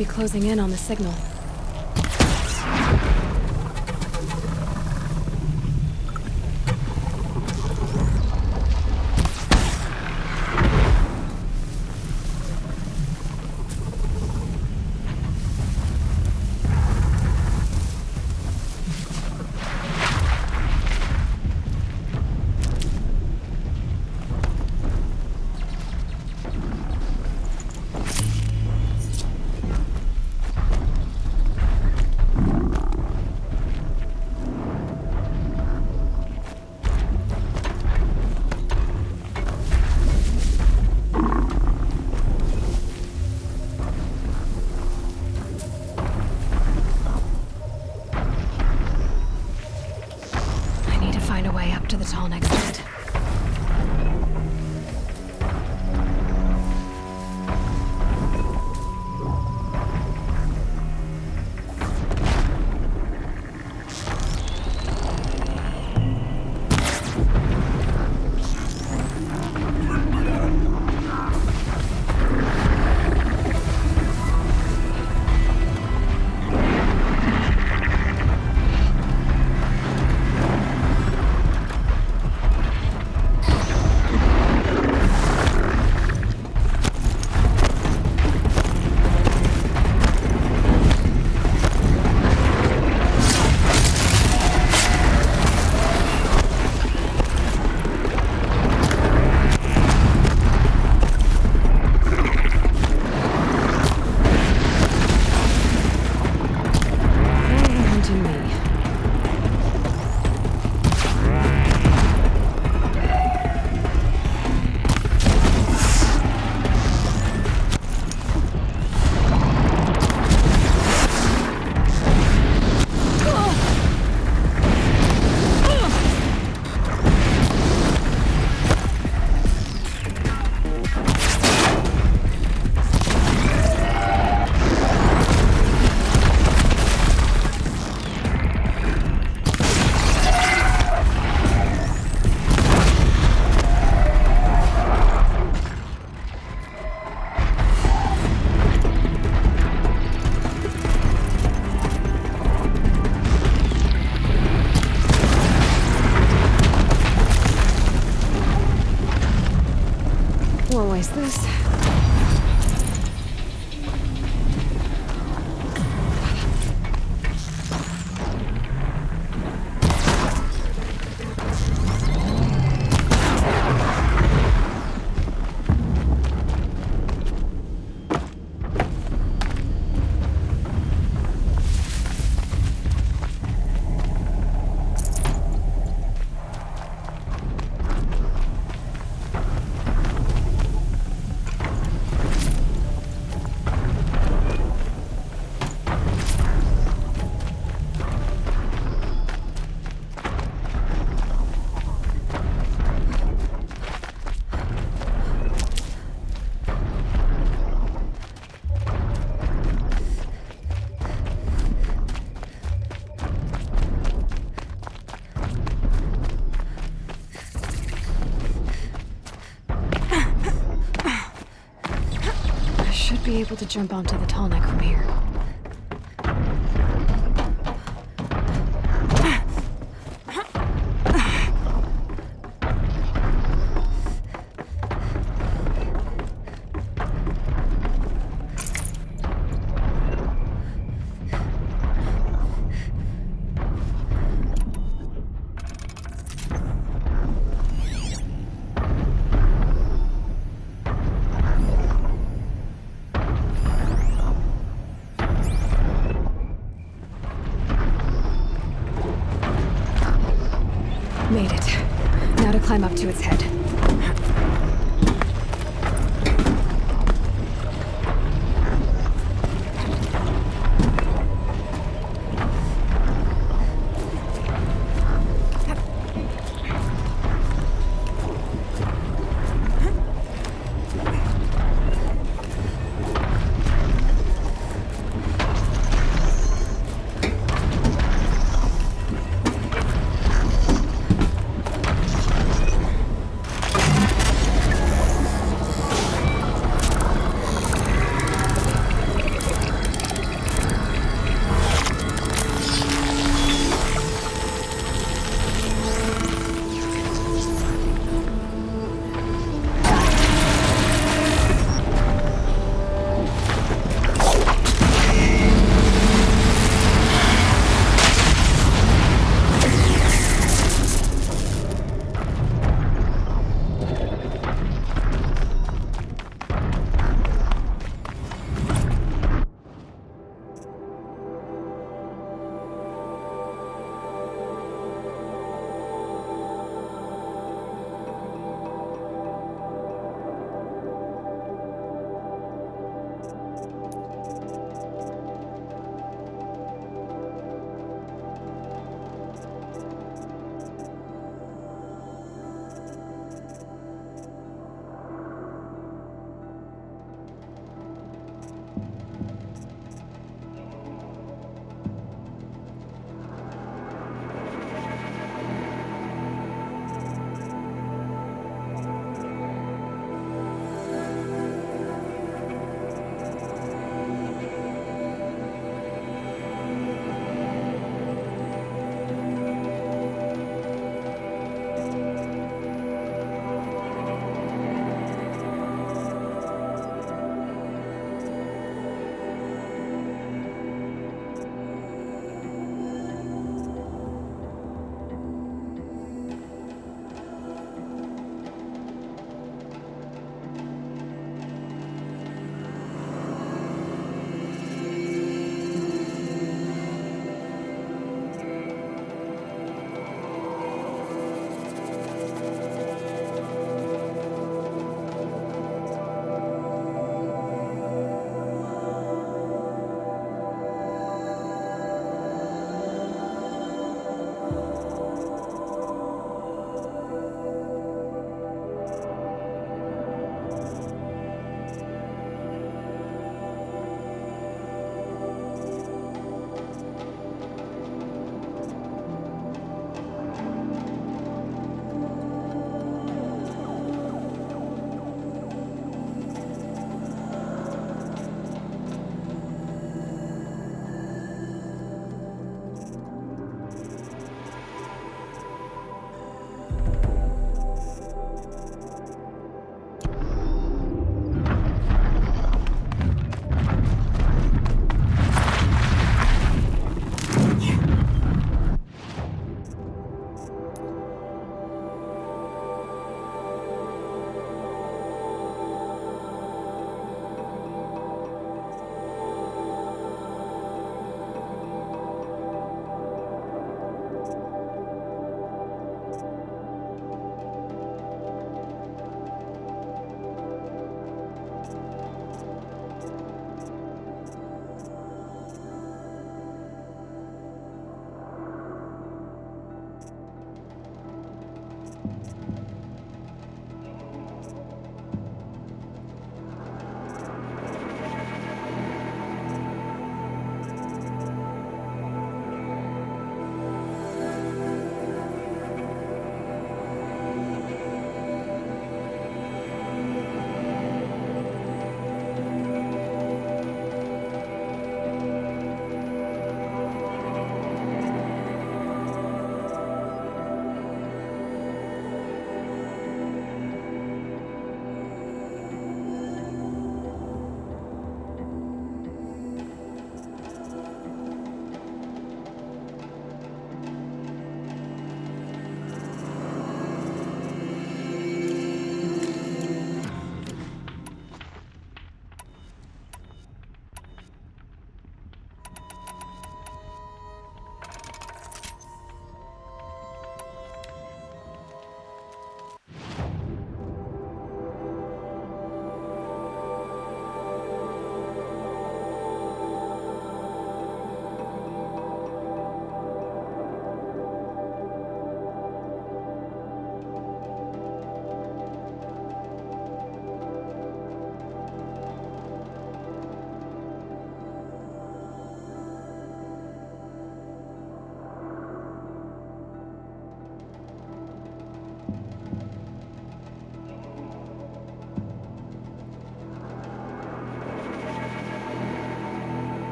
[SPEAKER 3] be closing in on the signal. To the tall next bit. Won't waste this. Be able to jump onto the tall neck from here. Made it. Now to climb up to its head.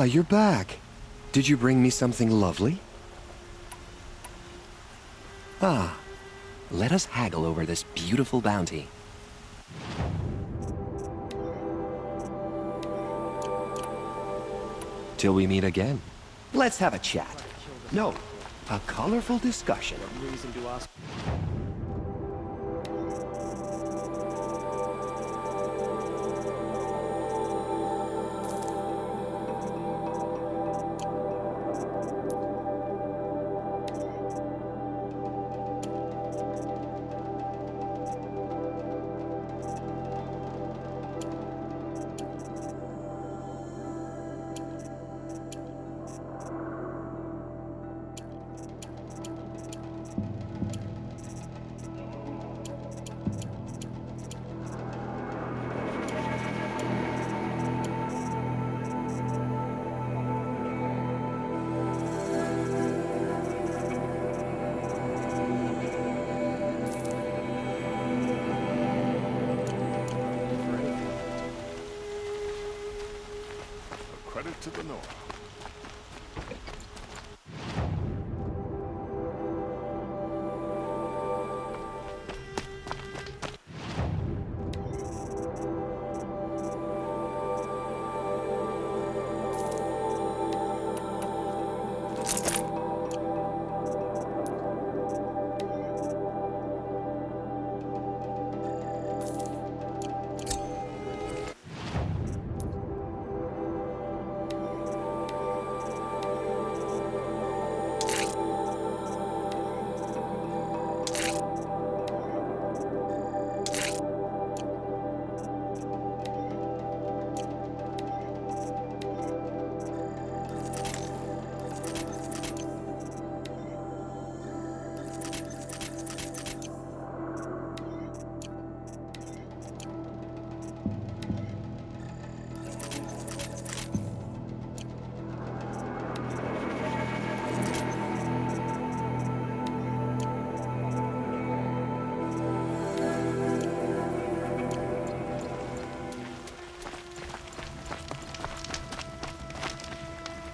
[SPEAKER 15] Ah, you're back. Did you bring me something lovely? Ah, let us haggle over this beautiful bounty. Till we meet again. Let's have a chat. No, a colorful discussion.
[SPEAKER 19] Reason to ask.
[SPEAKER 11] Credit to the North.